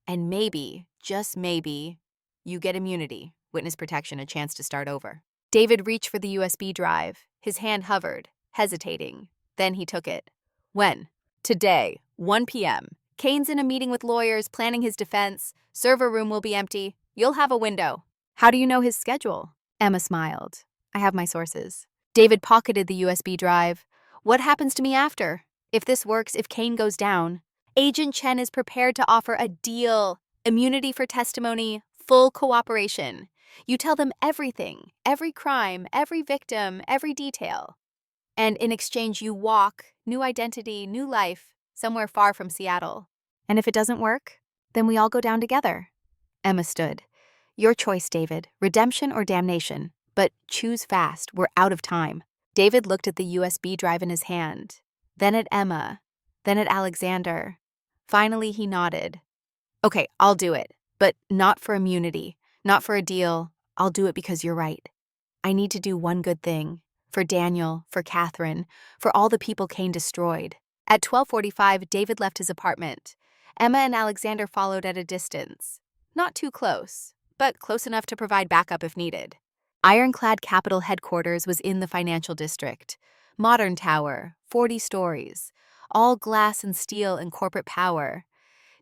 And maybe, just maybe, you get immunity, witness protection, a chance to start over." David reached for the USB drive. His hand hovered, hesitating. Then he took it. "When?" "Today, 1 p.m. Kane's in a meeting with lawyers, planning his defense. Server room will be empty. You'll have a window." "How do you know his schedule?" Emma smiled. "I have my sources." David pocketed the USB drive. "What happens to me after? If this works, if Kane goes down?" "Agent Chen is prepared to offer a deal. Immunity for testimony, full cooperation. You tell them everything, every crime, every victim, every detail. And in exchange, you walk, new identity, new life, somewhere far from Seattle. And if it doesn't work, then we all go down together." Emma stood. "Your choice, David. Redemption or damnation. But choose fast. We're out of time." David looked at the USB drive in his hand, then at Emma, then at Alexander. Finally, he nodded. "Okay, I'll do it. But not for immunity, not for a deal. I'll do it because you're right. I need to do one good thing. For Daniel, for Catherine, for all the people Kane destroyed." At 12:45, David left his apartment. Emma and Alexander followed at a distance. Not too close, but close enough to provide backup if needed. Ironclad Capital Headquarters was in the financial district. Modern tower, 40 stories, all glass and steel and corporate power.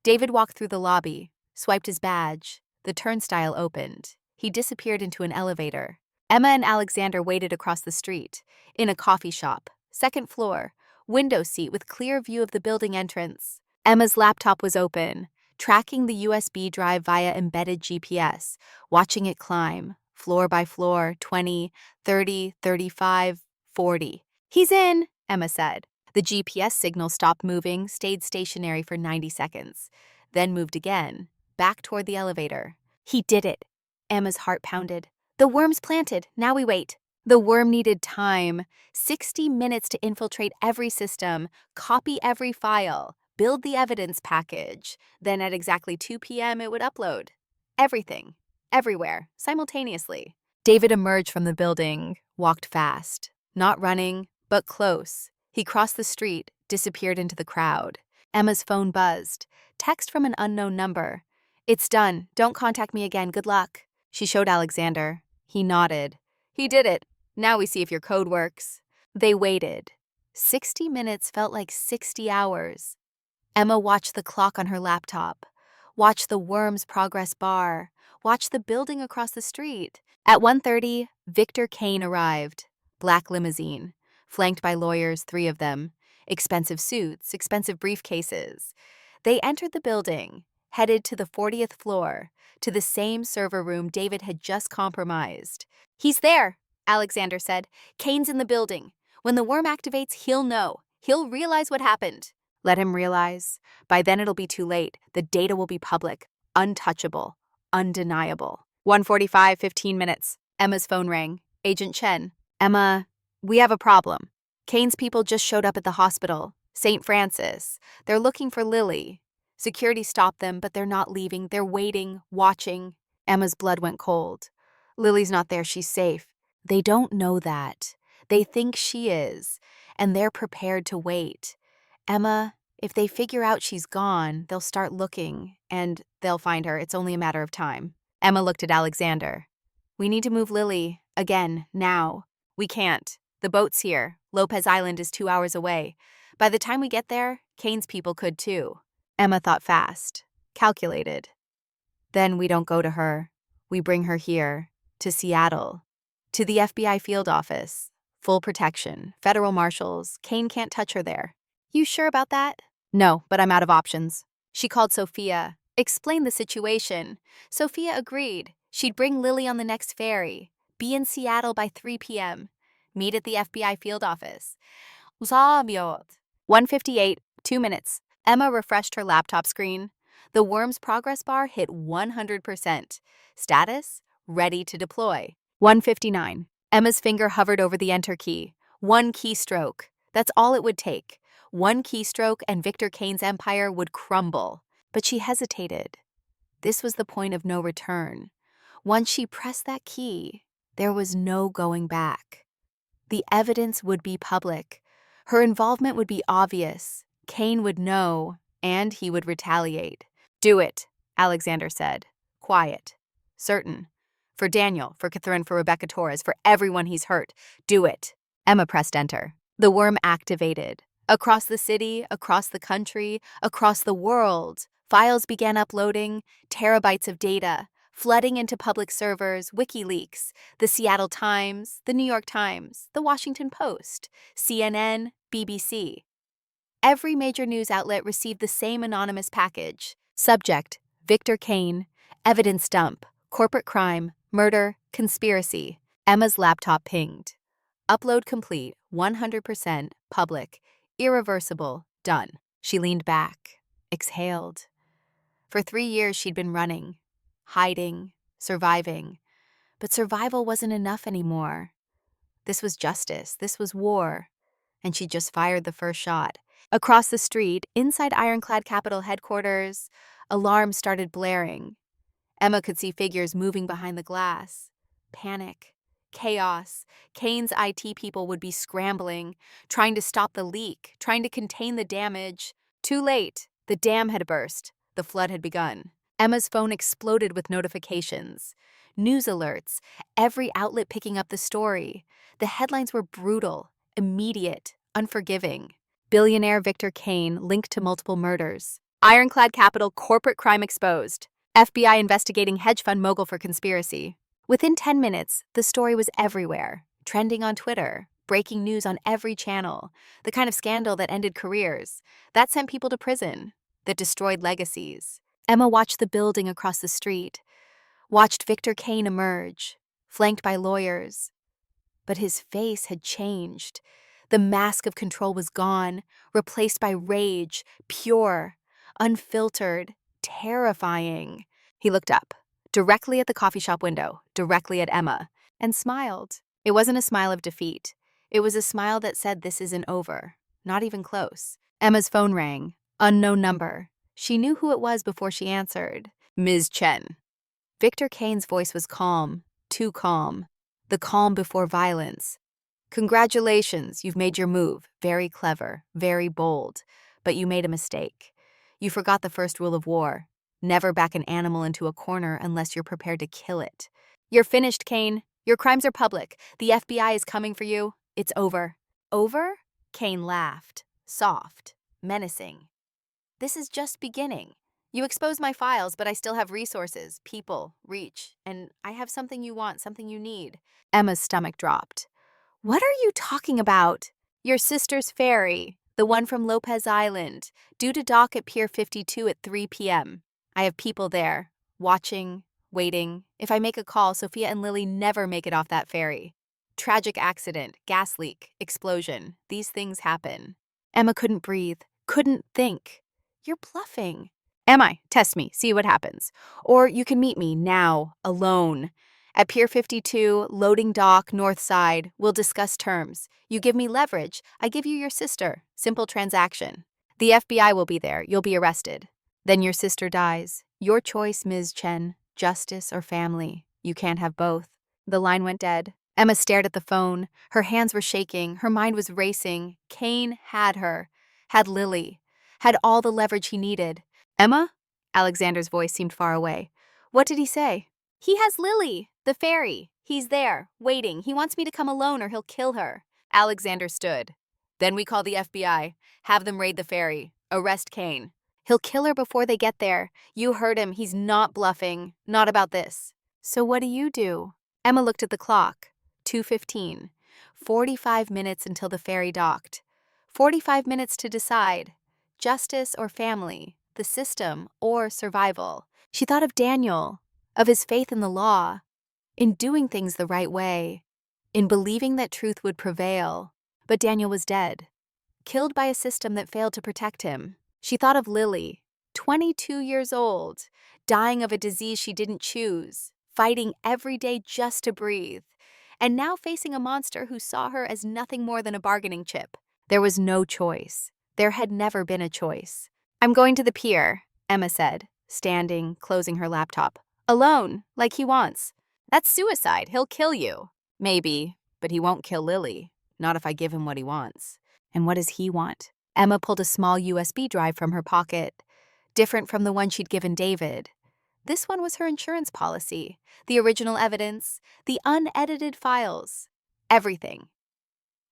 David walked through the lobby, swiped his badge. The turnstile opened. He disappeared into an elevator. Emma and Alexander waited across the street, in a coffee shop, 2nd floor, window seat with clear view of the building entrance. Emma's laptop was open, tracking the USB drive via embedded GPS, watching it climb, floor by floor, 20, 30, 35, 40. "He's in," Emma said. The GPS signal stopped moving, stayed stationary for 90 seconds, then moved again, back toward the elevator. "He did it." Emma's heart pounded. "The worm's planted, now we wait." The worm needed time, 60 minutes to infiltrate every system, copy every file, build the evidence package. Then at exactly 2 p.m. it would upload. Everything, everywhere, simultaneously. David emerged from the building, walked fast. Not running, but close. He crossed the street, disappeared into the crowd. Emma's phone buzzed. Text from an unknown number. "It's done. Don't contact me again. Good luck." She showed Alexander. He nodded. "He did it. Now we see if your code works." They waited. 60 minutes felt like 60 hours. Emma watched the clock on her laptop. Watch the worm's progress bar. Watch the building across the street. At 1:30, Victor Kane arrived. Black limousine, flanked by lawyers, 3 of them. Expensive suits, expensive briefcases. They entered the building, headed to the 40th floor, to the same server room David had just compromised. "He's there," Alexander said. "Kane's in the building. When the worm activates, he'll know. He'll realize what happened." Let him realize. By then it'll be too late. The data will be public, untouchable, undeniable. 1:45, 15 minutes. Emma's phone rang. Agent Chen. "Emma, we have a problem. Kane's people just showed up at the hospital, St. Francis. They're looking for Lily. Security stopped them, but they're not leaving. They're waiting, watching." Emma's blood went cold. "Lily's not there. She's safe." They don't know that. They think she is, and they're prepared to wait. Emma, if they figure out she's gone, they'll start looking, and they'll find her. It's only a matter of time. Emma looked at Alexander. "We need to move Lily, again, now. We can't. The boat's here. Lopez Island is 2 hours away. By the time we get there, Kane's people could too." Emma thought fast, calculated. "Then we don't go to her. We bring her here, to Seattle, to the FBI field office. Full protection, federal marshals. Kane can't touch her there." "You sure about that?" "No, but I'm out of options." She called Sophia, explained the situation. Sophia agreed. She'd bring Lily on the next ferry, be in Seattle by 3 p.m., meet at the FBI field office. 1:58, 2 minutes. Emma refreshed her laptop screen. The worm's progress bar hit 100%. Status, ready to deploy. 1:59. Emma's finger hovered over the enter key. One keystroke. That's all it would take. One keystroke and Victor Kane's empire would crumble. But she hesitated. This was the point of no return. Once she pressed that key, there was no going back. The evidence would be public. Her involvement would be obvious. Kane would know, and he would retaliate. "Do it," Alexander said. Quiet. Certain. "For Daniel, for Catherine, for Rebecca Torres, for everyone he's hurt. Do it." Emma pressed enter. The worm activated. Across the city, across the country, across the world, files began uploading, terabytes of data, flooding into public servers, WikiLeaks, the Seattle Times, the New York Times, the Washington Post, CNN, BBC. Every major news outlet received the same anonymous package. Subject, Victor Kane. Evidence dump, corporate crime, murder, conspiracy. Emma's laptop pinged. Upload complete, 100%, public, irreversible, done. She leaned back, exhaled. For 3 years she'd been running, hiding, surviving. But survival wasn't enough anymore. This was justice, this was war. And she just fired the first shot. Across the street, inside Ironclad Capitol headquarters, alarms started blaring. Emma could see figures moving behind the glass. Panic. Chaos. Kane's IT people would be scrambling, trying to stop the leak, trying to contain the damage. Too late. The dam had burst. The flood had begun. Emma's phone exploded with notifications. News alerts, every outlet picking up the story. The headlines were brutal, immediate, unforgiving. Billionaire Victor Kane linked to multiple murders. Ironclad Capital corporate crime exposed. FBI investigating hedge fund mogul for conspiracy. Within 10 minutes, the story was everywhere, trending on Twitter, breaking news on every channel, the kind of scandal that ended careers, that sent people to prison, that destroyed legacies. Emma watched the building across the street, watched Victor Kane emerge, flanked by lawyers. But his face had changed. The mask of control was gone, replaced by rage, pure, unfiltered, terrifying. He looked up, directly at the coffee shop window, directly at Emma, and smiled. It wasn't a smile of defeat. It was a smile that said this isn't over, not even close. Emma's phone rang. Unknown number. She knew who it was before she answered. Ms. Chen. Victor Kane's voice was calm, too calm. The calm before violence. Congratulations, you've made your move. Very clever, very bold. But you made a mistake. You forgot the first rule of war. Never back an animal into a corner unless you're prepared to kill it. You're finished, Kane. Your crimes are public. The FBI is coming for you. It's over. Over? Kane laughed, soft, menacing. This is just beginning. You expose my files, but I still have resources, people, reach, and I have something you want, something you need. Emma's stomach dropped. What are you talking about? Your sister's ferry, the one from Lopez Island, due to dock at Pier 52 at 3 p.m. I have people there, watching, waiting. If I make a call, Sophia and Lily never make it off that ferry. Tragic accident, gas leak, explosion. These things happen. Emma couldn't breathe, couldn't think. You're bluffing. Am I? Test me, see what happens. Or you can meet me now, alone. At Pier 52, loading dock, north side, we'll discuss terms. You give me leverage, I give you your sister. Simple transaction. The FBI will be there, you'll be arrested. Then your sister dies. Your choice, Ms. Chen, justice or family. You can't have both. The line went dead. Emma stared at the phone. Her hands were shaking, her mind was racing. Kane had her, had Lily, had all the leverage he needed. Emma? Alexander's voice seemed far away. What did he say? He has Lily, the fairy. He's there, waiting. He wants me to come alone or he'll kill her. Alexander stood. Then we call the FBI. Have them raid the ferry. Arrest Kane. He'll kill her before they get there. You heard him. He's not bluffing. Not about this. So what do you do? Emma looked at the clock. 2:15. 45 minutes until the ferry docked. 45 minutes to decide. Justice or family. The system or survival. She thought of Daniel, of his faith in the law, in doing things the right way, in believing that truth would prevail. But Daniel was dead, killed by a system that failed to protect him. She thought of Lily, 22 years old, dying of a disease she didn't choose, fighting every day just to breathe, and now facing a monster who saw her as nothing more than a bargaining chip. There was no choice. There had never been a choice. I'm going to the pier, Emma said, standing, closing her laptop. Alone, like he wants. That's suicide. He'll kill you. Maybe, but he won't kill Lily. Not if I give him what he wants. And what does he want? Emma pulled a small USB drive from her pocket, different from the one she'd given David. This one was her insurance policy, the original evidence, the unedited files, everything.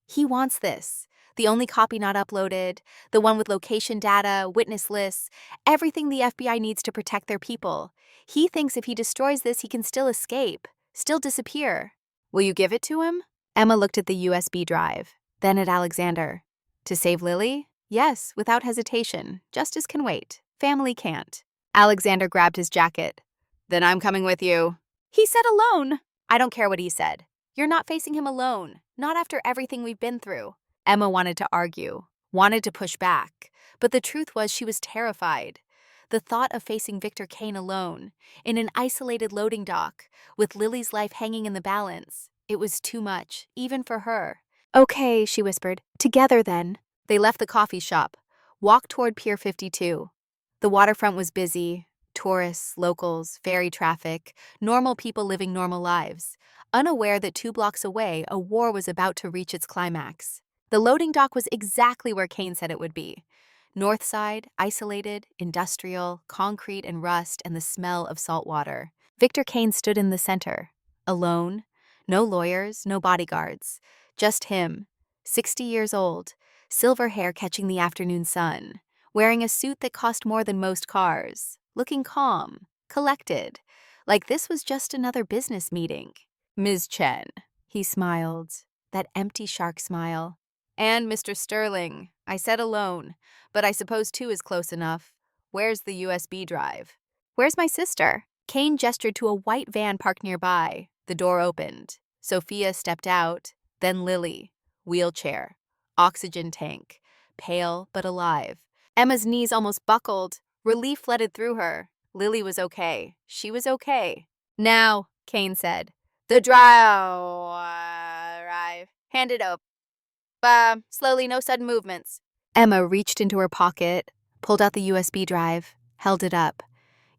He wants this, the only copy not uploaded, the one with location data, witness lists, everything the FBI needs to protect their people. He thinks if he destroys this, he can still escape, still disappear. Will you give it to him? Emma looked at the USB drive, then at Alexander. To save Lily? Yes, without hesitation. Justice can wait. Family can't. Alexander grabbed his jacket. Then I'm coming with you. He said alone. I don't care what he said. You're not facing him alone, not after everything we've been through. Emma wanted to argue, wanted to push back, but the truth was she was terrified. The thought of facing Victor Kane alone, in an isolated loading dock, with Lily's life hanging in the balance, it was too much, even for her. Okay, she whispered. Together then. They left the coffee shop, walked toward Pier 52. The waterfront was busy. Tourists, locals, ferry traffic, normal people living normal lives, unaware that 2 blocks away a war was about to reach its climax. The loading dock was exactly where Kane said it would be. North side, isolated, industrial, concrete and rust and the smell of salt water. Victor Kane stood in the center, alone, no lawyers, no bodyguards, just him, 60 years old, silver hair catching the afternoon sun, wearing a suit that cost more than most cars, looking calm, collected, like this was just another business meeting. Ms. Chen, he smiled, that empty shark smile. And Mr. Sterling, I said alone, but I suppose 2 is close enough. Where's the USB drive? Where's my sister? Kane gestured to a white van parked nearby. The door opened. Sophia stepped out, then Lily, wheelchair, oxygen tank, pale but alive. Emma's knees almost buckled. Relief flooded through her. Lily was okay. She was okay. Now, Kane said, the drive. Hand it up. Slowly, no sudden movements. Emma reached into her pocket, pulled out the USB drive, held it up.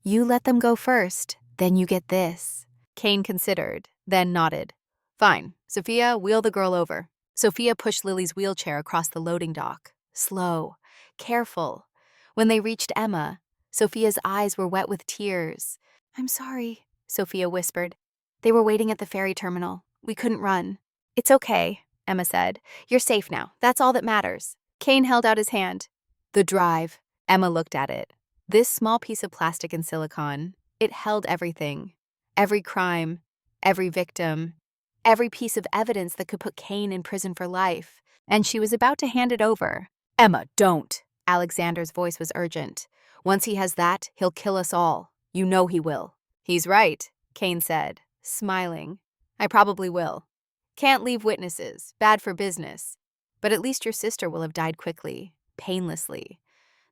You let them go first, then you get this. Kane considered, then nodded. Fine. Sophia, wheel the girl over. Sophia pushed Lily's wheelchair across the loading dock. Slow, careful. When they reached Emma, Sophia's eyes were wet with tears. I'm sorry, Sophia whispered. They were waiting at the ferry terminal. We couldn't run. It's okay, Emma said. You're safe now. That's all that matters. Kane held out his hand. The drive. Emma looked at it. This small piece of plastic and silicone, it held everything. Every crime, every victim, every piece of evidence that could put Kane in prison for life. And she was about to hand it over. "Emma, don't!" Alexander's voice was urgent. "Once he has that, he'll kill us all. You know he will." "He's right," Kane said, smiling. "I probably will. Can't leave witnesses, bad for business. But at least your sister will have died quickly, painlessly.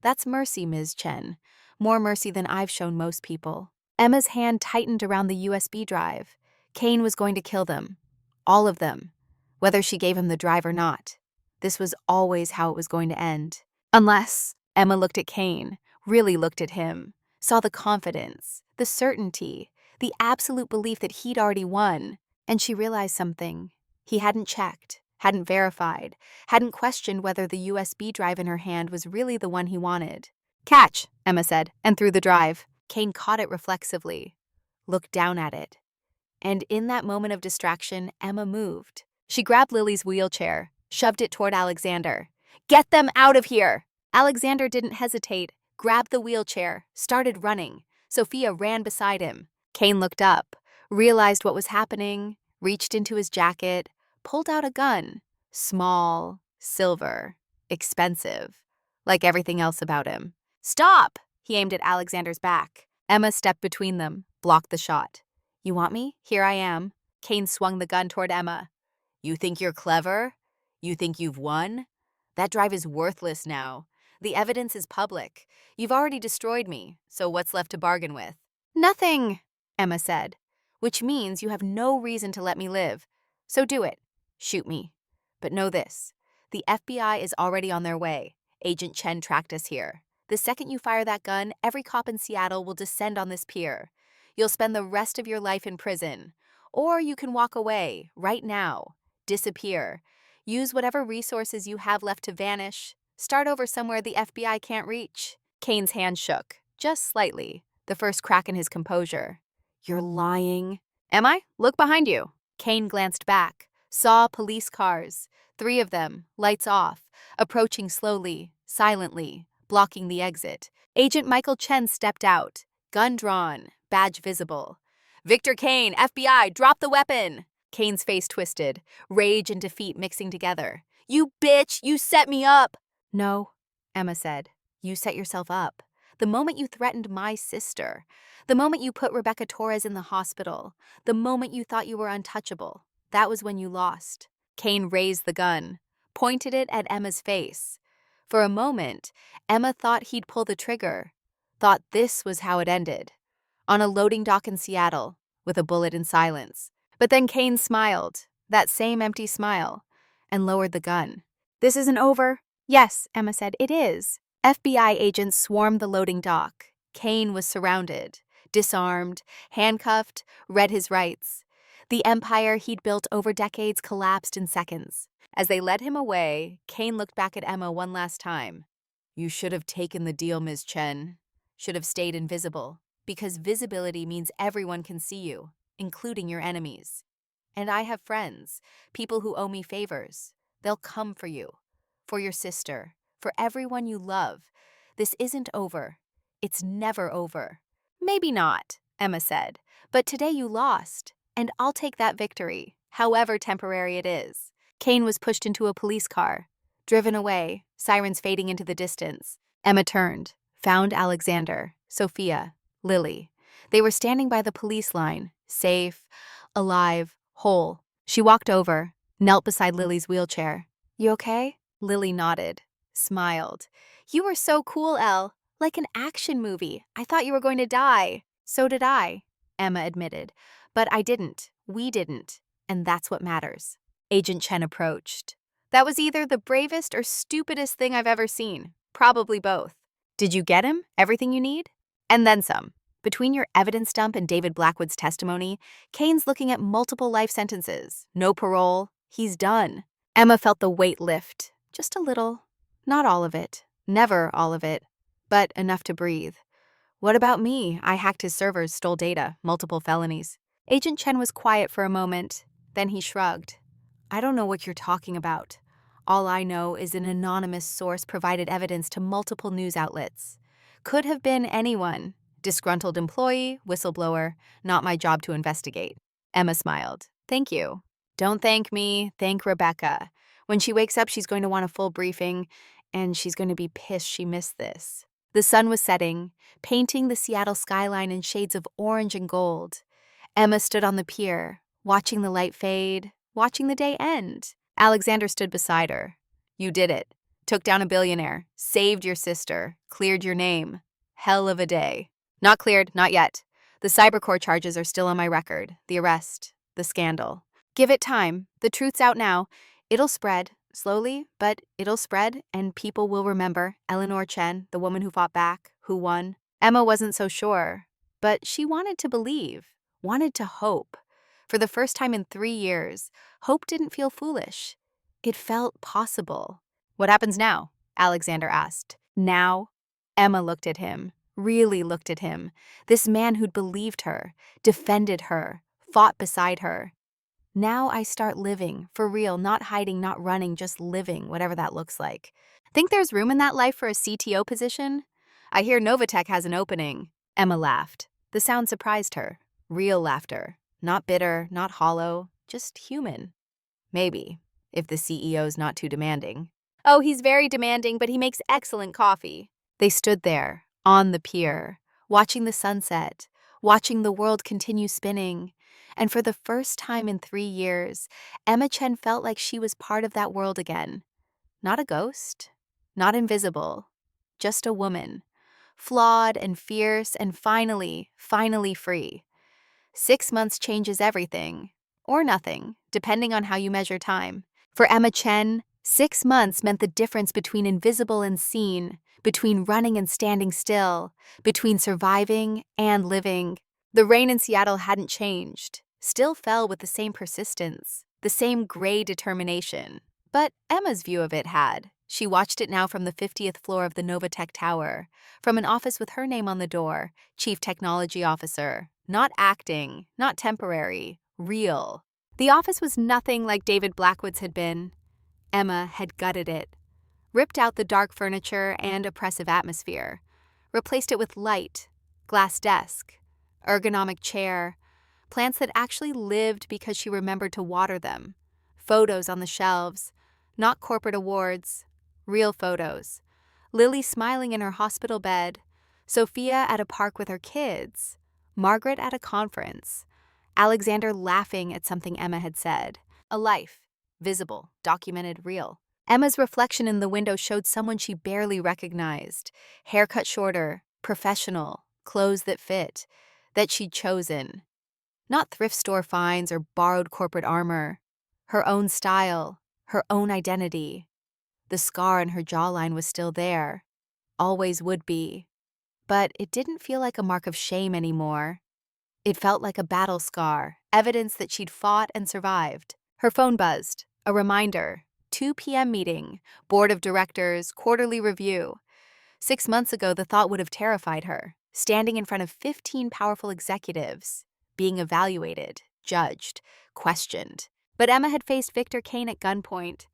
That's mercy, Ms. Chen. More mercy than I've shown most people." Emma's hand tightened around the USB drive. Kane was going to kill them. All of them. Whether she gave him the drive or not. This was always how it was going to end. Unless Emma looked at Kane, really looked at him, saw the confidence, the certainty, the absolute belief that he'd already won. And she realized something. He hadn't checked, hadn't verified, hadn't questioned whether the USB drive in her hand was really the one he wanted. "Catch," Emma said, and threw the drive. Kane caught it reflexively, looked down at it. And in that moment of distraction, Emma moved. She grabbed Lily's wheelchair, shoved it toward Alexander. "Get them out of here!" Alexander didn't hesitate, grabbed the wheelchair, started running. Sophia ran beside him. Kane looked up, realized what was happening, reached into his jacket, pulled out a gun. Small, silver, expensive, like everything else about him. "Stop!" He aimed at Alexander's back. Emma stepped between them, blocked the shot. "You want me? Here I am." Kane swung the gun toward Emma. "You think you're clever? You think you've won? That drive is worthless now. The evidence is public. You've already destroyed me, so what's left to bargain with?" "Nothing," Emma said, "which means you have no reason to let me live. So do it. Shoot me. But know this. The FBI is already on their way. Agent Chen tracked us here. The second you fire that gun, every cop in Seattle will descend on this pier. You'll spend the rest of your life in prison. Or you can walk away, right now. Disappear. Use whatever resources you have left to vanish. Start over somewhere the FBI can't reach." Kane's hand shook, just slightly, the first crack in his composure. "You're lying." "Am I? Look behind you." Kane glanced back, saw police cars, 3 of them, lights off, approaching slowly, silently, blocking the exit. Agent Michael Chen stepped out, gun drawn, badge visible. "Victor Kane, FBI, drop the weapon!" Kane's face twisted, rage and defeat mixing together. "You bitch! You set me up!" "No," Emma said. "You set yourself up. The moment you threatened my sister, the moment you put Rebecca Torres in the hospital, the moment you thought you were untouchable, that was when you lost." Kane raised the gun, pointed it at Emma's face. For a moment, Emma thought he'd pull the trigger, thought this was how it ended. On a loading dock in Seattle, with a bullet in silence. But then Kane smiled, that same empty smile, and lowered the gun. "This isn't over." "Yes," Emma said, "it is." FBI agents swarmed the loading dock. Kane was surrounded, disarmed, handcuffed, read his rights. The empire he'd built over decades collapsed in seconds. As they led him away, Kane looked back at Emma one last time. "You should have taken the deal, Ms. Chen. Should have stayed invisible. Because visibility means everyone can see you, including your enemies. And I have friends, people who owe me favors. They'll come for you, for your sister, for everyone you love. This isn't over. It's never over." "Maybe not," Emma said, "but today you lost, and I'll take that victory, however temporary it is." Kane was pushed into a police car, driven away, sirens fading into the distance. Emma turned, found Alexander, Sophia, Lily. They were standing by the police line, safe, alive, whole. She walked over, knelt beside Lily's wheelchair. "You okay?" Lily nodded, smiled. "You were so cool, Elle. Like an action movie. I thought you were going to die." "So did I," Emma admitted. "But I didn't. We didn't. And that's what matters." Agent Chen approached. "That was either the bravest or stupidest thing I've ever seen. Probably both. Did you get him? Everything you need?" "And then some. Between your evidence dump and David Blackwood's testimony, Kane's looking at multiple life sentences. No parole. He's done." Emma felt the weight lift. Just a little. Not all of it. Never all of it. But enough to breathe. "What about me? I hacked his servers, stole data, multiple felonies." Agent Chen was quiet for a moment. Then he shrugged. "I don't know what you're talking about. All I know is an anonymous source provided evidence to multiple news outlets. Could have been anyone. Disgruntled employee, whistleblower, not my job to investigate. Emma smiled. Thank you. Don't thank me, thank Rebecca. When she wakes up, she's going to want a full briefing, and she's going to be pissed she missed this. The sun was setting, painting the Seattle skyline in shades of orange and gold. Emma stood on the pier, watching the light fade, watching the day end. Alexander stood beside her. You did it. Took down a billionaire, saved your sister, cleared your name. Hell of a day. Not cleared, not yet. The cybercore charges are still on my record. The arrest, the scandal. Give it time. The truth's out now. It'll spread, slowly, but it'll spread, and people will remember Eleanor Chen, the woman who fought back, who won. Emma wasn't so sure, but she wanted to believe, wanted to hope. For the first time in 3 years, hope didn't feel foolish. It felt possible. What happens now? Alexander asked. Now? Emma looked at him, really looked at him. This man who'd believed her, defended her, fought beside her. Now I start living, for real, not hiding, not running, just living, whatever that looks like. Think there's room in that life for a CTO position? I hear Novatech has an opening. Emma laughed. The sound surprised her. Real laughter. Not bitter, not hollow, just human. Maybe, if the CEO's not too demanding. Oh, he's very demanding, but he makes excellent coffee. They stood there, on the pier, watching the sunset, watching the world continue spinning. And for the first time in 3 years, Emma Chen felt like she was part of that world again. Not a ghost, not invisible, just a woman. Flawed and fierce and finally free. 6 months changes everything, or nothing, depending on how you measure time. For Emma Chen, 6 months meant the difference between invisible and seen, between running and standing still, between surviving and living. The rain in Seattle hadn't changed, still fell with the same persistence, the same gray determination. But Emma's view of it had. She watched it now from the 50th floor of the Novatech Tower, from an office with her name on the door, Chief Technology Officer. Not acting, not temporary, real. The office was nothing like David Blackwood's had been. Emma had gutted it, ripped out the dark furniture and oppressive atmosphere, replaced it with light, glass desk, ergonomic chair, plants that actually lived because she remembered to water them, photos on the shelves, not corporate awards, real photos. Lily smiling in her hospital bed, Sophia at a park with her kids, Margaret at a conference, Alexander laughing at something Emma had said. A life, visible, documented, real. Emma's reflection in the window showed someone she barely recognized. Hair cut shorter, professional, clothes that fit, that she'd chosen. Not thrift store finds or borrowed corporate armor. Her own style, her own identity. The scar on her jawline was still there. Always would be. But it didn't feel like a mark of shame anymore. It felt like a battle scar, evidence that she'd fought and survived. Her phone buzzed, a reminder. 2 p.m. meeting, board of directors, quarterly review. 6 months ago, the thought would have terrified her, standing in front of 15 powerful executives, being evaluated, judged, questioned. But Emma had faced Victor Kane at gunpoint.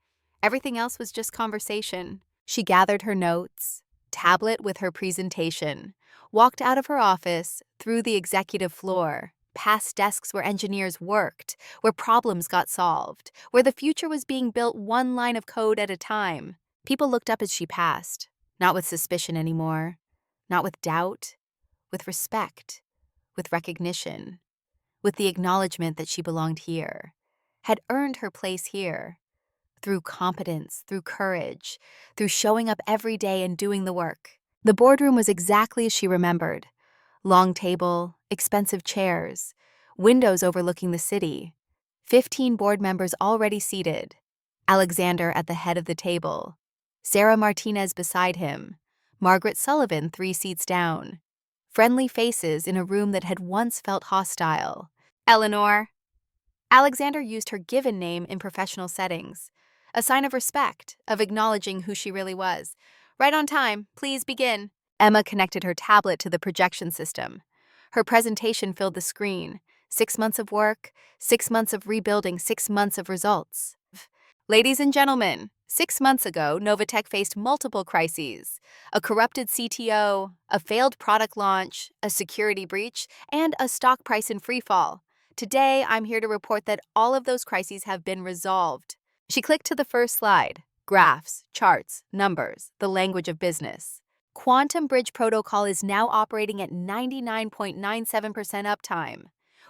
Everything else was just conversation. She gathered her notes, tablet with her presentation, walked out of her office, through the executive floor, past desks where engineers worked, where problems got solved, where the future was being built one line of code at a time. People looked up as she passed, not with suspicion anymore, not with doubt, with respect, with recognition, with the acknowledgement that she belonged here, had earned her place here, through competence, through courage, through showing up every day and doing the work. The boardroom was exactly as she remembered. Long table, expensive chairs, windows overlooking the city, 15 board members already seated, Alexander at the head of the table, Sarah Martinez beside him, Margaret Sullivan 3 seats down, friendly faces in a room that had once felt hostile. Eleanor. Alexander used her given name in professional settings, a sign of respect, of acknowledging who she really was. Right on time, please begin. Emma connected her tablet to the projection system. Her presentation filled the screen. 6 months of work, 6 months of rebuilding, 6 months of results. Ladies and gentlemen, 6 months ago, Novatech faced multiple crises: a corrupted CTO, a failed product launch, a security breach, and a stock price in freefall. Today, I'm here to report that all of those crises have been resolved. She clicked to the first slide: graphs, charts, numbers, the language of business. Quantum Bridge Protocol is now operating at 99.97% uptime.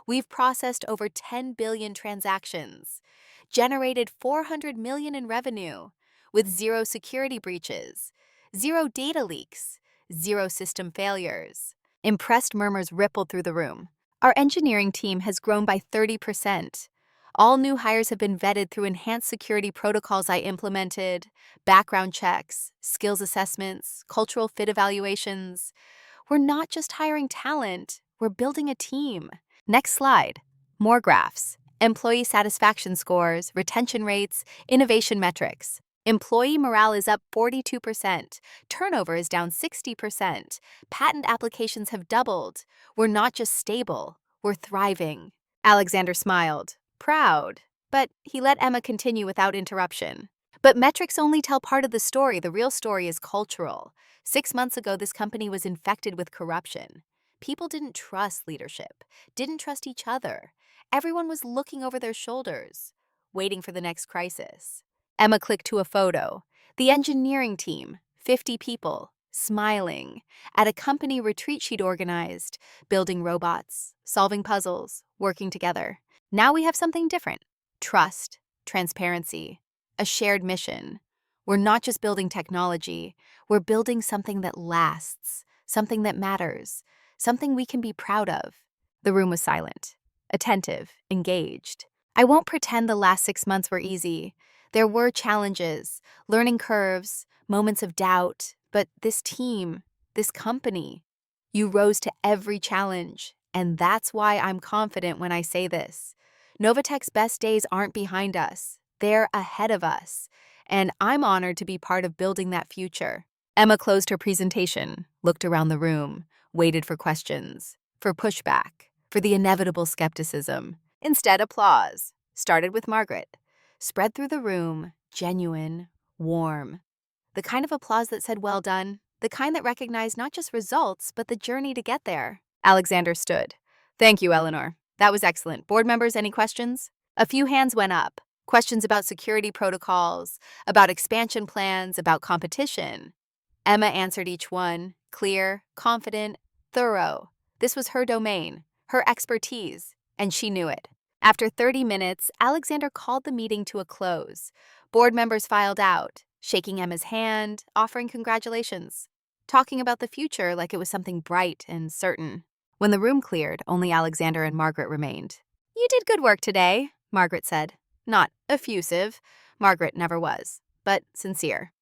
We've processed over 10 billion transactions, generated 400 million in revenue, with zero security breaches, zero data leaks, zero system failures. Impressed murmurs rippled through the room. Our engineering team has grown by 30%. All new hires have been vetted through enhanced security protocols I implemented, background checks, skills assessments, cultural fit evaluations. We're not just hiring talent, we're building a team. Next slide. More graphs. Employee satisfaction scores, retention rates, innovation metrics. Employee morale is up 42%. Turnover is down 60%. Patent applications have doubled. We're not just stable, we're thriving. Alexander smiled, proud, but he let Emma continue without interruption. But metrics only tell part of the story. The real story is cultural. 6 months ago, this company was infected with corruption. People didn't trust leadership, didn't trust each other. Everyone was looking over their shoulders, waiting for the next crisis. Emma clicked to a photo. The engineering team, 50 people, smiling, at a company retreat she'd organized, building robots, solving puzzles, working together. Now we have something different: trust, transparency, a shared mission. We're not just building technology, we're building something that lasts, something that matters, something we can be proud of. The room was silent, attentive, engaged. I won't pretend the last 6 months were easy. There were challenges, learning curves, moments of doubt, but this team, this company, you rose to every challenge, and that's why I'm confident when I say this. Novatech's best days aren't behind us, they're ahead of us, and I'm honored to be part of building that future. Emma closed her presentation, looked around the room, waited for questions, for pushback, for the inevitable skepticism. Instead, applause. Started with Margaret. Spread through the room, genuine, warm. The kind of applause that said, "Well done," the kind that recognized not just results, but the journey to get there. Alexander stood. "Thank you, Eleanor. That was excellent. Board members, any questions?" A few hands went up. Questions about security protocols, about expansion plans, about competition. Emma answered each one, clear, confident, thorough. This was her domain, her expertise, and she knew it. After 30 minutes, Alexander called the meeting to a close. Board members filed out, shaking Emma's hand, offering congratulations, talking about the future like it was something bright and certain. When the room cleared, only Alexander and Margaret remained. "You did good work today," Margaret said. Not effusive, Margaret never was, but sincere.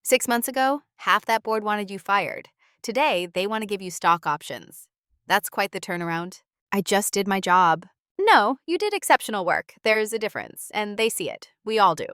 6 months ago, half that board wanted you fired. Today, they want to give you stock options. That's quite the turnaround. "I just did my job." "No, you did exceptional work. There's a difference, and they see it. We all do."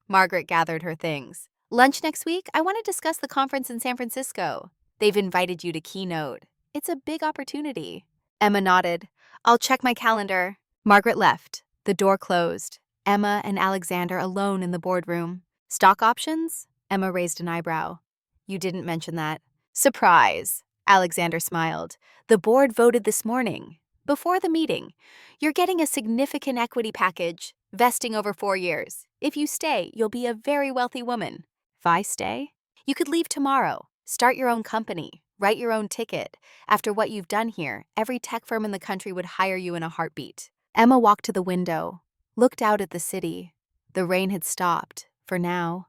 Margaret gathered her things. "Lunch next week? I want to discuss the conference in San Francisco. They've invited you to keynote. It's a big opportunity." Emma nodded. "I'll check my calendar." Margaret left. The door closed. Emma and Alexander alone in the boardroom. "Stock options?" Emma raised an eyebrow. "You didn't mention that." "Surprise," Alexander smiled. "The board voted this morning. Before the meeting, you're getting a significant equity package, vesting over 4 years. If you stay, you'll be a very wealthy woman." "If I stay?" "You could leave tomorrow, start your own company, write your own ticket. After what you've done here, every tech firm in the country would hire you in a heartbeat." Emma walked to the window, looked out at the city. The rain had stopped, for now.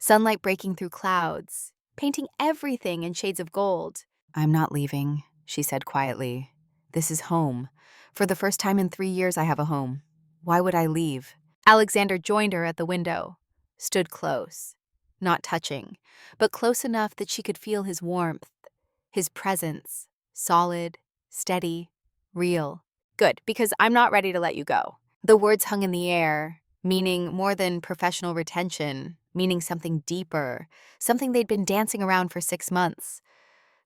Sunlight breaking through clouds, painting everything in shades of gold. "I'm not leaving," she said quietly. "This is home. For the first time in 3 years, I have a home. Why would I leave?" Alexander joined her at the window, stood close, not touching, but close enough that she could feel his warmth, his presence, solid, steady, real. "Good, because I'm not ready to let you go." The words hung in the air, meaning more than professional retention, meaning something deeper, something they'd been dancing around for 6 months,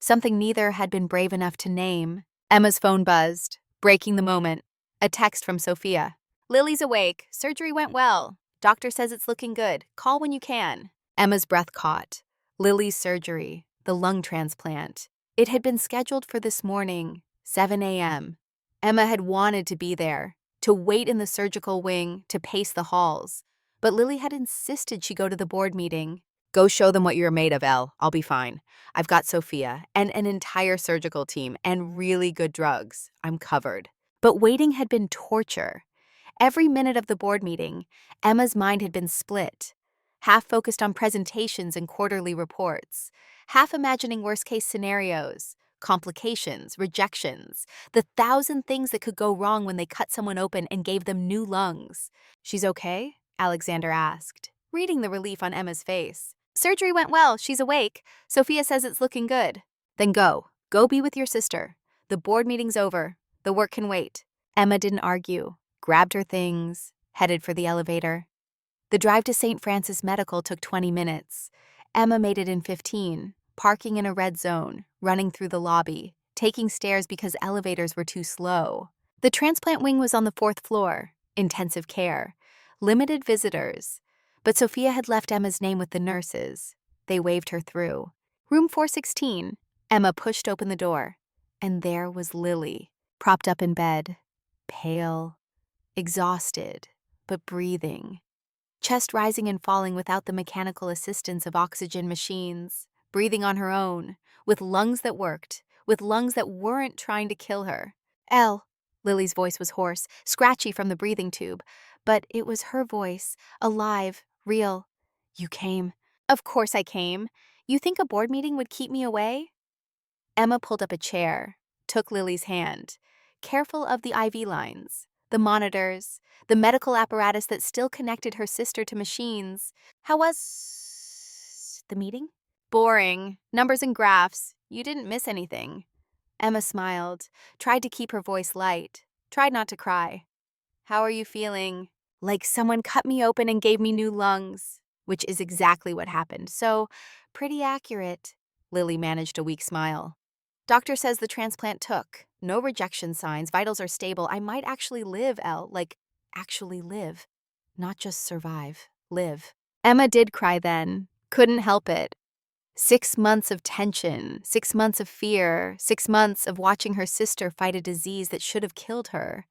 something neither had been brave enough to name. Emma's phone buzzed, breaking the moment. A text from Sophia. "Lily's awake. Surgery went well. Doctor says it's looking good. Call when you can. Emma's breath caught. Lily's surgery, the lung transplant. It had been scheduled for this morning, 7 a.m. Emma had wanted to be there, to wait in the surgical wing, to pace the halls. But Lily had insisted she go to the board meeting. Go show them what you're made of, Elle. I'll be fine. I've got Sophia and an entire surgical team and really good drugs. I'm covered. But waiting had been torture. Every minute of the board meeting, Emma's mind had been split. Half focused on presentations and quarterly reports, half imagining worst-case scenarios, complications, rejections, the 1,000 things that could go wrong when they cut someone open and gave them new lungs. She's okay? Alexander asked, reading the relief on Emma's face. Surgery went well. She's awake. Sophia says it's looking good. Then go. Go be with your sister. The board meeting's over. The work can wait. Emma didn't argue, grabbed her things, headed for the elevator. The drive to St. Francis Medical took 20 minutes. Emma made it in 15, parking in a red zone, running through the lobby, taking stairs because elevators were too slow. The transplant wing was on the 4th floor, intensive care, limited visitors. But Sophia had left Emma's name with the nurses. They waved her through. Room 416. Emma pushed open the door, and there was Lily, propped up in bed, pale, exhausted, but breathing. Chest rising and falling without the mechanical assistance of oxygen machines, breathing on her own, with lungs that worked, with lungs that weren't trying to kill her. Elle, Lily's voice was hoarse, scratchy from the breathing tube, but it was her voice, alive, real. You came. Of course I came. You think a board meeting would keep me away? Emma pulled up a chair, took Lily's hand, careful of the IV lines, the monitors, the medical apparatus that still connected her sister to machines. How was the meeting? Boring. Numbers and graphs. You didn't miss anything. Emma smiled, tried to keep her voice light, tried not to cry. How are you feeling? Like someone cut me open and gave me new lungs, which is exactly what happened. So, pretty accurate. Lily managed a weak smile. Doctor says the transplant took. No rejection signs, vitals are stable. I might actually live, Elle. Like, actually live. Not just survive. Live. Emma did cry then. Couldn't help it. 6 months of tension, 6 months of fear, 6 months of watching her sister fight a disease that should have killed her.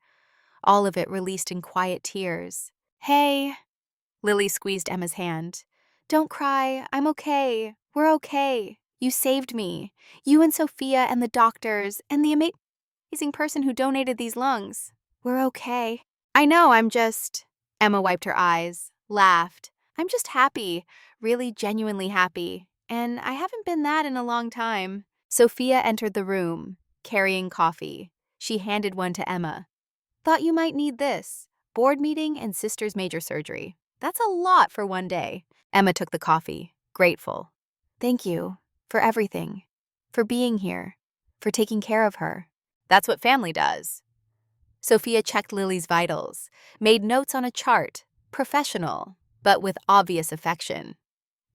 All of it released in quiet tears. Hey. Lily squeezed Emma's hand. Don't cry. I'm okay. We're okay. You saved me. You and Sophia and the doctors and the amazing person who donated these lungs. We're okay. I know, I'm just... Emma wiped her eyes, laughed. I'm just happy, really genuinely happy. And I haven't been that in a long time. Sophia entered the room, carrying coffee. She handed one to Emma. Thought you might need this. Board meeting and sister's major surgery. That's a lot for one day. Emma took the coffee, grateful. Thank you. For everything. For being here. For taking care of her. That's what family does. Sophia checked Lily's vitals, made notes on a chart, professional, but with obvious affection.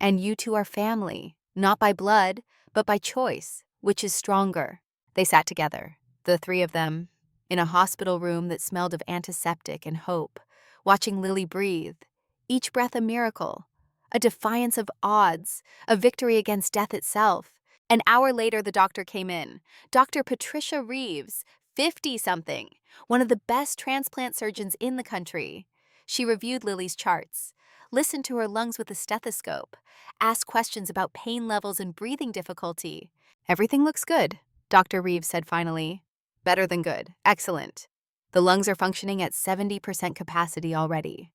And you two are family, not by blood, but by choice, which is stronger. They sat together, the three of them, in a hospital room that smelled of antiseptic and hope, watching Lily breathe, each breath a miracle, a defiance of odds, a victory against death itself. An hour later, the doctor came in. Dr. Patricia Reeves, 50-something, one of the best transplant surgeons in the country. She reviewed Lily's charts, listened to her lungs with a stethoscope, asked questions about pain levels and breathing difficulty. Everything looks good, Dr. Reeves said finally. Better than good. Excellent. The lungs are functioning at 70% capacity already.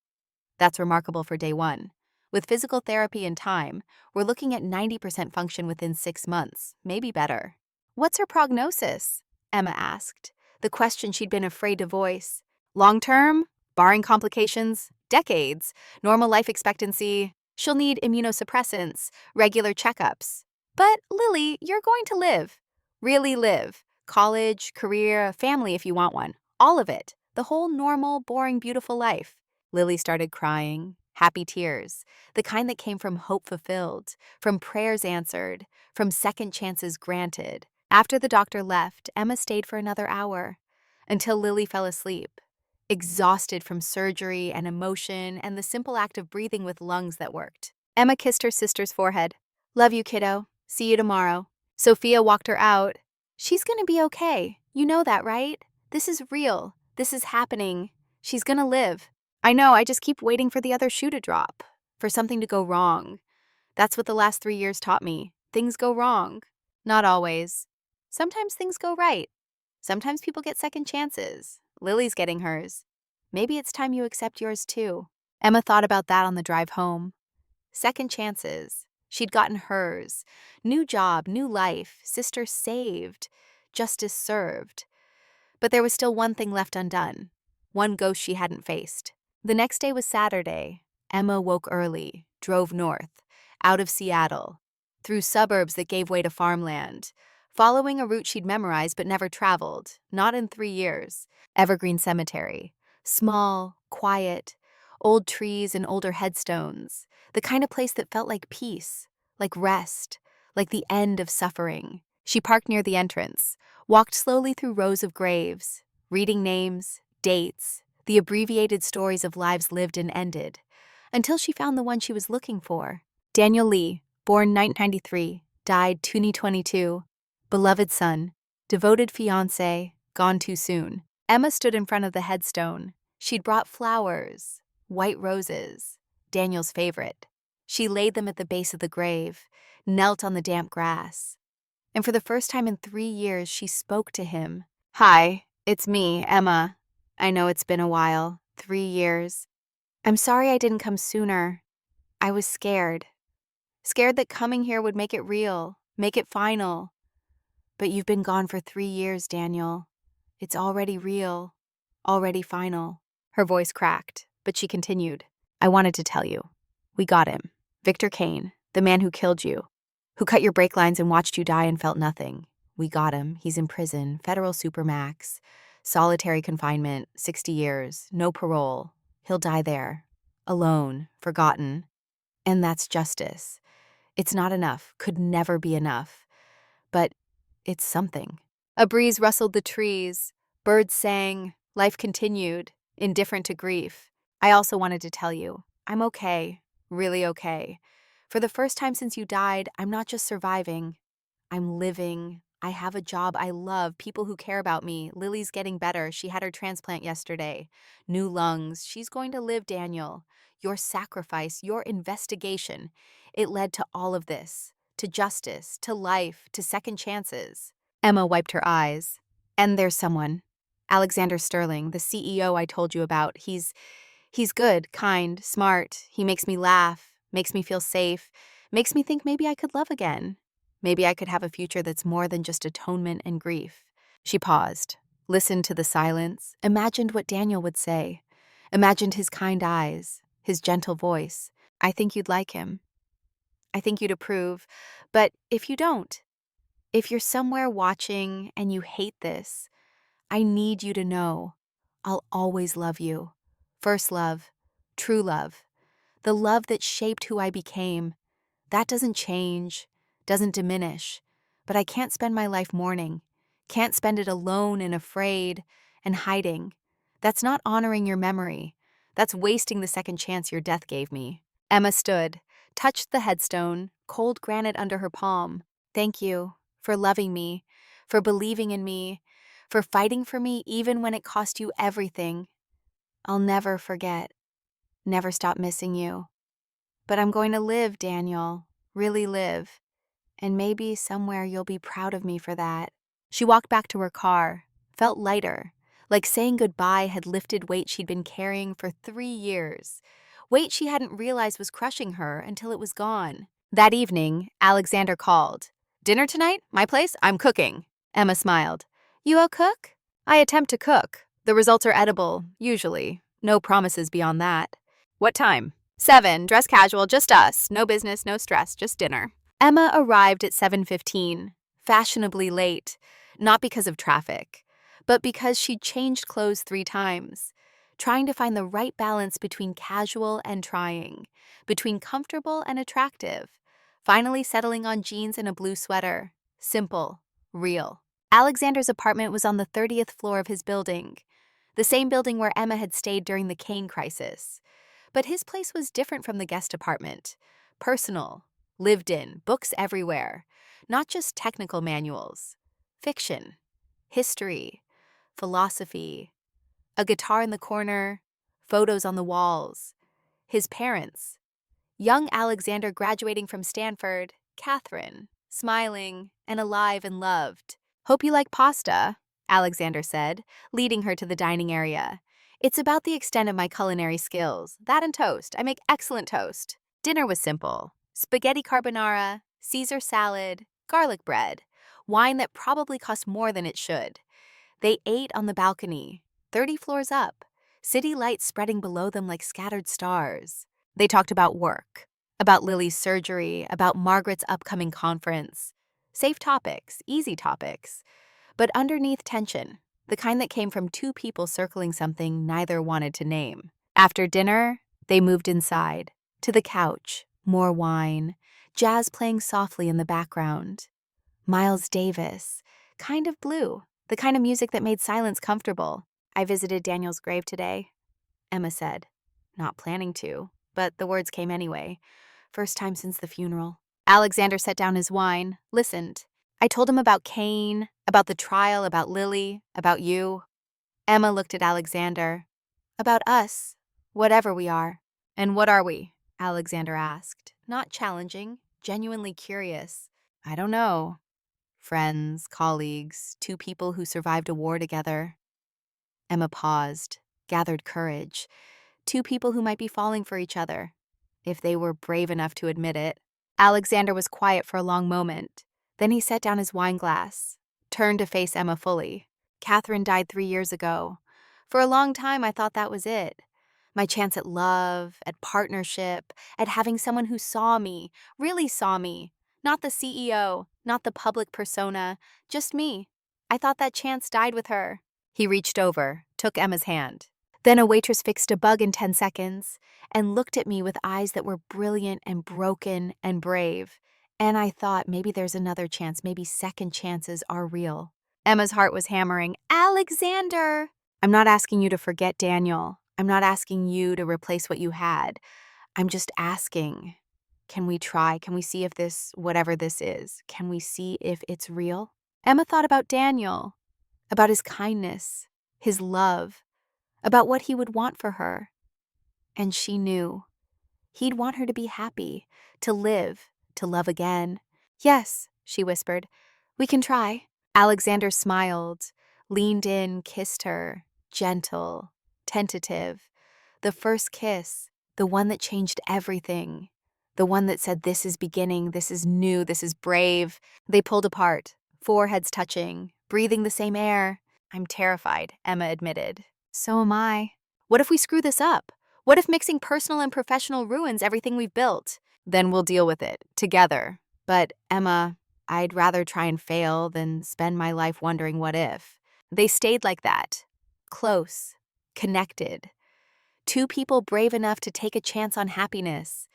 That's remarkable for day one. With physical therapy and time, we're looking at 90% function within 6 months, maybe better. What's her prognosis? Emma asked, the question she'd been afraid to voice. Long-term, barring complications, decades, normal life expectancy. She'll need immunosuppressants, regular checkups. But, Lily, you're going to live. Really live. College, career, family if you want one. All of it. The whole normal, boring, beautiful life. Lily started crying. Happy tears, the kind that came from hope fulfilled, from prayers answered, from second chances granted. After the doctor left, Emma stayed for another hour, until Lily fell asleep. exhausted from surgery and emotion and the simple act of breathing with lungs that worked. Emma kissed her sister's forehead. "Love you, kiddo. See you tomorrow." Sophia walked her out. "She's gonna be okay. You know that, right? This is real. This is happening. She's gonna live." "I know, I just keep waiting for the other shoe to drop, for something to go wrong. That's what the last 3 years taught me. Things go wrong. Not always. Sometimes things go right. Sometimes people get second chances. Lily's getting hers. Maybe it's time you accept yours too." Emma thought about that on the drive home. Second chances. She'd gotten hers. New job, new life, sister saved, justice served. But there was still one thing left undone, one ghost she hadn't faced. The next day was Saturday. Emma woke early, drove north, out of Seattle, through suburbs that gave way to farmland, following a route she'd memorized but never traveled, not in 3 years. Evergreen Cemetery. Small, quiet, old trees and older headstones, the kind of place that felt like peace, like rest, like the end of suffering. She parked near the entrance, walked slowly through rows of graves, reading names, dates, the abbreviated stories of lives lived and ended, until she found the one she was looking for. Daniel Lee, born 1993, died 2022. Beloved son, devoted fiancé, gone too soon. Emma stood in front of the headstone. She'd brought flowers, white roses, Daniel's favorite. She laid them at the base of the grave, knelt on the damp grass. And for the first time in 3 years, she spoke to him. "Hi, it's me, Emma. I know it's been a while, 3 years. I'm sorry I didn't come sooner. I was scared. Scared that coming here would make it real, make it final. But you've been gone for 3 years, Daniel. It's already real, already final." Her voice cracked, but she continued. "I wanted to tell you. We got him. Victor Kane, the man who killed you, who cut your brake lines and watched you die and felt nothing. We got him. He's in prison, federal supermax, solitary confinement, 60 years, no parole. He'll die there, alone, forgotten. And that's justice. It's not enough, could never be enough. But it's something." A breeze rustled the trees. Birds sang. Life continued, indifferent to grief. "I also wanted to tell you, I'm okay, really okay. For the first time since you died, I'm not just surviving. I'm living. I have a job I love, people who care about me. Lily's getting better. She had her transplant yesterday. New lungs. She's going to live, Daniel. Your sacrifice, your investigation, it led to all of this, to justice, to life, to second chances." Emma wiped her eyes. "And there's someone. Alexander Sterling, the CEO I told you about. He's good, kind, smart. He makes me laugh, makes me feel safe, makes me think maybe I could love again. Maybe I could have a future that's more than just atonement and grief." She paused, listened to the silence, imagined what Daniel would say, imagined his kind eyes, his gentle voice. "I think you'd like him. I think you'd approve. But if you don't, if you're somewhere watching and you hate this, I need you to know I'll always love you. First love, true love, the love that shaped who I became. That doesn't change, doesn't diminish. But I can't spend my life mourning, can't spend it alone and afraid and hiding. That's not honoring your memory. That's wasting the second chance your death gave me." Emma stood, touched the headstone, cold granite under her palm. "Thank you for loving me, for believing in me, for fighting for me even when it cost you everything. I'll never forget, never stop missing you. But I'm going to live, Daniel, really live. And maybe somewhere you'll be proud of me for that." She walked back to her car, felt lighter, like saying goodbye had lifted weight she'd been carrying for 3 years. Weight she hadn't realized was crushing her until it was gone. That evening, Alexander called. "Dinner tonight? My place? I'm cooking." Emma smiled. "You a cook?" "I attempt to cook. The results are edible, usually. No promises beyond that." "What time?" "7, dress casual, just us. No business, no stress, just dinner." Emma arrived at 7:15, fashionably late, not because of traffic, but because she'd changed clothes 3 times, trying to find the right balance between casual and trying, between comfortable and attractive, finally settling on jeans and a blue sweater. Simple, real. Alexander's apartment was on the 30th floor of his building. the same building where Emma had stayed during the Kane crisis. But his place was different from the guest apartment. Personal, lived in, books everywhere. Not just technical manuals. Fiction, history, philosophy. A guitar in the corner, photos on the walls. His parents. Young Alexander graduating from Stanford, Catherine, smiling and alive and loved. "Hope you like pasta," Alexander said, leading her to the dining area. "It's about the extent of my culinary skills. That and toast. I make excellent toast." Dinner was simple. Spaghetti carbonara, Caesar salad, garlic bread, wine that probably cost more than it should. They ate on the balcony, 30 floors up, city lights spreading below them like scattered stars. They talked about work, about Lily's surgery, about Margaret's upcoming conference. Safe topics, easy topics. But underneath tension, the kind that came from two people circling something neither wanted to name. After dinner, they moved inside, to the couch, more wine, jazz playing softly in the background. Miles Davis, kind of blue, the kind of music that made silence comfortable. "I visited Daniel's grave today," Emma said. Not planning to, but the words came anyway. First time since the funeral. Alexander set down his wine, listened. "I told him about Kane, about the trial, about Lily, about you." Emma looked at Alexander. "About us, whatever we are." "And what are we?" Alexander asked, not challenging, genuinely curious. "I don't know. Friends, colleagues, two people who survived a war together." Emma paused, gathered courage. Two people who might be falling for each other, if they were brave enough to admit it. Alexander was quiet for a long moment. Then he set down his wine glass, turned to face Emma fully. "Catherine died 3 years ago. For a long time, I thought that was it. My chance at love, at partnership, at having someone who saw me, really saw me. Not the CEO, not the public persona, just me. I thought that chance died with her." He reached over, took Emma's hand. "Then a waitress fixed a bug in 10 seconds and looked at me with eyes that were brilliant and broken and brave. And I thought maybe there's another chance, maybe second chances are real." Emma's heart was hammering. "Alexander!" "I'm not asking you to forget Daniel. I'm not asking you to replace what you had. I'm just asking, can we try? Can we see if this, whatever this is, can we see if it's real?" Emma thought about Daniel, about his kindness, his love, about what he would want for her. And she knew. He'd want her to be happy, to live, to love again. "Yes," she whispered, "we can try." Alexander smiled, leaned in, kissed her, gentle, tentative. The first kiss, the one that changed everything. The one that said, "This is beginning, this is new, this is brave." They pulled apart, foreheads touching, breathing the same air. "I'm terrified," Emma admitted. "So am I." "What if we screw this up? What if mixing personal and professional ruins everything we've built?" "Then we'll deal with it, together." "But, Emma, I'd rather try and fail than spend my life wondering what if." They stayed like that, close, connected. Two people brave enough to take a chance on happiness,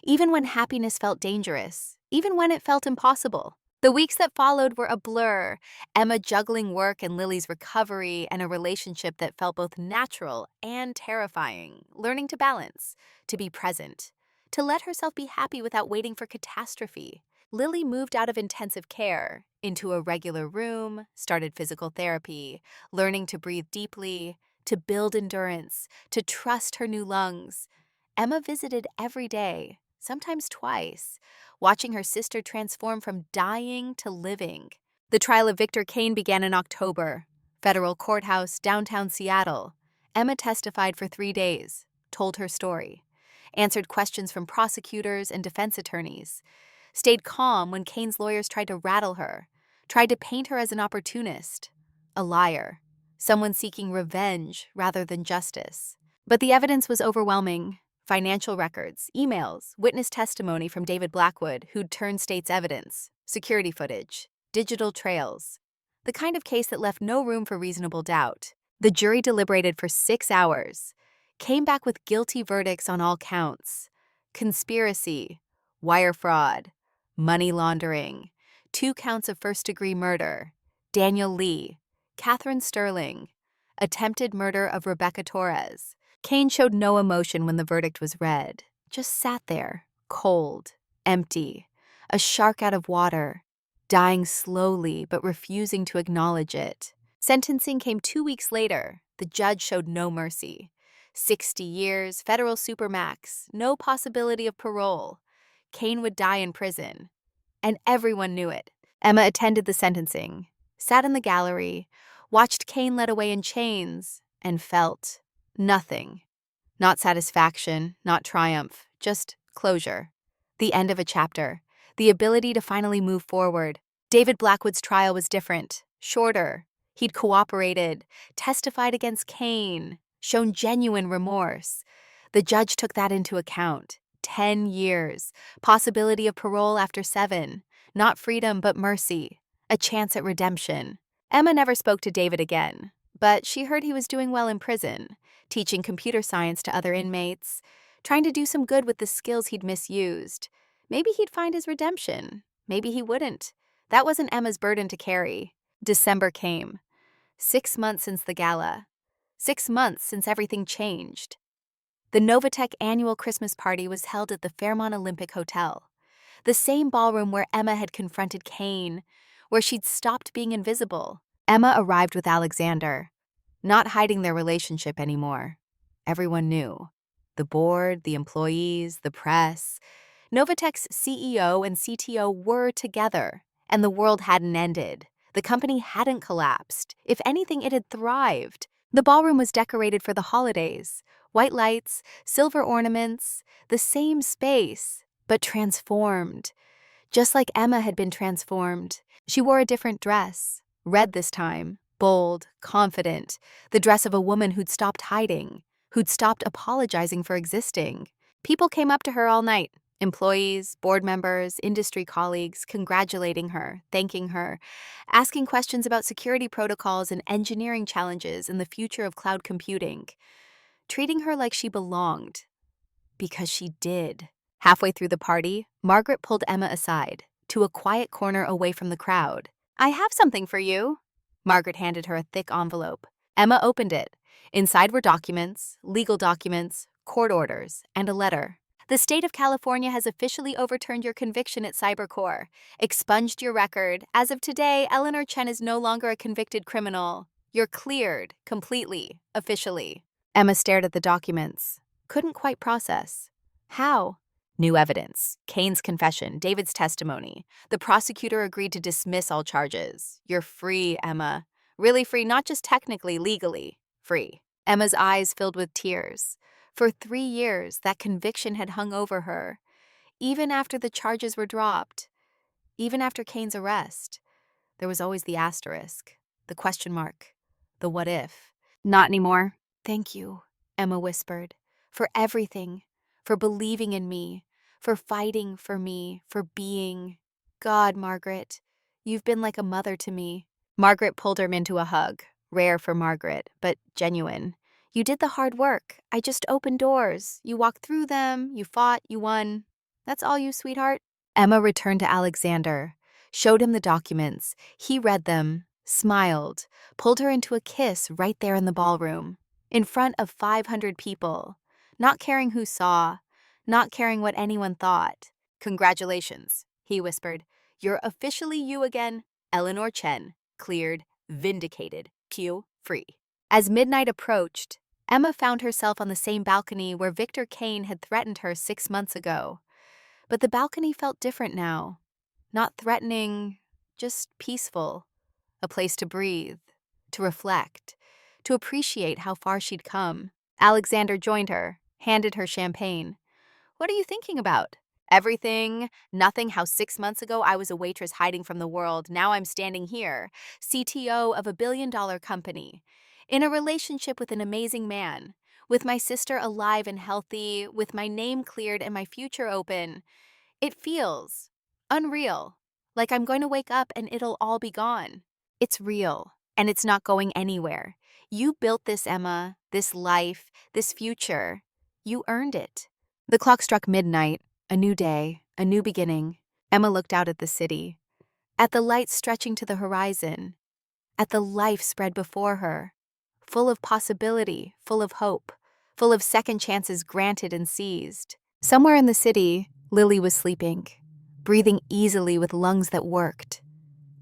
even when happiness felt dangerous, even when it felt impossible. The weeks that followed were a blur, Emma juggling work and Lily's recovery and a relationship that felt both natural and terrifying, learning to balance, to be present, to let herself be happy without waiting for catastrophe. Lily moved out of intensive care into a regular room, started physical therapy, learning to breathe deeply, to build endurance, to trust her new lungs. Emma visited every day, sometimes twice, watching her sister transform from dying to living. The trial of Victor Kane began in October. Federal courthouse, downtown Seattle. Emma testified for 3 days, told her story, answered questions from prosecutors and defense attorneys, stayed calm when Kane's lawyers tried to rattle her, tried to paint her as an opportunist, a liar, someone seeking revenge rather than justice. But the evidence was overwhelming. Financial records, emails, witness testimony from David Blackwood, who'd turned state's evidence, security footage, digital trails. The kind of case that left no room for reasonable doubt. The jury deliberated for 6 hours, came back with guilty verdicts on all counts. Conspiracy, wire fraud, money laundering, 2 counts of first-degree murder, Daniel Lee, Catherine Sterling, Attempted murder of Rebecca Torres. Kane showed no emotion when the verdict was read, just sat there, cold, empty, a shark out of water, dying slowly but refusing to acknowledge it. Sentencing came 2 weeks later. The judge showed no mercy. 60 years, federal supermax, no possibility of parole. Kane would die in prison. And everyone knew it. Emma attended the sentencing, sat in the gallery, watched Kane led away in chains, and felt nothing. Not satisfaction, not triumph, just closure. The end of a chapter. The ability to finally move forward. David Blackwood's trial was different, shorter. He'd cooperated, testified against Kane, shown genuine remorse. The judge took that into account. 10 years, possibility of parole after 7, not freedom but mercy, a chance at redemption. Emma never spoke to David again, but she heard he was doing well in prison, teaching computer science to other inmates, trying to do some good with the skills he'd misused. Maybe he'd find his redemption. Maybe he wouldn't. That wasn't Emma's burden to carry. December came. 6 months since the gala. 6 months since everything changed. The Novatech annual Christmas party was held at the Fairmont Olympic Hotel, the same ballroom where Emma had confronted Kane, where she'd stopped being invisible. Emma arrived with Alexander, not hiding their relationship anymore. Everyone knew. The board, the employees, the press. Novatech's CEO and CTO were together, and the world hadn't ended. The company hadn't collapsed. If anything, it had thrived. The ballroom was decorated for the holidays. White lights, silver ornaments, the same space, but transformed. Just like Emma had been transformed. She wore a different dress, red this time, bold, confident, the dress of a woman who'd stopped hiding, who'd stopped apologizing for existing. People came up to her all night, employees, board members, industry colleagues, congratulating her, thanking her, asking questions about security protocols and engineering challenges and the future of cloud computing. Treating her like she belonged. Because she did. Halfway through the party, Margaret pulled Emma aside, to a quiet corner away from the crowd. "I have something for you." Margaret handed her a thick envelope. Emma opened it. Inside were documents, legal documents, court orders, and a letter. "The state of California has officially overturned your conviction at CyberCore, expunged your record. As of today, Eleanor Chen is no longer a convicted criminal. You're cleared, completely, officially." Emma stared at the documents. Couldn't quite process. How? New evidence. Kane's confession, David's testimony. The prosecutor agreed to dismiss all charges. "You're free, Emma. Really free, not just technically, legally. Free." Emma's eyes filled with tears. For 3 years, that conviction had hung over her. Even after the charges were dropped. Even after Kane's arrest. There was always the asterisk. The question mark. The what if. "Not anymore." "Thank you," Emma whispered, "for everything, for believing in me, for fighting for me, for being. God, Margaret, you've been like a mother to me." Margaret pulled her into a hug, rare for Margaret, but genuine. "You did the hard work. I just opened doors. You walked through them, you fought, you won. That's all you, sweetheart." Emma returned to Alexander, showed him the documents. He read them, smiled, pulled her into a kiss right there in the ballroom. In front of 500 people, not caring who saw, not caring what anyone thought. "Congratulations," he whispered. "You're officially you again. Eleanor Chen, cleared, vindicated, Q, free." As midnight approached, Emma found herself on the same balcony where Victor Kane had threatened her 6 months ago. But the balcony felt different now. Not threatening, just peaceful. A place to breathe, to reflect, to appreciate how far she'd come. Alexander joined her, handed her champagne. "What are you thinking about?" "Everything, nothing. How 6 months ago I was a waitress hiding from the world. Now I'm standing here, CTO of a billion-dollar company, in a relationship with an amazing man, with my sister alive and healthy, with my name cleared and my future open. It feels unreal, like I'm going to wake up and it'll all be gone. It's real, and it's not going anywhere. You built this, Emma, this life, this future. You earned it." The clock struck midnight, a new day, a new beginning. Emma looked out at the city, at the lights stretching to the horizon, at the life spread before her. full of possibility, full of hope, full of second chances granted and seized. Somewhere in the city, Lily was sleeping, breathing easily with lungs that worked,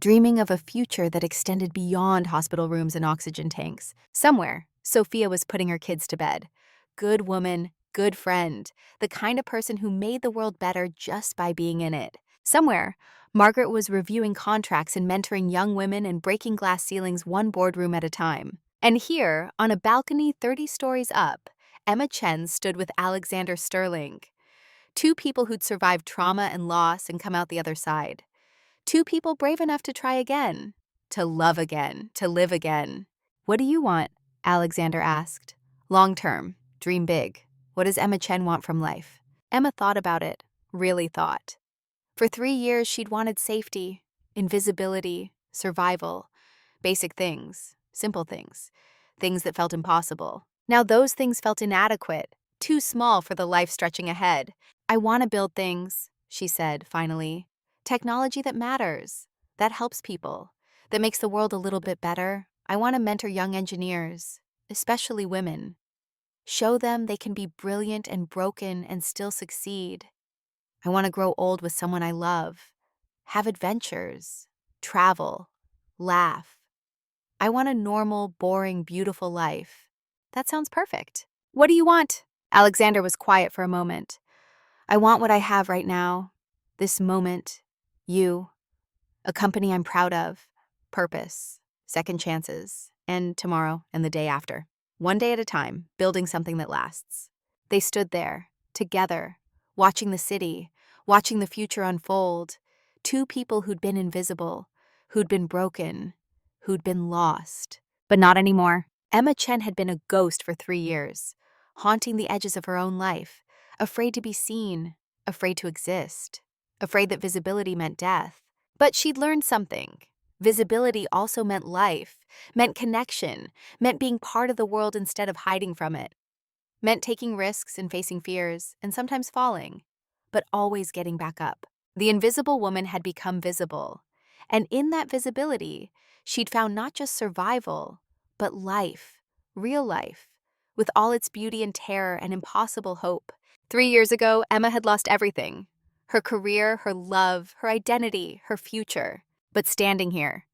dreaming of a future that extended beyond hospital rooms and oxygen tanks. Somewhere, Sophia was putting her kids to bed. Good woman, good friend, the kind of person who made the world better just by being in it. Somewhere, Margaret was reviewing contracts and mentoring young women and breaking glass ceilings one boardroom at a time. And here, on a balcony 30 stories up, Emma Chen stood with Alexander Sterling, two people who'd survived trauma and loss and come out the other side. Two people brave enough to try again, to love again, to live again. What do you want? Alexander asked. Long term, dream big. What does Emma Chen want from life? Emma thought about it, really thought. For 3 years, she'd wanted safety, invisibility, survival, basic things, simple things, things that felt impossible. Now those things felt inadequate, too small for the life stretching ahead. I want to build things, she said, finally. Technology that matters, that helps people, that makes the world a little bit better. I want to mentor young engineers, especially women. Show them they can be brilliant and broken and still succeed. I want to grow old with someone I love, have adventures, travel, laugh. I want a normal, boring, beautiful life. That sounds perfect. What do you want? Alexander was quiet for a moment. I want what I have right now, this moment, you, a company I'm proud of, purpose, second chances, and tomorrow and the day after. One day at a time, building something that lasts. They stood there, together, watching the city, watching the future unfold. Two people who'd been invisible, who'd been broken, who'd been lost. But not anymore. Emma Chen had been a ghost for 3 years, haunting the edges of her own life, afraid to be seen, afraid to exist, afraid that visibility meant death. But she'd learned something. Visibility also meant life, meant connection, meant being part of the world instead of hiding from it, meant taking risks and facing fears, and sometimes falling, but always getting back up. The invisible woman had become visible, and in that visibility, she'd found not just survival, but life, real life, with all its beauty and terror and impossible hope. 3 years ago, Emma had lost everything. Her career, her love, her identity, her future. But standing here,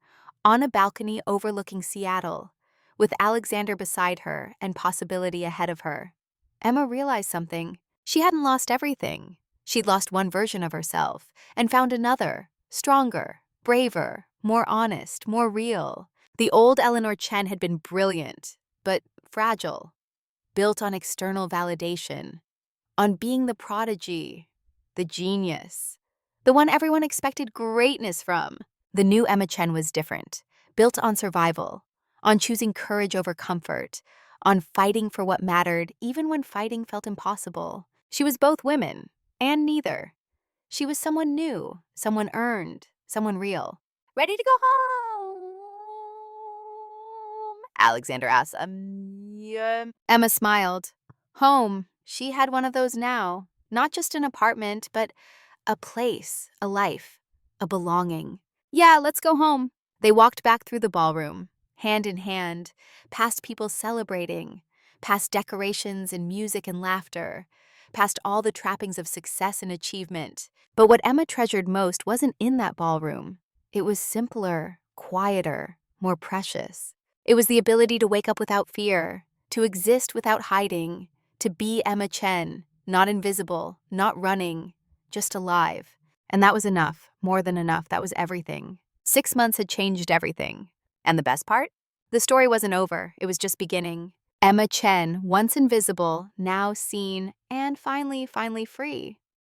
on a balcony overlooking Seattle, with Alexander beside her and possibility ahead of her, Emma realized something. She hadn't lost everything. She'd lost one version of herself and found another, stronger, braver, more honest, more real. The old Eleanor Chen had been brilliant, but fragile, built on external validation, on being the prodigy, the genius, the one everyone expected greatness from. The new Emma Chen was different, built on survival, on choosing courage over comfort, on fighting for what mattered even when fighting felt impossible. She was both women, and neither. She was someone new, someone earned, someone real. Ready to go home? Alexander asked. Yeah. Emma smiled. Home. She had one of those now. Not just an apartment, but a place, a life, a belonging. Yeah, let's go home. They walked back through the ballroom, hand in hand, past people celebrating, past decorations and music and laughter, past all the trappings of success and achievement. But what Emma treasured most wasn't in that ballroom. It was simpler, quieter, more precious. It was the ability to wake up without fear, to exist without hiding, to be Emma Chen, not invisible, not running, just alive. And that was enough, more than enough. That was everything. 6 months had changed everything. And the best part? The story wasn't over. It was just beginning. Emma Chen, once invisible, now seen, and finally free.